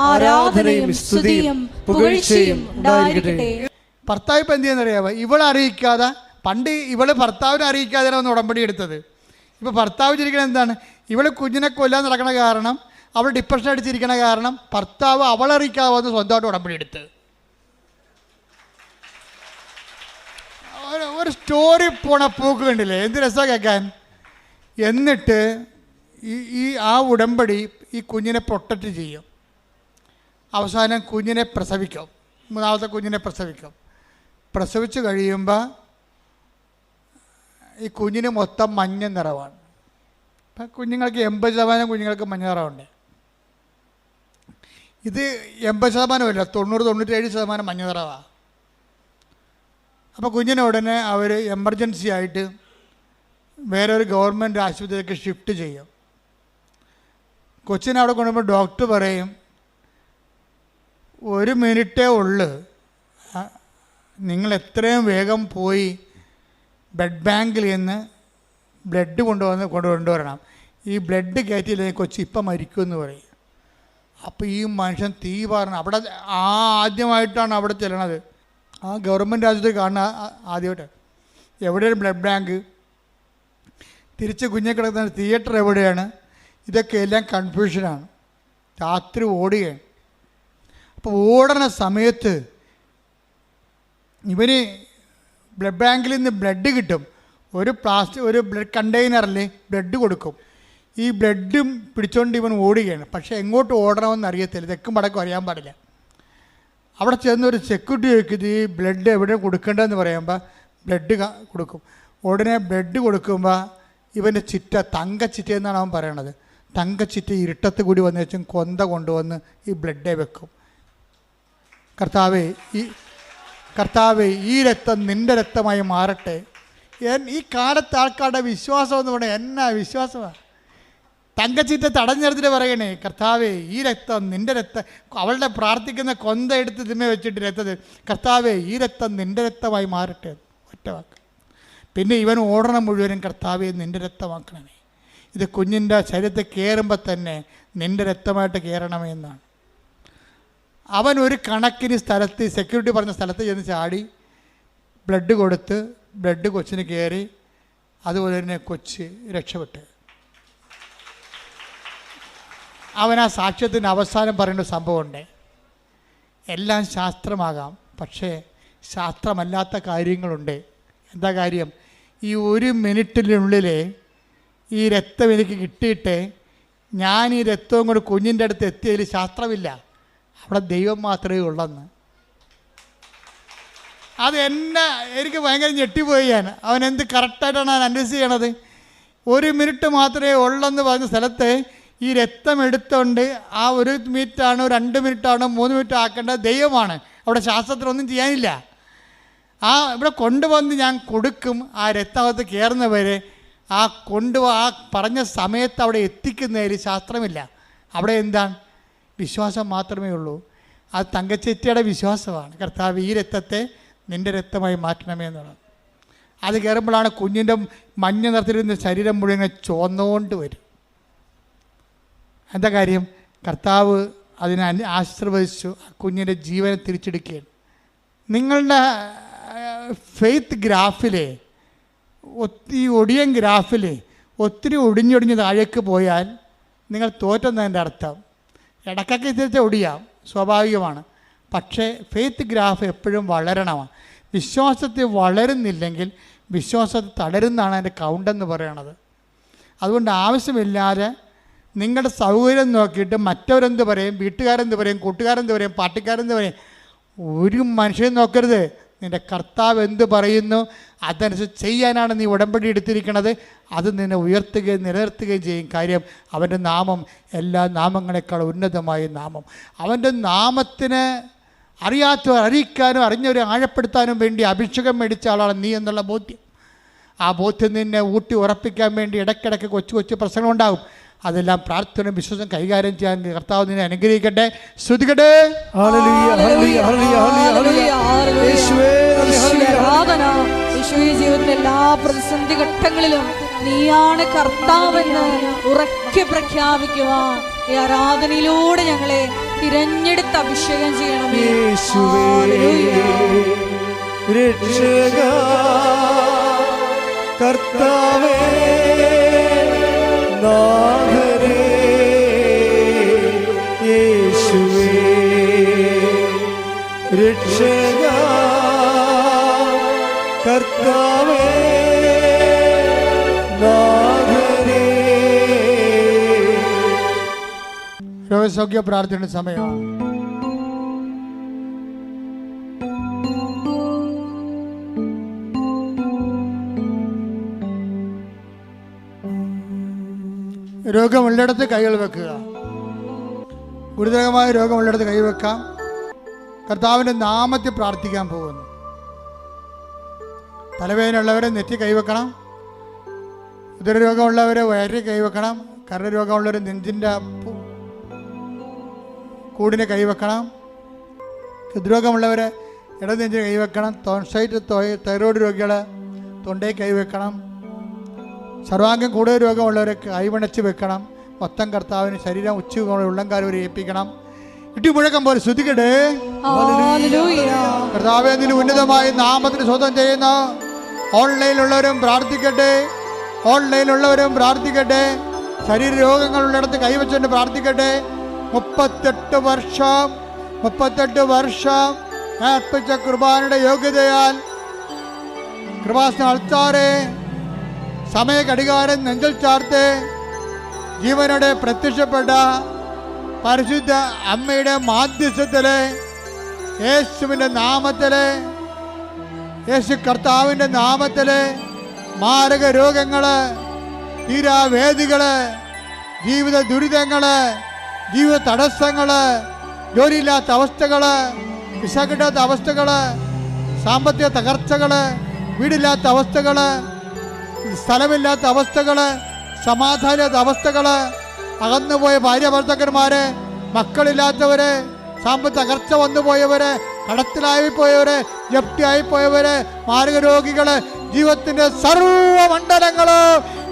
ആരാധനയും സ്തുതിയും പുകഴ്ചയും ഉണ്ടായിരിക്കട്ടെ. ഭർത്താവ് ഇപ്പം എന്ത് ചെയ്യുന്നറിയാമോ? ഇവളെ അറിയിക്കാതെ, പണ്ട് ഇവള് ഭർത്താവിനെ അറിയിക്കാതെയാണ് ഒന്ന് ഉടമ്പടി എടുത്തത്. ഇപ്പോൾ ഭർത്താവ് ചിരിക്കണത് എന്താണ്? ഇവള് കുഞ്ഞിനെ കൊല്ലാൻ നടക്കണ കാരണം, അവൾ ഡിപ്രഷൻ അടിച്ചിരിക്കണ കാരണം ഭർത്താവ് അവളറിയിക്കാതെ വന്ന് സ്വന്തമായിട്ട് ഉടമ്പടി എടുത്ത്. ഒരു സ്റ്റോറി പോണ പോക്ക് കണ്ടില്ലേ? എന്ത് രസമാണ് കേൾക്കാൻ. എന്നിട്ട് ആ ഉടമ്പടി ഈ കുഞ്ഞിനെ പ്രൊട്ടക്റ്റ് ചെയ്യും. അവസാനം കുഞ്ഞിനെ പ്രസവിക്കും, മൂന്നാമത്തെ കുഞ്ഞിനെ പ്രസവിക്കും. പ്രസവിച്ച് കഴിയുമ്പോൾ ഈ കുഞ്ഞിന് മൊത്തം മഞ്ഞ നിറവാണ്. ഇപ്പം കുഞ്ഞുങ്ങൾക്ക് 80% കുഞ്ഞുങ്ങൾക്ക് മഞ്ഞ നിറമുണ്ട്. ഇത് 80% 90-97% മഞ്ഞ നിറവാണ്. അപ്പോൾ കുഞ്ഞിനെ ഉടനെ അവർ എമർജൻസി ആയിട്ട് വേറൊരു ഗവൺമെൻറ് ആശുപത്രിയിലേക്ക് ഷിഫ്റ്റ് ചെയ്യും. കൊച്ചിനെ അവിടെ കൊണ്ടുപോകുമ്പോൾ ഡോക്ടർ പറയും 1 മിനിറ്റേ ഉള്ളു, നിങ്ങൾ എത്രയും വേഗം പോയി ബ്ലഡ് ബാങ്കിൽ നിന്ന് ബ്ലഡ് കൊണ്ടുവരണം. ഈ ബ്ലഡ് കയറ്റിയില്ലെങ്കിൽ കൊച്ചി ഇപ്പം മരിക്കുമെന്ന് പറയും. അപ്പോൾ ഈ മനുഷ്യൻ തീ പറഞ്ഞ അവിടെ ആദ്യമായിട്ടാണ് അവിടെ ചെല്ലണത്. ആ ഗവൺമെൻറ് ആശുപത്രി കാണുന്ന ആദ്യമായിട്ട്. എവിടെയാണ് ബ്ലഡ് ബാങ്ക്, തിരിച്ച് കുഞ്ഞെ കിടക്കുന്ന തിയേറ്റർ എവിടെയാണ്, ഇതൊക്കെ എല്ലാം കൺഫ്യൂഷനാണ്. രാത്രി ഓടുകയാണ്. അപ്പോൾ ഓടുന്ന സമയത്ത് ഇവന് ബ്ലഡ് ബാങ്കിൽ നിന്ന് ബ്ലഡ് കിട്ടും. ഒരു ബ്ലഡ് കണ്ടെയ്നറിൽ ബ്ലഡ് കൊടുക്കും. ഈ ബ്ലഡും പിടിച്ചുകൊണ്ട് ഇവൻ ഓടുകയാണ്. പക്ഷേ എങ്ങോട്ട് ഓടണമെന്ന് അറിയത്തില്ല, തെക്കും വടക്കും അറിയാൻ പാടില്ല. അവിടെ ചെന്നൊരു സെക്യൂരിറ്റി ചോദിക്കുന്നത് ഈ ബ്ലഡ് എവിടെ കൊടുക്കേണ്ടതെന്ന് പറയുമ്പോൾ ബ്ലഡ് കൊടുക്കും. ഉടനെ ബ്ലഡ് കൊടുക്കുമ്പോൾ ഇവൻ്റെ ചിറ്റ തങ്കച്ചിറ്റ എന്നാണ് അവൻ പറയണത്. തങ്കച്ചിറ്റ ഇരുട്ടത്ത് കൂടി വന്നു വെച്ചും കൊന്ത കൊണ്ടുവന്ന് ഈ ബ്ലഡെ വെക്കും. കർത്താവേ ഈ രക്തം നിൻ്റെ രക്തമായി മാറട്ടെ. ഈ കാലത്ത് ആൾക്കാരുടെ വിശ്വാസം എന്ന് പറഞ്ഞാൽ എന്നാ വിശ്വാസമാണ്. തങ്കച്ചിറ്റ തടഞ്ഞെടുത്തിട്ട് പറയണേ, കർത്താവേ ഈ രക്തം നിൻ്റെ രക്തം, അവളുടെ പ്രാർത്ഥിക്കുന്ന കൊന്ത എടുത്ത് തിമ്മ വെച്ചിട്ട് രക്തത്തിൽ, കർത്താവേ ഈ രക്തം നിൻ്റെ രക്തമായി മാറട്ടെ. ഒറ്റ വാക്ക്. പിന്നെ ഇവൻ ഓടണം മുഴുവനും, കർത്താവേ നിൻ്റെ രക്തമാക്കണമേ. ഇത് കുഞ്ഞിൻ്റെ ശരീരത്തിൽ കയറുമ്പോൾ തന്നെ നിൻ്റെ രക്തമായിട്ട് കയറണമേ എന്നാണ്. അവൻ ഒരു കണക്കിന് സ്ഥലത്ത്, സെക്യൂരിറ്റി പറഞ്ഞ സ്ഥലത്ത് ചെന്ന് ചാടി ബ്ലഡ് കൊടുത്ത് ബ്ലഡ് കൊച്ചിന് കയറി. അതുപോലെ തന്നെ കൊച്ച് രക്ഷപ്പെട്ട്. അവൻ ആ സാക്ഷ്യത്തിൻ്റെ അവസാനം പറയേണ്ട സംഭവമുണ്ട്. എല്ലാം ശാസ്ത്രമാകാം, പക്ഷേ ശാസ്ത്രമല്ലാത്ത കാര്യങ്ങളുണ്ട്. എന്താ കാര്യം? ഈ 1 മിനിറ്റിനുള്ളിൽ ഈ രക്തം എനിക്ക് കിട്ടിയിട്ട് ഞാൻ ഈ രക്തവും കൂടെ കുഞ്ഞിൻ്റെ അടുത്ത് എത്തിയതിൽ ശാസ്ത്രമില്ല, അവിടെ ദൈവം മാത്രമേ ഉള്ളെന്ന്. അത് എനിക്ക് ഭയങ്കര ഞെട്ടിപ്പോയി. അവൻ എന്ത് കറക്റ്റായിട്ടാണ് ഞാൻ അനലൈസ് ചെയ്യണത്. 1 മിനിറ്റ് മാത്രമേ ഉള്ളെന്ന് പറഞ്ഞ സ്ഥലത്ത് ഈ രക്തം എടുത്തുകൊണ്ട് ആ 1 മിനിറ്റാണോ 2 മിനിറ്റാണോ 3 മിനിറ്റ് ആക്കേണ്ടത് ദൈവമാണ്. അവിടെ ശാസ്ത്രത്തിനൊന്നും ചെയ്യാനില്ല. ഇവിടെ കൊണ്ടുവന്ന് ഞാൻ കൊടുക്കും. ആ രക്തകത്ത് കയറുന്നവരെ ആ പറഞ്ഞ സമയത്ത് അവിടെ എത്തിക്കുന്നതിൽ ശാസ്ത്രമില്ല. അവിടെ എന്താണ്? വിശ്വാസം മാത്രമേ ഉള്ളൂ. അത് തങ്കച്ചേറ്റിയുടെ വിശ്വാസമാണ്. കർത്താവ് ഈ രക്തത്തെ നിൻ്റെ രക്തമായി മാറ്റണമേ എന്നുള്ളത്. അത് കയറുമ്പോഴാണ് കുഞ്ഞിൻ്റെ മഞ്ഞ നിറത്തിലിരുന്ന ശരീരം മുഴുവൻ ചുവന്നുകൊണ്ട് വരും. എന്താ കാര്യം? കർത്താവ് അതിനെ ആശീർവദിച്ചു. കുഞ്ഞിൻ്റെ ജീവനെ തിരിച്ചെടുക്കുകയാണ്. നിങ്ങളുടെ ഫെയ്ത്ത് ഗ്രാഫിലെ ഒടിയൻ ഗ്രാഫിൽ ഒത്തിരി ഒടിഞ്ഞൊടിഞ്ഞ് താഴേക്ക് പോയാൽ നിങ്ങൾ തോറ്റെന്നതിൻ്റെ അർത്ഥം. ഇടയ്ക്കൊക്കെ തിരിച്ച് ഒടിയാം, സ്വാഭാവികമാണ്. പക്ഷേ ഫെയ്ത്ത് ഗ്രാഫ് എപ്പോഴും വളരണമാണ്. വിശ്വാസത്തിൽ വളരുന്നില്ലെങ്കിൽ വിശ്വാസത്തിൽ തളരുന്നതാണ് അതിൻ്റെ കൗണ്ടെന്ന് പറയണത്. അതുകൊണ്ട് ആവശ്യമില്ലാതെ നിങ്ങളുടെ സൗകര്യം നോക്കിയിട്ട് മറ്റവരെന്ത് പറയും, വീട്ടുകാരെന്ത് പറയും, കൂട്ടുകാരെന്ത് പറയും, പാർട്ടിക്കാരെന്ത് പറയും, ഒരു മനുഷ്യൻ നോക്കരുത്. നിൻ്റെ കർത്താവ് എന്ത് പറയുന്നു അതനുസരിച്ച് ചെയ്യാനാണ് നീ ഉടമ്പടി എടുത്തിരിക്കുന്നത്. അത് നിന്നെ ഉയർത്തുകയും നിലനിർത്തുകയും ചെയ്യും. കാര്യം അവൻ്റെ നാമം എല്ലാ നാമങ്ങളെക്കാൾ ഉന്നതമായ നാമം. അവൻ്റെ നാമത്തിന് അറിയാത്തവർ അറിയിക്കാനും അറിഞ്ഞവരെ ആഴപ്പെടുത്താനും വേണ്ടി അഭിഷേകം മേടിച്ച ആളാണ് നീ എന്നുള്ള ബോധ്യം. ആ ബോധ്യം നിന്നെ ഊട്ടി ഉറപ്പിക്കാൻ വേണ്ടി ഇടയ്ക്കിടയ്ക്ക് കൊച്ചു കൊച്ചു പ്രശ്നങ്ങളുണ്ടാകും. അതെല്ലാം പ്രാർത്ഥനയും വിശ്വാസം കൈകാര്യം ചെയ്യാൻ കർത്താവ് നിന്നെ അനുഗ്രഹിക്കട്ടെ. ശ്രുതികട്ടെ. ജീവിതത്തിലെ എല്ലാ പ്രതിസന്ധി ഘട്ടങ്ങളിലും നീയാണ് കർത്താവെന്ന് ഉറക്കെ പ്രഖ്യാപിക്കുവാൻ ഈ ആരാധനയിലൂടെ ഞങ്ങളെ തിരഞ്ഞെടുത്ത് അഭിഷേകം ചെയ്യണമേ. കർത്താവേ നാഥനേ യേശുവേ രക്ഷകാ കർത്താവേ നാഥനേ. രോഗസൗഖ്യ പ്രാർത്ഥനയുടെ സമയമാണ്. രോഗമുള്ളിടത്ത് കൈകൾ വെക്കുക. ഗുരുതരമായ രോഗമുള്ളിടത്ത് കൈവെക്കാം. കർത്താവിൻ്റെ നാമത്തിൽ പ്രാർത്ഥിക്കാൻ പോകുന്നു. തലവേദനയുള്ളവരെ നെറ്റി കൈവെക്കണം. ഉദരരോഗമുള്ളവരെ വയറിൽ കൈവെക്കണം. കരരോഗമുള്ളവർ നെഞ്ചിൻ്റെ കൂടിനെ കൈവെക്കണം. ഹൃദ്രോഗമുള്ളവരെ ഇടനെഞ്ചിന് കൈവെക്കണം. തോൺസൈറ്റ് തൈറോയ്ഡ് രോഗികൾ തൊണ്ടയിൽ കൈവെക്കണം. സർവാംഗം കൂടുതൽ രോഗമുള്ളവരെ കൈവണച്ച് വെക്കണം. മൊത്തം കർത്താവിന് ശരീരം ഉച്ചയോടെ ഉള്ളംകാലം വരെ ഏൽപ്പിക്കണം. ഇടിമുഴക്കം പോലെ ശ്രുതിക്കട്ടെ. കർത്താവേ, നിന്റെ ഉന്നതമായ നാമത്തിന് സ്വന്തം ചെയ്യുന്ന ഓൺലൈനിലുള്ളവരും പ്രാർത്ഥിക്കട്ടെ. ഓൺലൈനിലുള്ളവരും പ്രാർത്ഥിക്കട്ടെ. ശരീര രോഗങ്ങളുള്ളിടത്ത് കൈവച്ചുകൊണ്ട് പ്രാർത്ഥിക്കട്ടെ. 38 വർഷം ഞാൻ അർപ്പിച്ച കുർബാനയുടെ യോഗ്യതയാൽ കൃപാസന അൾത്താരെ സമയ ഘടികാരം നെഞ്ചിൽ ചാർത്ത് ജീവനോടെ പ്രത്യക്ഷപ്പെട്ട പരിശുദ്ധ അമ്മയുടെ മാധ്യസ്ഥത്തില് യേശുവിൻ്റെ നാമത്തില്, യേശു കർത്താവിൻ്റെ നാമത്തില് മാരക രോഗങ്ങള്, തീരാവേദികള്, ജീവിത ദുരിതങ്ങള്, ജീവിത തടസ്സങ്ങള്, ജോലിയില്ലാത്ത അവസ്ഥകള്, വിസ കിട്ടാത്ത അവസ്ഥകള്, സാമ്പത്തിക തകർച്ചകള്, വീടില്ലാത്ത അവസ്ഥകള്, സ്ഥലമില്ലാത്ത അവസ്ഥകള്, സമാധാനമില്ലാത്ത അവസ്ഥകള്, അകന്നുപോയ ഭാര്യ ഭർത്താക്കന്മാര്, മക്കളില്ലാത്തവര്, സാമ്പത്തിക തകർച്ച വന്നുപോയവര്, കടത്തിലായിപ്പോയവര്, ജപ്തിയായിപ്പോയവര്, മാരക രോഗികള്, ജീവിതത്തിന്റെ സർവമണ്ഡലങ്ങള്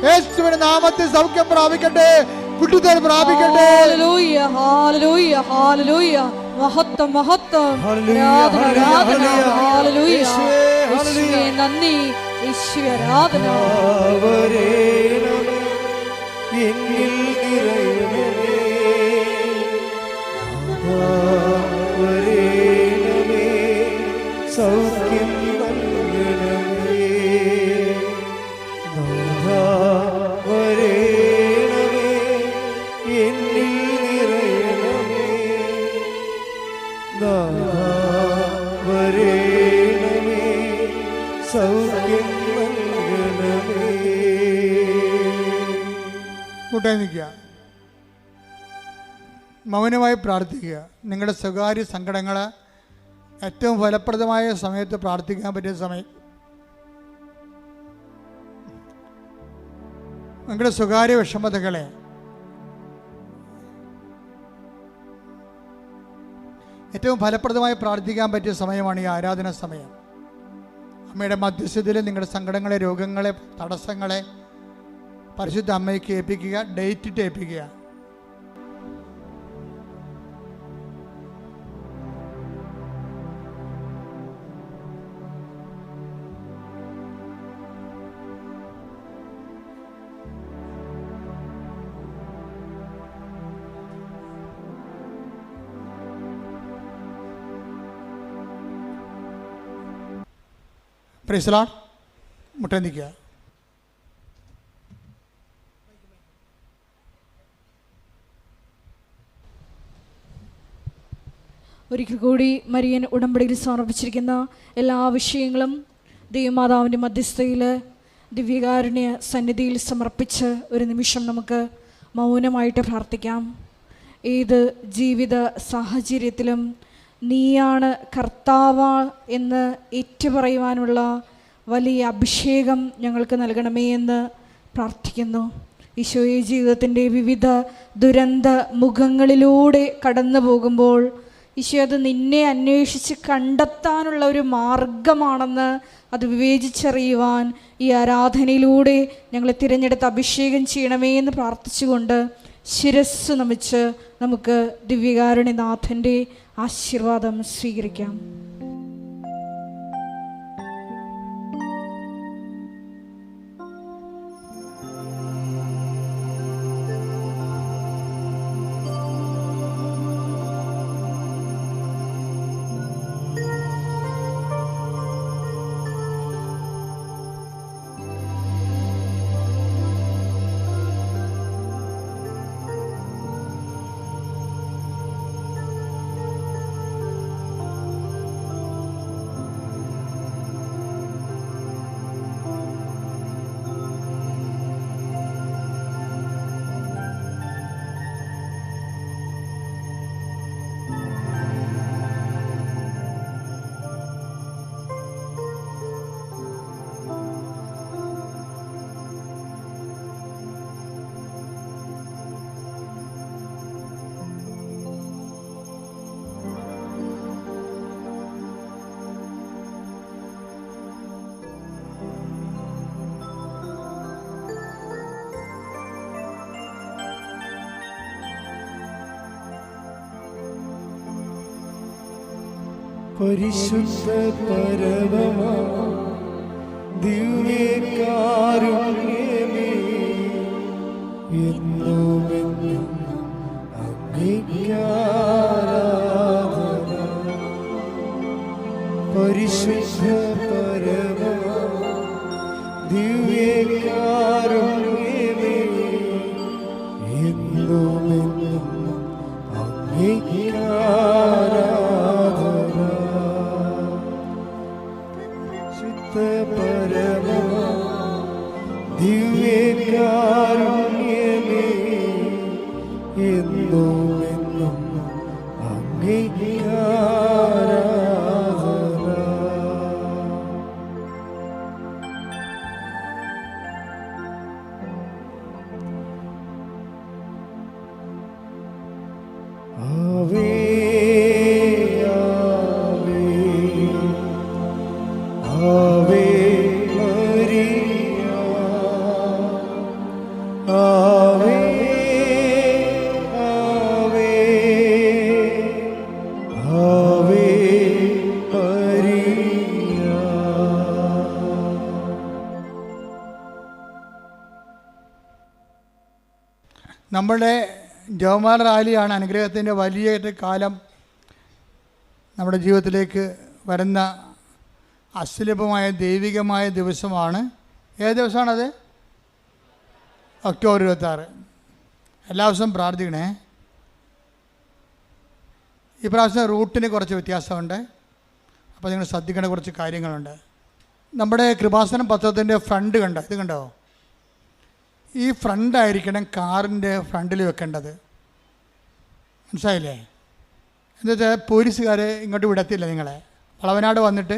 യേശുവിന്റെ നാമത്തിൽ സൗഖ്യം പ്രാപിക്കട്ടെ, വിടുതൽ പ്രാപിക്കട്ടെ. മഹത്വം മഹത്വം, നന്ദി യേശുവേ, ആരാധന. എന്നിൽ നിറയണമേ, വരേണമേ, സൗഖ്യം നൽകണമേ, വരേണമേ, എന്നിൽ നിറയണമേ, വരേണമേ, സൗഖ്യം നൽകണമേ. കൂട്ടായി നിൽക്കുക, മൗനമായി പ്രാർത്ഥിക്കുക. നിങ്ങളുടെ സ്വകാര്യ സങ്കടങ്ങൾ ഏറ്റവും ഫലപ്രദമായ സമയത്ത് പ്രാർത്ഥിക്കാൻ പറ്റിയ സമയം. നിങ്ങളുടെ സ്വകാര്യ വിഷമതകളെ ഏറ്റവും ഫലപ്രദമായി പ്രാർത്ഥിക്കാൻ പറ്റിയ സമയമാണ് ഈ ആരാധന സമയം. അമ്മയുടെ മധ്യസ്ഥതയിൽ നിങ്ങളുടെ സങ്കടങ്ങളെ, രോഗങ്ങളെ, തടസ്സങ്ങളെ പരിശുദ്ധ അമ്മയ്ക്ക് ഏൽപ്പിക്കുക. ഡേറ്റിട്ട് ഏൽപ്പിക്കുക. Praise the Lord. മുട്ടനിക്കുക. ഒരിക്കൽ കൂടി മരിയൻ ഉടമ്പടിയിൽ സമർപ്പിച്ചിരിക്കുന്ന എല്ലാ വിഷയങ്ങളും ദൈവമാതാവിൻ്റെ മധ്യസ്ഥയിൽ ദിവ്യകാരുണ്യ സന്നിധിയിൽ സമർപ്പിച്ച് ഒരു നിമിഷം നമുക്ക് മൗനമായിട്ട് പ്രാർത്ഥിക്കാം. ഏത് ജീവിത സാഹചര്യത്തിലും നീയാണ് കർത്താവ് എന്ന് ഏറ്റുപറയുവാനുള്ള വലിയ അഭിഷേകം ഞങ്ങൾക്ക് നൽകണമേ എന്ന് പ്രാർത്ഥിക്കുന്നു. ഈശോയെ, ജീവിതത്തിൻ്റെ വിവിധ ദുരന്ത മുഖങ്ങളിലൂടെ കടന്നു പോകുമ്പോൾ ഈശോ അത് നിന്നെ അന്വേഷിച്ച് കണ്ടെത്താനുള്ള ഒരു മാർഗമാണെന്ന് അത് വിവേചിച്ചറിയുവാൻ ഈ ആരാധനയിലൂടെ ഞങ്ങളെ തിരഞ്ഞെടുത്ത് അഭിഷേകം ചെയ്യണമേ എന്ന് പ്രാർത്ഥിച്ചുകൊണ്ട് ശിരസ്സ് നമിച്ച് നമുക്ക് ദിവ്യകാരുണ്യനാഥൻ്റെ ആശീർവാദം സ്വീകരിക്കാം. പരിശുദ്ധ പരമമാ ദിവ്യകാരുണ്യമേ എന്നുമെന്നും അങ്ങേയ്ക്കാരാധന. പരിശുദ്ധ പരമമാ ദിവ്യകാരുണ്യമേ എന്നുമെന്നും അങ്ങേയ്ക്കാരാധന. പരിശുദ്ധ പരമമാ ദിവ്യകാരുണ്യമേ എന്നുമെന്നും അങ്ങേയ്ക്കാരാധന. ആവേ ആവേ ആവേ മരിയ ആവേ ആവേ ആവേ മരിയ. നമ്മുടെ ജവമാർ റാലിയാണ് അനുഗ്രഹത്തിൻ്റെ വലിയ കാലം നമ്മുടെ ജീവിതത്തിലേക്ക് വരുന്ന അസുലഭമായ ദൈവികമായ ദിവസമാണ്. ഏത് ദിവസമാണത്? ഒക്ടോബർ 26. എല്ലാ ദിവസവും പ്രാർത്ഥിക്കണേ. ഈ പ്രാവശ്യം റൂട്ടിന് കുറച്ച് വ്യത്യാസമുണ്ട്, അപ്പോൾ നിങ്ങൾ ശ്രദ്ധിക്കേണ്ട കുറച്ച് കാര്യങ്ങളുണ്ട്. നമ്മുടെ കൃപാസനം പത്രത്തിൻ്റെ ഫ്രണ്ട് കണ്ടോ? ഇത് കണ്ടോ? ഈ ഫ്രണ്ടായിരിക്കണം കാറിൻ്റെ ഫ്രണ്ടിൽ വെക്കേണ്ടത്. മനസ്സിലായില്ലേ? എന്താ വെച്ചാൽ പോലീസുകാരെ ഇങ്ങോട്ട് വിടത്തില്ല. നിങ്ങളെ വളവനാട് വന്നിട്ട്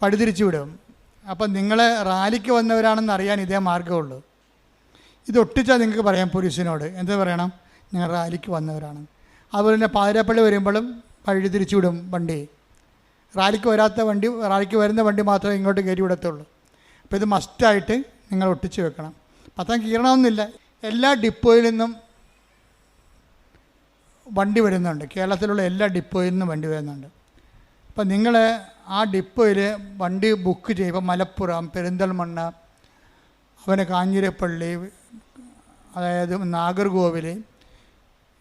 വഴിതിരിച്ചു വിടും. അപ്പം നിങ്ങളെ റാലിക്ക് വന്നവരാണെന്ന് അറിയാൻ ഇതേ മാർഗ്ഗമുള്ളൂ. ഇത് ഒട്ടിച്ചാൽ നിങ്ങൾക്ക് പറയാം പോലീസിനോട്. എന്താ പറയണം? ഞങ്ങൾ റാലിക്ക് വന്നവരാണ്. അതുപോലെ തന്നെ പാതിരാപ്പള്ളി വരുമ്പോഴും വഴിതിരിച്ചു വിടും വണ്ടി. റാലിക്ക് വരാത്ത വണ്ടി, റാലിക്ക് വരുന്ന വണ്ടി മാത്രമേ ഇങ്ങോട്ട് കയറി വിടത്തുള്ളൂ. അപ്പോൾ ഇത് മസ്റ്റായിട്ട് നിങ്ങൾ ഒട്ടിച്ച് വെക്കണം. പത്രം കീറണമെന്നില്ല. എല്ലാ ഡിപ്പോയിൽ നിന്നും വണ്ടി വരുന്നുണ്ട്. കേരളത്തിലുള്ള എല്ലാ ഡിപ്പോയിൽ നിന്നും വണ്ടി വരുന്നുണ്ട്. അപ്പം നിങ്ങൾ ആ ഡിപ്പോയിൽ വണ്ടി ബുക്ക് ചെയ്യുമ്പോൾ മലപ്പുറം, പെരിന്തൽമണ്ണ, അവനെ കാഞ്ഞിരപ്പള്ളി, അതായത് നാഗർകോവിൽ,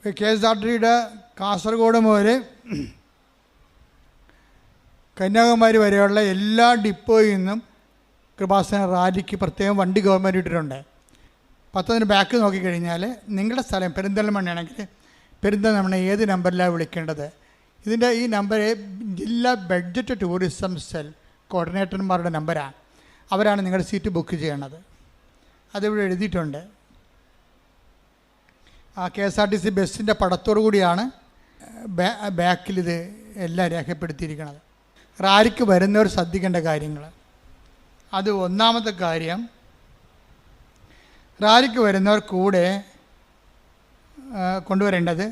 KSRTCയുടെ കാസർഗോഡ് മുതൽ കന്യാകുമാരി വരെയുള്ള എല്ലാ ഡിപ്പോയിൽ നിന്നും കൃപാസന റാലിക്ക് പ്രത്യേകം വണ്ടി ഗവൺമെൻറ് ഇട്ടിട്ടുണ്ട്. പത്തതിന് ബാക്ക് നോക്കിക്കഴിഞ്ഞാൽ നിങ്ങളുടെ സ്ഥലം പെരിന്തൽമണ്ണയാണെങ്കിൽ പെരിന്തൽമണ്ണ ഏത് നമ്പറിലാണ് വിളിക്കേണ്ടത്? ഇതിൻ്റെ ഈ നമ്പർ ജില്ലാ ബഡ്ജറ്റ് ടൂറിസം സെൽ കോർഡിനേറ്റർമാരുടെ നമ്പറാണ്. അവരാണ് നിങ്ങളുടെ സീറ്റ് ബുക്ക് ചെയ്യണത്. അതിവിടെ എഴുതിയിട്ടുണ്ട്. ആ KSRTC ബസ്സിൻ്റെ പടത്തോടു കൂടിയാണ് ബാക്കിലിത് എല്ലാം രേഖപ്പെടുത്തിയിരിക്കുന്നത്. റാലിക്ക് വരുന്നവർ ശ്രദ്ധിക്കേണ്ട കാര്യങ്ങൾ. അത് ഒന്നാമത്തെ കാര്യം, റാലിക്ക് വരുന്നവർ കൂടെ കൊണ്ടുവരേണ്ടത്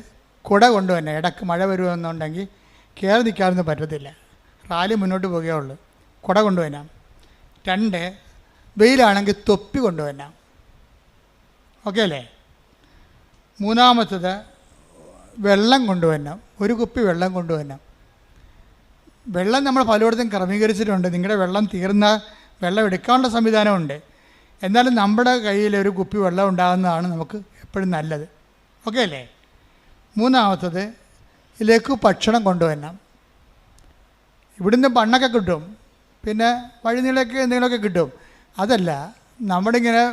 കുട കൊണ്ടുവരണം. ഇടയ്ക്ക് മഴ വരുമെന്നുണ്ടെങ്കിൽ കയറി നിൽക്കാനൊന്നും പറ്റത്തില്ല. റാലി മുന്നോട്ട് പോകുകയുള്ളൂ. കുട കൊണ്ടുവരണം. 2, വെയിലാണെങ്കിൽ തൊപ്പി കൊണ്ടുവരണം. ഓക്കെ അല്ലേ? മൂന്നാമത്തത് വെള്ളം കൊണ്ടുവരണം. ഒരു കുപ്പി വെള്ളം കൊണ്ടുവരണം. വെള്ളം നമ്മൾ പലയിടത്തും ക്രമീകരിച്ചിട്ടുണ്ട്. നിങ്ങളുടെ വെള്ളം തീർന്ന വെള്ളം എടുക്കാനുള്ള സംവിധാനമുണ്ട്. എന്നാലും നമ്മുടെ കയ്യിൽ ഒരു കുപ്പി വെള്ളം ഉണ്ടാകുന്നതാണ് നമുക്ക് എപ്പോഴും നല്ലത്. ഓക്കെ അല്ലേ? മൂന്നാമത്തത് ഇതിലേക്ക് ഭക്ഷണം കൊണ്ടുവരണം. ഇവിടുന്ന് മണ്ണൊക്കെ കിട്ടും, പിന്നെ വഴിനീളൊക്കെ എന്തെങ്കിലുമൊക്കെ കിട്ടും. അതല്ല, നമ്മളിങ്ങനെ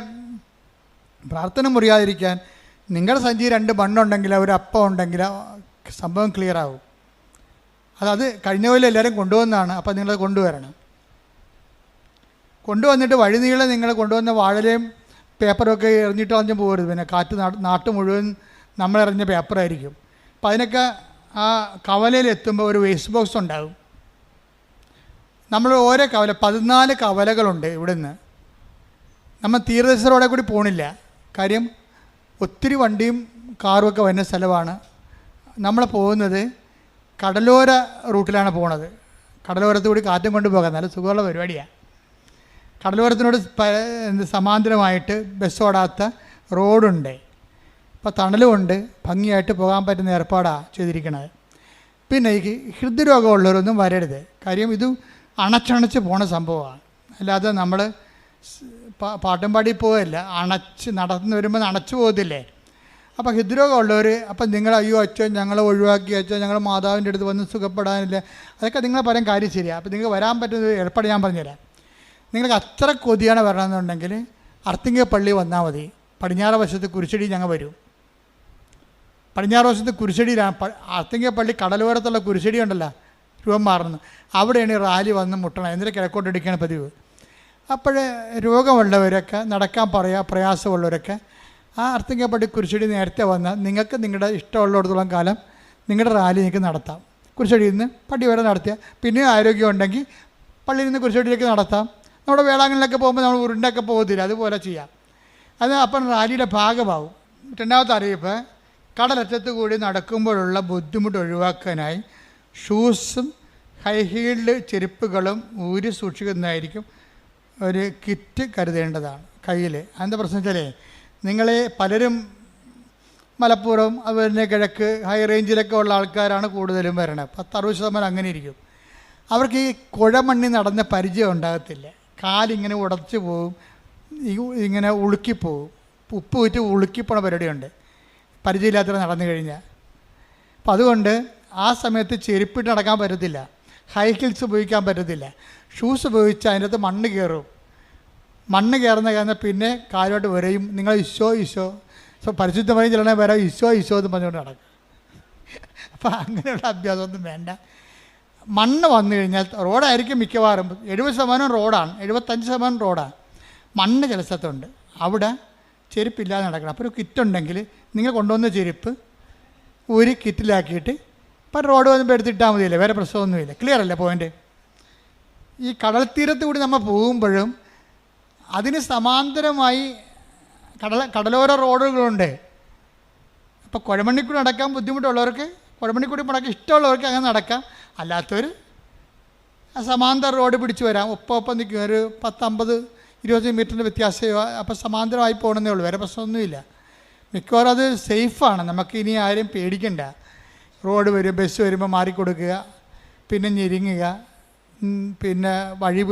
പ്രാർത്ഥന മുറിയാതിരിക്കാൻ നിങ്ങളുടെ സഞ്ചി 2 മണ്ണുണ്ടെങ്കിൽ ഒരു അപ്പം ഉണ്ടെങ്കിൽ സംഭവം ക്ലിയർ ആവും. അത് കഴിഞ്ഞ പോലെ എല്ലാവരും കൊണ്ടുവന്നതാണ്. അപ്പം നിങ്ങളത് കൊണ്ടുവരണം. കൊണ്ടുവന്നിട്ട് വഴിനീളെ നിങ്ങൾ കൊണ്ടുവന്ന വാഴലയും പേപ്പറൊക്കെ എറിഞ്ഞിട്ട് കളഞ്ഞ് പോകരുത്. പിന്നെ കാറ്റ് നാട്ട് മുഴുവൻ നമ്മളെറിഞ്ഞ പേപ്പറായിരിക്കും. അപ്പം അതിനൊക്കെ ആ കവലയിൽ എത്തുമ്പോൾ ഒരു വേസ്റ്റ് ബോക്സ് ഉണ്ടാകും. നമ്മൾ ഓരോ കവല 14 കവലകളുണ്ട് ഇവിടുന്ന്. നമ്മൾ തീരദേശ റോഡിൽ കൂടി പോകണില്ല. കാര്യം ഒത്തിരി വണ്ടിയും കാറുമൊക്കെ വരുന്ന സ്ഥലമാണ്. നമ്മൾ പോകുന്നത് കടലോര റൂട്ടിലാണ് പോണത്. കടലോരത്ത് കൂടി കാറ്റും കൊണ്ട് പോകാം. നല്ല സുഖമുള്ള പരിപാടിയാണ്. കടലോരത്തിനോട് സമാന്തരമായിട്ട് ബസ് ഓടാത്ത റോഡുണ്ട്. അപ്പോൾ തണലുമുണ്ട്. ഭംഗിയായിട്ട് പോകാൻ പറ്റുന്ന ഏർപ്പാടാണ് ചെയ്തിരിക്കുന്നത്. പിന്നെ ഈ ഹൃദ്രോഗമുള്ളവരൊന്നും വരരുത്. കാര്യം ഇത് അണച്ചണച്ച് പോണ സംഭവമാണ്. അല്ലാതെ നമ്മൾ പാട്ടും പാടി പോകല്ല, അണച്ച് നടന്നു വരുമ്പോൾ അണച്ചു പോകത്തില്ലേ. അപ്പോൾ ഹൃദ്രോഗമുള്ളവർ, അപ്പം നിങ്ങൾ അയ്യോ അച്ഛൻ ഞങ്ങളെ ഒഴിവാക്കി, അച്ഛൻ ഞങ്ങൾ മാതാവിൻ്റെ അടുത്ത് വന്ന് സുഖപ്പെടാനില്ല, അതൊക്കെ നിങ്ങൾ പറയാൻ കാര്യം ശരിയാണ്. അപ്പോൾ നിങ്ങൾക്ക് വരാൻ പറ്റുന്നത് ഏർപ്പാട് ഞാൻ പറഞ്ഞുതരാം. നിങ്ങൾക്ക് അത്ര കൊതിയാണ് വരണമെന്നുണ്ടെങ്കിൽ അർത്തിങ്ക പള്ളി വന്നാൽ മതി. പടിഞ്ഞാറ് വശത്ത് കുരിശടി ഞങ്ങൾ വരും. പടിഞ്ഞാറ് വശത്ത് കുരിശടിയിലാണ്. അർത്തിങ്ക പള്ളി കടലോരത്തുള്ള കുരിശടി ഉണ്ടല്ലോ, രൂപം മാറുന്നു, അവിടെയാണ് ഈ റാലി വന്ന് മുട്ടണം. എന്നിട്ട് കിഴക്കോട്ടടിക്കുകയാണ് പതിവ്. അപ്പോൾ രോഗമുള്ളവരൊക്കെ, നടക്കാൻ പ്രയാസമുള്ളവരൊക്കെ ആ അർത്തിങ്ക പള്ളി കുരിശടി നേരത്തെ വന്നാൽ നിങ്ങൾക്ക് നിങ്ങളുടെ ഇഷ്ടമുള്ളിടത്തോളം കാലം നിങ്ങളുടെ റാലി നിങ്ങൾക്ക് നടത്താം. കുരിശടിയിൽ നിന്ന് പള്ളി വരെ നടത്തിയാൽ പിന്നെയും ആരോഗ്യം ഉണ്ടെങ്കിൽ പള്ളിയിൽ നിന്ന് കുരിശടിയിലേക്ക് നടത്താം. നമ്മുടെ വേളാങ്കലിലൊക്കെ പോകുമ്പോൾ നമ്മൾ ഉരുണ്ടൊക്കെ പോകത്തില്ല, അതുപോലെ ചെയ്യാം. അത് അപ്പം റാലിയുടെ ഭാഗമാവും. രണ്ടാമത്തെ അറിയിപ്പ്, കടലറ്റത്ത് കൂടി നടക്കുമ്പോഴുള്ള ബുദ്ധിമുട്ട് ഒഴിവാക്കാനായി ഷൂസും ഹൈ ഹീൽഡ് ചെരുപ്പുകളും ഊരി സൂക്ഷിക്കുന്നതായിരിക്കും ഒരു കിറ്റ് കരുതേണ്ടതാണ് കയ്യിൽ. അതിൻ്റെ പ്രശ്നം വെച്ചാലേ, നിങ്ങളെ പലരും മലപ്പുറം അതുപോലെ കിഴക്ക് ഹൈ റേഞ്ചിലൊക്കെ ഉള്ള ആൾക്കാരാണ് കൂടുതലും വരണത്. 60% അങ്ങനെ ഇരിക്കും. അവർക്ക് ഈ കുഴമണ്ണി നടന്ന പരിചയം ഉണ്ടാകത്തില്ല. കാലിങ്ങനെ ഉടച്ചു പോവും, ഇങ്ങനെ ഉളുക്കിപ്പോവും. ഉപ്പ് വിറ്റ് ഉളുക്കിപ്പോണ പരിപാടിയുണ്ട് പരിചയമില്ലാത്തവർ നടന്നു കഴിഞ്ഞാൽ. അപ്പം അതുകൊണ്ട് ആ സമയത്ത് ചെരുപ്പിട്ട് നടക്കാൻ പറ്റത്തില്ല, ഹൈ ഹീൽസ് ഉപയോഗിക്കാൻ പറ്റത്തില്ല. ഷൂസ് ഉപയോഗിച്ച് അതിൻ്റെ അകത്ത് മണ്ണ് കയറും. മണ്ണ് കയറുന്ന കാരണം പിന്നെ കാലോട്ട് വരെയും നിങ്ങൾ ഈശോ പരിശുദ്ധമായി ചെല്ലണേ വരെ ഈശോ എന്ന് പറഞ്ഞുകൊണ്ട് നടക്കും. അപ്പം അങ്ങനെയുള്ള അഭ്യാസമൊന്നും വേണ്ട. മണ്ണ് വന്നു കഴിഞ്ഞാൽ റോഡായിരിക്കും മിക്കവാറും. 70% റോഡാണ്, 75% റോഡാണ്. മണ്ണ് ചില സ്ഥലത്തുണ്ട്, അവിടെ ചെരുപ്പില്ലാതെ നടക്കണം. അപ്പോൾ ഒരു കിറ്റുണ്ടെങ്കിൽ നിങ്ങൾ കൊണ്ടുവന്ന ചെരുപ്പ് ഒരു കിറ്റിലാക്കിയിട്ട് ഇപ്പം റോഡ് വന്നപ്പോൾ എടുത്തിട്ടാൽ മതിയല്ലേ, വേറെ പ്രശ്നമൊന്നുമില്ല. ക്ലിയർ അല്ലേ പോയിൻ്റ്? ഈ കടൽ തീരത്ത് കൂടി നമ്മൾ പോകുമ്പോഴും അതിന് സമാന്തരമായി കടലോര റോഡുകളുണ്ട്. അപ്പോൾ കുഴമണ്ണിക്കൂടി നടക്കാൻ ബുദ്ധിമുട്ടുള്ളവർക്ക്, കുഴമണ്ണിക്കൂടി നടക്കാൻ ഇഷ്ടമുള്ളവർക്ക് അങ്ങനെ നടക്കാം. അല്ലാത്തവർ സമാന്തര റോഡ് പിടിച്ച് വരാം. ഒപ്പം നിൽക്കും. ഒരു 10-50-20 മീറ്ററിൻ്റെ വ്യത്യാസമോ. അപ്പോൾ സമാന്തരമായി പോകണമെന്നേ ഉള്ളൂ, വേറെ പ്രശ്നമൊന്നുമില്ല. മിക്കവാറും അത് സേഫാണ്. നമുക്ക് ഇനി ആരും പേടിക്കണ്ട. റോഡ് വരും, ബസ് വരുമ്പോൾ മാറിക്കൊടുക്കുക, പിന്നെ ഞെരുങ്ങുക, പിന്നെ വഴി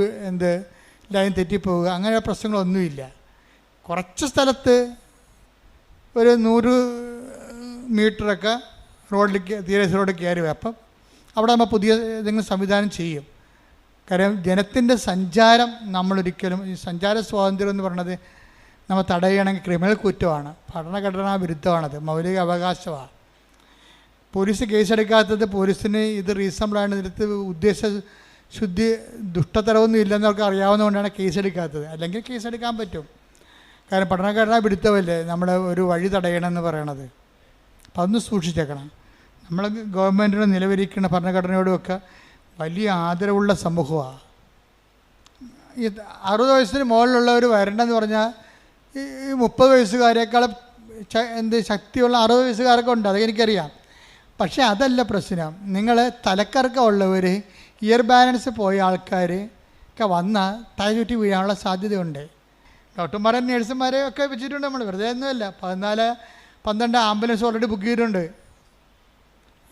ലൈൻ തെറ്റിപ്പോവുക, അങ്ങനെ പ്രശ്നങ്ങളൊന്നുമില്ല. കുറച്ച് സ്ഥലത്ത് ഒരു 100 മീറ്ററൊക്കെ റോഡിലേക്ക് തീരദേശ റോഡിൽ കയറി വരും. അപ്പം അവിടെ നമ്മൾ പുതിയ എന്തെങ്കിലും സംവിധാനം ചെയ്യും. കാര്യം ജനത്തിൻ്റെ സഞ്ചാരം നമ്മളൊരിക്കലും, ഈ സഞ്ചാര സ്വാതന്ത്ര്യം എന്ന് പറയുന്നത് നമ്മൾ തടയുകയാണെങ്കിൽ ക്രിമിനൽ കുറ്റമാണ്, ഭരണഘടനാ വിരുദ്ധമാണത്, മൗലിക അവകാശമാണ്. പോലീസ് കേസെടുക്കാത്തത് പോലീസിന് ഇത് റീസണബിളാണ്, ഇതിനകത്ത് ഉദ്ദേശശുദ്ധി ദുഷ്ടതരമൊന്നും ഇല്ലെന്നവർക്ക് അറിയാവുന്നതുകൊണ്ടാണ് കേസെടുക്കാത്തത്. അല്ലെങ്കിൽ കേസെടുക്കാൻ പറ്റും. കാരണം ഭരണഘടനാ വിരുദ്ധമല്ലേ നമ്മൾ ഒരു വഴി തടയണമെന്ന് പറയണത്. അപ്പം അതൊന്ന് സൂക്ഷിച്ചേക്കണം. നമ്മൾ ഗവൺമെൻറ്റിനെ നിലവിലിരിക്കുന്ന ഭരണഘടനയോടുമൊക്കെ വലിയ ആദരവുള്ള സമൂഹമാണ്. ഈ 60 വയസ്സിന് മുകളിലുള്ളവർ വരണ്ടെന്ന് പറഞ്ഞാൽ ഈ 30 വയസ്സുകാരേക്കാളും ശക്തിയുള്ള 60 വയസ്സുകാരൊക്കെ ഉണ്ട്, അതൊക്കെ എനിക്കറിയാം. പക്ഷേ അതല്ല പ്രശ്നം. നിങ്ങൾ തലക്കറക്കമുള്ളവർ, ഇയർ ബാലൻസ് പോയ ആൾക്കാർ ഒക്കെ വന്നാൽ തല ചുറ്റി വീഴാനുള്ള സാധ്യതയുണ്ട്. ഡോക്ടർമാരെ നേഴ്സുമാരെ ഒക്കെ വെച്ചിട്ടുണ്ട് നമ്മൾ, വെറുതെ ഒന്നുമല്ല. 14-12 ആംബുലൻസ് ഓൾറെഡി ബുക്ക് ചെയ്തിട്ടുണ്ട്.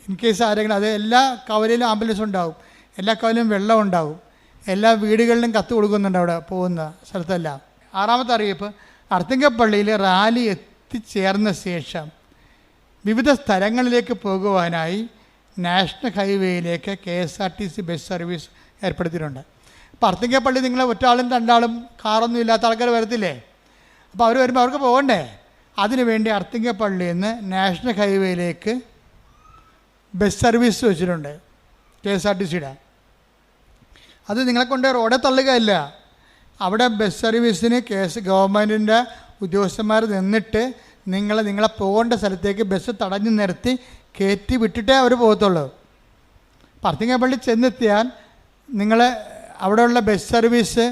ഇൻ കേസ് ആരെങ്കിലും, അത് എല്ലാ കവലയിലും ആംബുലൻസ് ഉണ്ടാവും, എല്ലാ കവലയിലും വെള്ളം ഉണ്ടാവും, എല്ലാ വീടുകളിലും കത്ത് കൊടുക്കുന്നുണ്ട് അവിടെ പോകുന്ന സ്ഥലത്തെല്ലാം. 6ാമത്തെ അറിയിപ്പ്, അർത്തിങ്കപ്പള്ളിയിൽ റാലി എത്തിച്ചേർന്ന ശേഷം വിവിധ സ്ഥലങ്ങളിലേക്ക് പോകുവാനായി നാഷണൽ ഹൈവേയിലേക്ക് KSRTC ബസ് സർവീസ് ഏർപ്പെടുത്തിയിട്ടുണ്ട്. അപ്പോൾ അർത്തിങ്കപ്പള്ളി നിങ്ങൾ ഒറ്റാളും 2 ആളും കാറൊന്നും ഇല്ലാത്ത ആൾക്കാർ വരത്തില്ലേ? അപ്പോൾ അവർ വരുമ്പോൾ അവർക്ക് പോകണ്ടേ? അതിനുവേണ്ടി അർത്തിങ്കപ്പള്ളിയിൽ നിന്ന് നാഷണൽ ഹൈവേയിലേക്ക് ബസ് സർവീസ് വെച്ചിട്ടുണ്ട് KSRTCയുടെ. അത് നിങ്ങളെ കൊണ്ട് റോഡിൽ തള്ളുകയല്ല. അവിടെ ബസ് സർവീസിന് ഗവൺമെൻറ്റിൻ്റെ ഉദ്യോഗസ്ഥന്മാർ നിന്നിട്ട് നിങ്ങളെ പോകേണ്ട സ്ഥലത്തേക്ക് ബസ് തടഞ്ഞു നിർത്തി കയറ്റി വിട്ടിട്ടേ അവർ പോകത്തുള്ളൂ. അർത്തിങ്കപ്പള്ളി ചെന്നെത്തിയാൽ നിങ്ങൾ അവിടെയുള്ള ബസ് സർവീസ്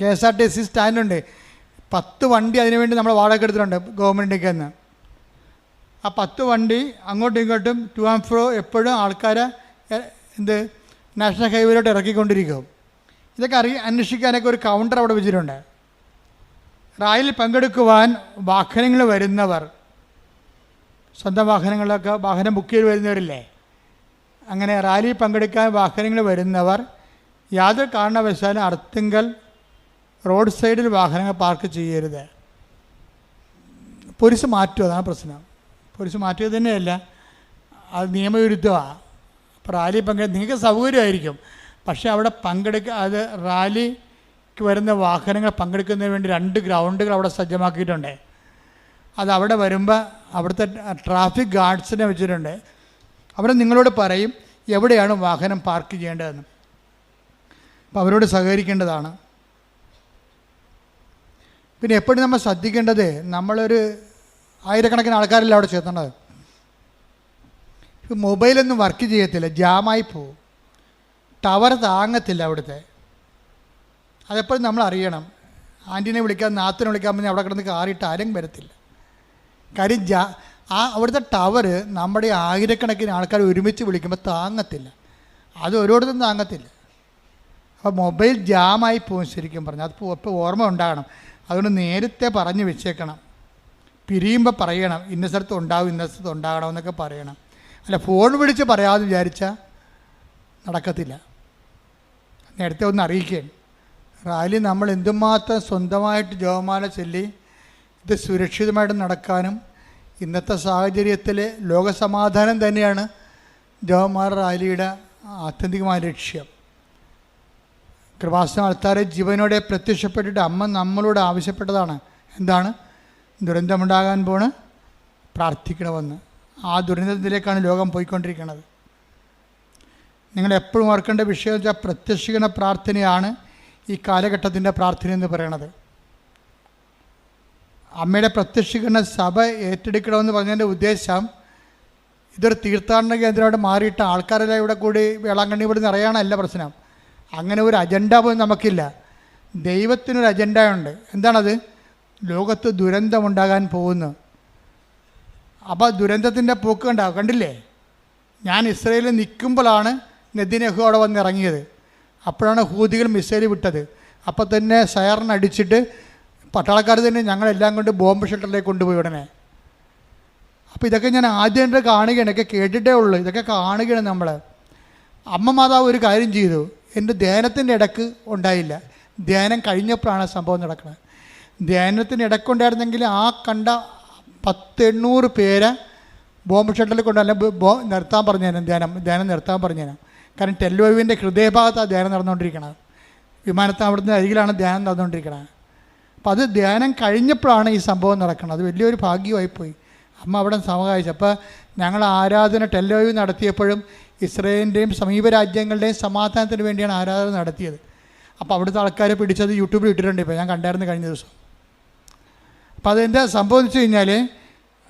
KSRTC സ്റ്റാൻഡുണ്ട്. 10 വണ്ടി അതിനുവേണ്ടി നമ്മൾ വാടക എടുത്തിട്ടുണ്ട് ഗവൺമെൻറ്റിലേക്ക് നിന്ന്. ആ 10 വണ്ടി അങ്ങോട്ടും ഇങ്ങോട്ടും ടു ആൻഡ് ഫ്രോ എപ്പോഴും ആൾക്കാരെ നാഷണൽ ഹൈവേയിലോട്ട് ഇറക്കിക്കൊണ്ടിരിക്കും. ഇതൊക്കെ അന്വേഷിക്കാനൊക്കെ ഒരു കൗണ്ടർ അവിടെ വെച്ചിട്ടുണ്ട്. റാലിയിൽ പങ്കെടുക്കുവാൻ വാഹനങ്ങൾ വരുന്നവർ, സ്വന്തം വാഹനങ്ങളിലൊക്കെ വാഹനം ബുക്ക് ചെയ്ത് വരുന്നവരില്ലേ, അങ്ങനെ റാലി പങ്കെടുക്കാൻ വാഹനങ്ങൾ വരുന്നവർ യാതൊരു കാരണവശാലും അർത്തുങ്കൽ റോഡ് സൈഡിൽ വാഹനങ്ങൾ പാർക്ക് ചെയ്യരുത്. പോലീസ് മാറ്റും, അതാണ് പ്രശ്നം. പോലീസ് മാറ്റിയത് തന്നെയല്ല, അത് നിയമവിരുദ്ധമാണ്. അപ്പോൾ റാലി നിങ്ങൾക്ക് സൗകര്യമായിരിക്കും, പക്ഷേ അവിടെ അത് റാലിക്ക് വരുന്ന വാഹനങ്ങൾ പങ്കെടുക്കുന്നതിന് വേണ്ടി 2 ഗ്രൗണ്ടുകൾ അവിടെ സജ്ജമാക്കിയിട്ടുണ്ട്. അത് അവിടെ വരുമ്പോൾ അവിടുത്തെ ട്രാഫിക് ഗാർഡ്സിനെ വെച്ചിട്ടുണ്ട്. അവിടെ നിങ്ങളോട് പറയും എവിടെയാണ് വാഹനം പാർക്ക് ചെയ്യേണ്ടതെന്ന്. അപ്പോൾ അവരോട് സഹകരിക്കേണ്ടതാണ്. പിന്നെ എപ്പോഴും നമ്മൾ ശ്രദ്ധിക്കേണ്ടത്, നമ്മളൊരു ആയിരക്കണക്കിന് ആൾക്കാരല്ല അവിടെ ചേർത്തേണ്ടത്. ഇപ്പോൾ മൊബൈലൊന്നും വർക്ക് ചെയ്യത്തില്ല, ജാമായി പോവും, ടവർ താങ്ങത്തില്ല അവിടുത്തെ. അതെപ്പോഴും നമ്മൾ അറിയണം. ആൻറ്റിനെ വിളിക്കാൻ, നാത്തിനെ വിളിക്കാൻ പറഞ്ഞാൽ അവിടെ കിടന്ന് കാറിയിട്ട് ആരും വരത്തില്ല. കാര്യം അവിടുത്തെ ടവർ നമ്മുടെ ആയിരക്കണക്കിന് ആൾക്കാർ ഒരുമിച്ച് വിളിക്കുമ്പോൾ താങ്ങത്തില്ല, അത് ഓരോരുത്തരും താങ്ങത്തില്ല. അപ്പോൾ മൊബൈൽ ജാമായി പോകും ശരിക്കും പറഞ്ഞാൽ. അത് ഇപ്പോൾ ഓർമ്മ ഉണ്ടാകണം. അതുകൊണ്ട് നേരത്തെ പറഞ്ഞ് വെച്ചേക്കണം. പിരിയുമ്പോൾ പറയണം, ഇന്ന സ്ഥലത്ത് ഉണ്ടാവും, ഇന്ന സ്ഥലത്ത് ഉണ്ടാകണം എന്നൊക്കെ പറയണം. അല്ല ഫോൺ വിളിച്ച് പറയാമെന്ന് വിചാരിച്ചാൽ നടക്കത്തില്ല. നേരത്തെ ഒന്ന് അറിയിക്കുകയാണ്. റാലി നമ്മൾ എന്തുമാത്രം സ്വന്തമായിട്ട് ജപമാല ചൊല്ലി ഇത് സുരക്ഷിതമായിട്ട് നടക്കാനും, ഇന്നത്തെ സാഹചര്യത്തിൽ ലോകസമാധാനം തന്നെയാണ് ജപമാല റാലിയുടെ ആത്യന്തികമായ ലക്ഷ്യം. കൃപാസന ആൾക്കാരെ ജീവനോടെ പ്രത്യക്ഷപ്പെട്ടിട്ട് അമ്മ നമ്മളോട് ആവശ്യപ്പെട്ടതാണ്. എന്താണ്? ദുരന്തമുണ്ടാകാൻ പോണ് പ്രാർത്ഥിക്കണമെന്ന്. ആ ദുരന്തത്തിലേക്കാണ് ലോകം പോയിക്കൊണ്ടിരിക്കുന്നത്. നിങ്ങളെപ്പോഴും ഓർക്കേണ്ട വിഷയം വെച്ചാൽ പ്രത്യക്ഷീകരണ പ്രാർത്ഥനയാണ് ഈ കാലഘട്ടത്തിൻ്റെ പ്രാർത്ഥന എന്ന് പറയണത്. അമ്മയുടെ പ്രത്യക്ഷീകരണ സഭ ഏറ്റെടുക്കണമെന്ന് പറഞ്ഞതിൻ്റെ ഉദ്ദേശം ഇതൊരു തീർത്ഥാടന കേന്ദ്രമായിട്ട് മാറിയിട്ട് ആൾക്കാരെല്ലാം ഇവിടെ കൂടി വേളാങ്കണ്ണി ഇവിടെ നിറയാനല്ല പ്രശ്നം. അങ്ങനെ ഒരു അജണ്ട പോലും നമുക്കില്ല. ദൈവത്തിനൊരു അജണ്ടയുണ്ട്. എന്താണത്? ലോകത്ത് ദുരന്തമുണ്ടാകാൻ പോകുന്നു. അപ്പോൾ ദുരന്തത്തിൻ്റെ പോക്ക് ഉണ്ടാകും. കണ്ടില്ലേ? ഞാൻ ഇസ്രയേലിൽ നിൽക്കുമ്പോഴാണ് നെതിനെഹു അവിടെ വന്നിറങ്ങിയത്. അപ്പോഴാണ് ഹൂതികൾ മിസൈൽ വിട്ടത്. അപ്പോൾ തന്നെ സയറിനടിച്ചിട്ട് പട്ടാളക്കാർ തന്നെ ഞങ്ങളെല്ലാം കൊണ്ട് ബോംബ് ഷെൽട്ടറിലേക്ക് കൊണ്ടുപോയി ഉടനെ. അപ്പോൾ ഇതൊക്കെ ഞാൻ ആദ്യമായിട്ട് കാണുകയാണ്, ഇതൊക്കെ കേട്ടിട്ടേ ഉള്ളൂ, ഇതൊക്കെ കാണുകയാണ് നമ്മൾ. അമ്മ മാതാവ് ഒരു കാര്യം ചെയ്തു, എൻ്റെ ധ്യാനത്തിൻ്റെ ഇടക്ക് ഉണ്ടായില്ല, ധ്യാനം കഴിഞ്ഞപ്പോഴാണ് സംഭവം നടക്കുന്നത്. ധ്യാനത്തിൻ്റെ ഇടക്കുണ്ടായിരുന്നെങ്കിൽ ആ കണ്ട 800 പേരെ ബോംബ് ഷെൽട്ടറിൽ കൊണ്ടല്ല നിർത്താൻ പറഞ്ഞേനെ, ധ്യാനം നിർത്താൻ പറഞ്ഞേനെ. കാരണം ടെൽവീവിൻ്റെ ഹൃദയഭാഗത്താണ് ധ്യാനം നടന്നുകൊണ്ടിരിക്കുന്നത്. വിമാനത്താവളത്തിൻ്റെ അരികിലാണ് ധ്യാനം നടന്നുകൊണ്ടിരിക്കുന്നത്. അപ്പോൾ അത് ധ്യാനം കഴിഞ്ഞപ്പോഴാണ് ഈ സംഭവം നടക്കുന്നത്. അത് വലിയൊരു ഭാഗ്യമായിപ്പോയി. അമ്മ അവിടെ സഹായിച്ചു. അപ്പോൾ ഞങ്ങൾ ആരാധന ടെൽവീവ് നടത്തിയപ്പോഴും ഇസ്രയേലിൻ്റെയും സമീപ രാജ്യങ്ങളുടെയും സമാധാനത്തിന് വേണ്ടിയാണ് ആരാധന നടത്തിയത്. അപ്പോൾ അവിടുത്തെ ആൾക്കാരെ പിടിച്ചത് യൂട്യൂബിൽ ഇട്ടിട്ടുണ്ട്. ഇപ്പോൾ ഞാൻ കണ്ടായിരുന്നു കഴിഞ്ഞ ദിവസം. അപ്പോൾ അതെന്താ സംഭവം എന്ന് വെച്ച് കഴിഞ്ഞാൽ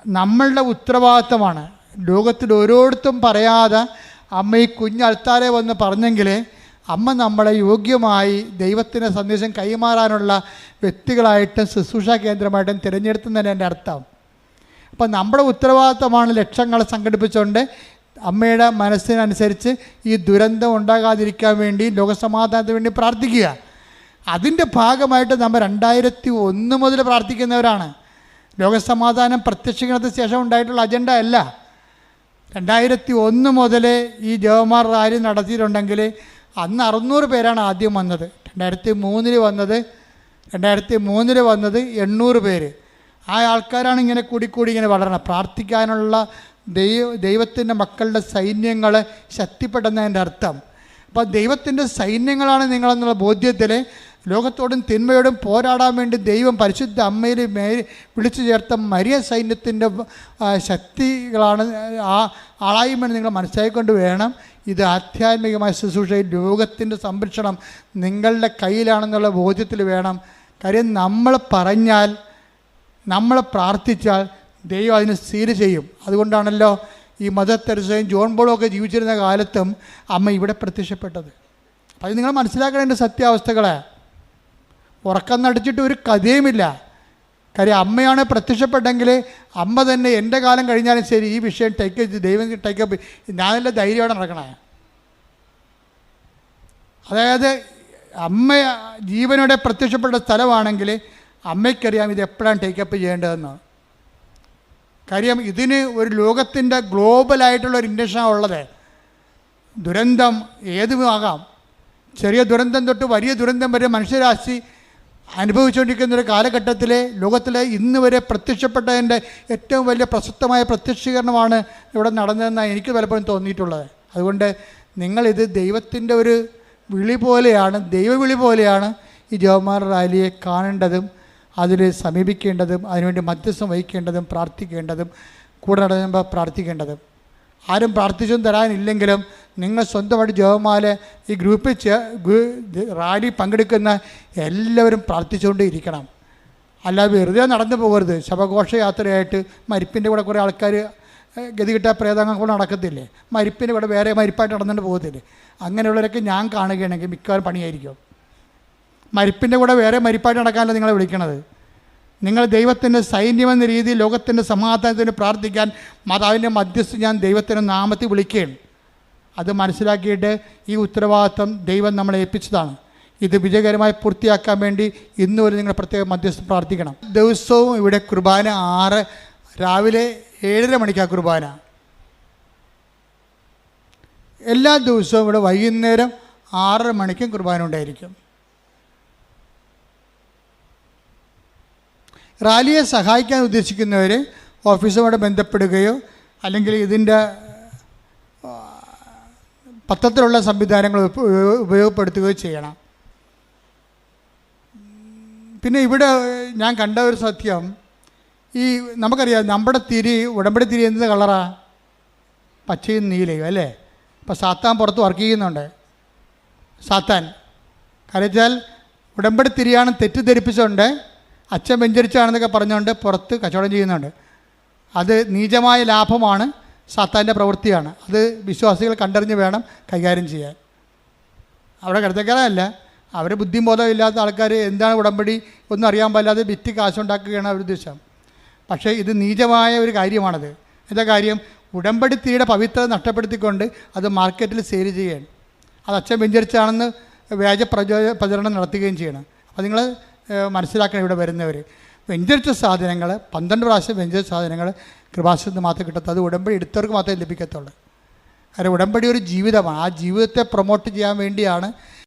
നമ്മളുടെ ഉത്തരവാദിത്തമാണ്. ലോകത്തിൽ ഓരോരുത്തരും പറയാതെ അമ്മ ഈ കുഞ്ഞൾത്താരെ വന്ന് പറഞ്ഞെങ്കിൽ അമ്മ നമ്മളെ യോഗ്യമായി ദൈവത്തിൻ്റെ സന്ദേശം കൈമാറാനുള്ള വ്യക്തികളായിട്ടും ശുശ്രൂഷ കേന്ദ്രമായിട്ടും തിരഞ്ഞെടുത്തുന്നതിന് എൻ്റെ അർത്ഥം. അപ്പം നമ്മുടെ ഉത്തരവാദിത്തമാണ് ലക്ഷങ്ങൾ സംഘടിപ്പിച്ചുകൊണ്ട് അമ്മയുടെ മനസ്സിനനുസരിച്ച് ഈ ദുരന്തം ഉണ്ടാകാതിരിക്കാൻ വേണ്ടി, ലോകസമാധാനത്തിന് വേണ്ടി പ്രാർത്ഥിക്കുക. അതിൻ്റെ ഭാഗമായിട്ട് നമ്മൾ 2001 മുതൽ പ്രാർത്ഥിക്കുന്നവരാണ്. ലോകസമാധാനം പ്രത്യക്ഷീകരണത്തിന് ശേഷം ഉണ്ടായിട്ടുള്ള അജണ്ട അല്ല. 2001 മുതൽ ഈ ജവമാർ റാലി നടത്തിയിട്ടുണ്ടെങ്കിൽ അന്ന് 600 പേരാണ് ആദ്യം വന്നത്. 2003 വന്നത് 800 പേര്. ആ ആൾക്കാരാണ് ഇങ്ങനെ കൂടിക്കൂടി ഇങ്ങനെ വളരണം. പ്രാർത്ഥിക്കാനുള്ള ദൈവത്തിൻ്റെ മക്കളുടെ സൈന്യങ്ങൾ ശക്തിപ്പെടുന്നതിൻ്റെ അർത്ഥം. അപ്പോൾ ദൈവത്തിൻ്റെ സൈന്യങ്ങളാണ് നിങ്ങളെന്നുള്ള ബോധ്യത്തിൽ ലോകത്തോടും തിന്മയോടും പോരാടാൻ വേണ്ടി ദൈവം പരിശുദ്ധ അമ്മയിൽ വിളിച്ചു ചേർത്ത മരിയ സൈന്യത്തിൻ്റെ ശക്തികളാണ് ആ ആളായ്മ നിങ്ങൾ മനസ്സിലാക്കിക്കൊണ്ട് വേണം ഇത് ആധ്യാത്മികമായ ശുശ്രൂഷയിൽ ലോകത്തിൻ്റെ സംരക്ഷണം നിങ്ങളുടെ കയ്യിലാണെന്നുള്ള ബോധ്യത്തിൽ വേണം. കാര്യം നമ്മൾ പറഞ്ഞാൽ, നമ്മൾ പ്രാർത്ഥിച്ചാൽ ദൈവം അതിന് സ്ഥിര ചെയ്യും. അതുകൊണ്ടാണല്ലോ ഈ മദർ തെരേസയും ജോൺ പോളും ഒക്കെ ജീവിച്ചിരുന്ന കാലത്തും അമ്മ ഇവിടെ പ്രത്യക്ഷപ്പെട്ടത്. അത് നിങ്ങൾ മനസ്സിലാക്കേണ്ട സത്യാവസ്ഥകളെ. ഉറക്കം നടിച്ചിട്ട് ഒരു കഥയുമില്ല. കാര്യം അമ്മയാണ് പ്രത്യക്ഷപ്പെട്ടെങ്കിൽ അമ്മ തന്നെ എൻ്റെ കാലം കഴിഞ്ഞാലും ശരി ഈ വിഷയം ദൈവം ടേക്കപ്പ് ഞാനല്ല ധൈര്യമാണ് നടക്കണേ. അതായത് അമ്മ ജീവനോടെ പ്രത്യക്ഷപ്പെട്ട സ്ഥലമാണെങ്കിൽ അമ്മയ്ക്കറിയാം ഇത് എപ്പോഴാണ് ടേക്കപ്പ് ചെയ്യേണ്ടതെന്ന്. കാര്യം ഇതിന് ഒരു ലോകത്തിൻ്റെ ഗ്ലോബലായിട്ടുള്ള ഒരു ഇൻറ്റൻഷനാണ് ഉള്ളത്. ദുരന്തം ഏതുമാകാം. ചെറിയ ദുരന്തം തൊട്ട് വലിയ ദുരന്തം വരെ മനുഷ്യരാശി അനുഭവിച്ചുകൊണ്ടിരിക്കുന്ന ഒരു കാലഘട്ടത്തിൽ ലോകത്തിലെ ഇന്ന് വരെ പ്രത്യക്ഷപ്പെട്ടതിൻ്റെ ഏറ്റവും വലിയ പ്രസക്തമായ പ്രത്യക്ഷീകരണമാണ് ഇവിടെ നടന്നതെന്നാണ് എനിക്ക് പലപ്പോഴും തോന്നിയിട്ടുള്ളത്. അതുകൊണ്ട് നിങ്ങളിത് ദൈവത്തിൻ്റെ ഒരു വിളി പോലെയാണ്, ദൈവവിളി പോലെയാണ് ഈ ജവഹർലാൽ റാലിയെ കാണേണ്ടതും അതിൽ സമീപിക്കേണ്ടതും അതിനുവേണ്ടി മധ്യസ്ഥം വഹിക്കേണ്ടതും പ്രാർത്ഥിക്കേണ്ടതും കൂടെ നടന്നുമ്പോൾ പ്രാർത്ഥിക്കേണ്ടതും. ആരും പ്രാർത്ഥിച്ചൊന്നും തരാനില്ലെങ്കിലും നിങ്ങൾ സ്വന്തമായിട്ട് ജവഹർലാൽ ഈ ഗ്രൂപ്പിൽ റാലി പങ്കെടുക്കുന്ന എല്ലാവരും പ്രാർത്ഥിച്ചുകൊണ്ട് ഇരിക്കണം. അല്ലാതെ വെറുതെ നടന്നു പോകരുത്. ശവഘോഷയാത്രയായിട്ട് മരിപ്പിൻ്റെ കൂടെ കുറേ ആൾക്കാർ ഗതികിട്ട പ്രേതങ്ങൾ കൂടെ നടക്കത്തില്ലേ, മരിപ്പിൻ്റെ കൂടെ വേറെ മരിപ്പായിട്ട് നടന്നുകൊണ്ട് പോകത്തില്ലേ. അങ്ങനെയുള്ളവരൊക്കെ ഞാൻ കാണുകയാണെങ്കിൽ മിക്കവാറും പണിയായിരിക്കും. മരിപ്പിൻ്റെ കൂടെ വേറെ മരിപ്പായിട്ട് നടക്കാനല്ല നിങ്ങളെ വിളിക്കണത്. നിങ്ങൾ ദൈവത്തിൻ്റെ സൈന്യമെന്ന രീതിയിൽ ലോകത്തിൻ്റെ സമാധാനത്തിന് പ്രാർത്ഥിക്കാൻ മാതാവിൻ്റെ മധ്യസ്ഥ ഞാൻ ദൈവത്തിൻ്റെ നാമത്തിൽ വിളിക്കുകയാണ്. അത് മനസ്സിലാക്കിയിട്ട് ഈ ഉത്തരവാദിത്വം ദൈവം നമ്മളെ ഏൽപ്പിച്ചതാണ്. ഇത് വിജയകരമായി പൂർത്തിയാക്കാൻ വേണ്ടി ഇന്നുവരെ നിങ്ങൾ പ്രത്യേകം മധ്യസ്ഥം പ്രാർത്ഥിക്കണം. ദിവസവും ഇവിടെ കുർബാന രാവിലെ 7:30 മണിക്കാണ് കുർബാന. എല്ലാ ദിവസവും ഇവിടെ വൈകുന്നേരം 6:30 മണിക്കും കുർബാന ഉണ്ടായിരിക്കും. റാലിയെ സഹായിക്കാൻ ഉദ്ദേശിക്കുന്നവർ ഓഫീസുമായിട്ട് ബന്ധപ്പെടുകയോ അല്ലെങ്കിൽ ഇതിൻ്റെ പത്രത്തിലുള്ള സംവിധാനങ്ങൾ ഉപയോഗപ്പെടുത്തുകയോ ചെയ്യണം. പിന്നെ ഇവിടെ ഞാൻ കണ്ട ഒരു സത്യം, ഈ നമുക്കറിയാം നമ്മുടെ ഉടമ്പടി തിരി എന്ത് കളറാണ്? പച്ചയും നീലയും അല്ലേ? ഇപ്പോൾ സാത്താൻ പുറത്ത് വർക്ക് ചെയ്യുന്നുണ്ട്. സാത്താൻ കരച്ചാൽ ഉടമ്പടി തിരിയാണ് തെറ്റിദ്ധരിപ്പിച്ചുകൊണ്ട് അച്ഛൻ വെഞ്ചരിച്ചാണെന്നൊക്കെ പറഞ്ഞുകൊണ്ട് പുറത്ത് കച്ചവടം ചെയ്യുന്നുണ്ട്. അത് നീചമായ ലാഭമാണ്, സാത്താൻ്റെ പ്രവൃത്തിയാണ്. അത് വിശ്വാസികൾ കണ്ടറിഞ്ഞ് വേണം കൈകാര്യം ചെയ്യാൻ. അവിടെ കിടത്തക്കാരല്ല, അവർ ബുദ്ധിയും ബോധവും ഇല്ലാത്ത ആൾക്കാർ എന്താണ് ഉടമ്പടി ഒന്നും അറിയാൻ പാടില്ലാതെ വിറ്റ് കാശുണ്ടാക്കുകയാണ് അവർ ഉദ്ദേശം. പക്ഷേ ഇത് നീചമായ ഒരു കാര്യമാണത്. എന്താ കാര്യം? ഉടമ്പടി തീയുടെ പവിത്രത നഷ്ടപ്പെടുത്തിക്കൊണ്ട് അത് മാർക്കറ്റിൽ സെയിൽ ചെയ്യുകയാണ്. അത് അച്ഛൻ വെഞ്ചരിച്ചാണെന്ന് വ്യാജ പ്രചരണം നടത്തുകയും ചെയ്യണം. അപ്പോൾ നിങ്ങൾ മനസ്സിലാക്കണം, ഇവിടെ വരുന്നവർ വെഞ്ചരിച്ച സാധനങ്ങൾ 12 പ്രാവശ്യം വെഞ്ചരിച്ച സാധനങ്ങൾ കൃപാസനത്തിൽ മാത്രമേ കിട്ടത്തുള്ളൂ. അത് ഉടമ്പടി എടുത്തവർക്ക് മാത്രമേ ലഭിക്കത്തുള്ളൂ. കാരണം ഉടമ്പടി ഒരു ജീവിതമാണ്. ആ ജീവിതത്തെ പ്രൊമോട്ട് ചെയ്യാൻ വേണ്ടിയാണ്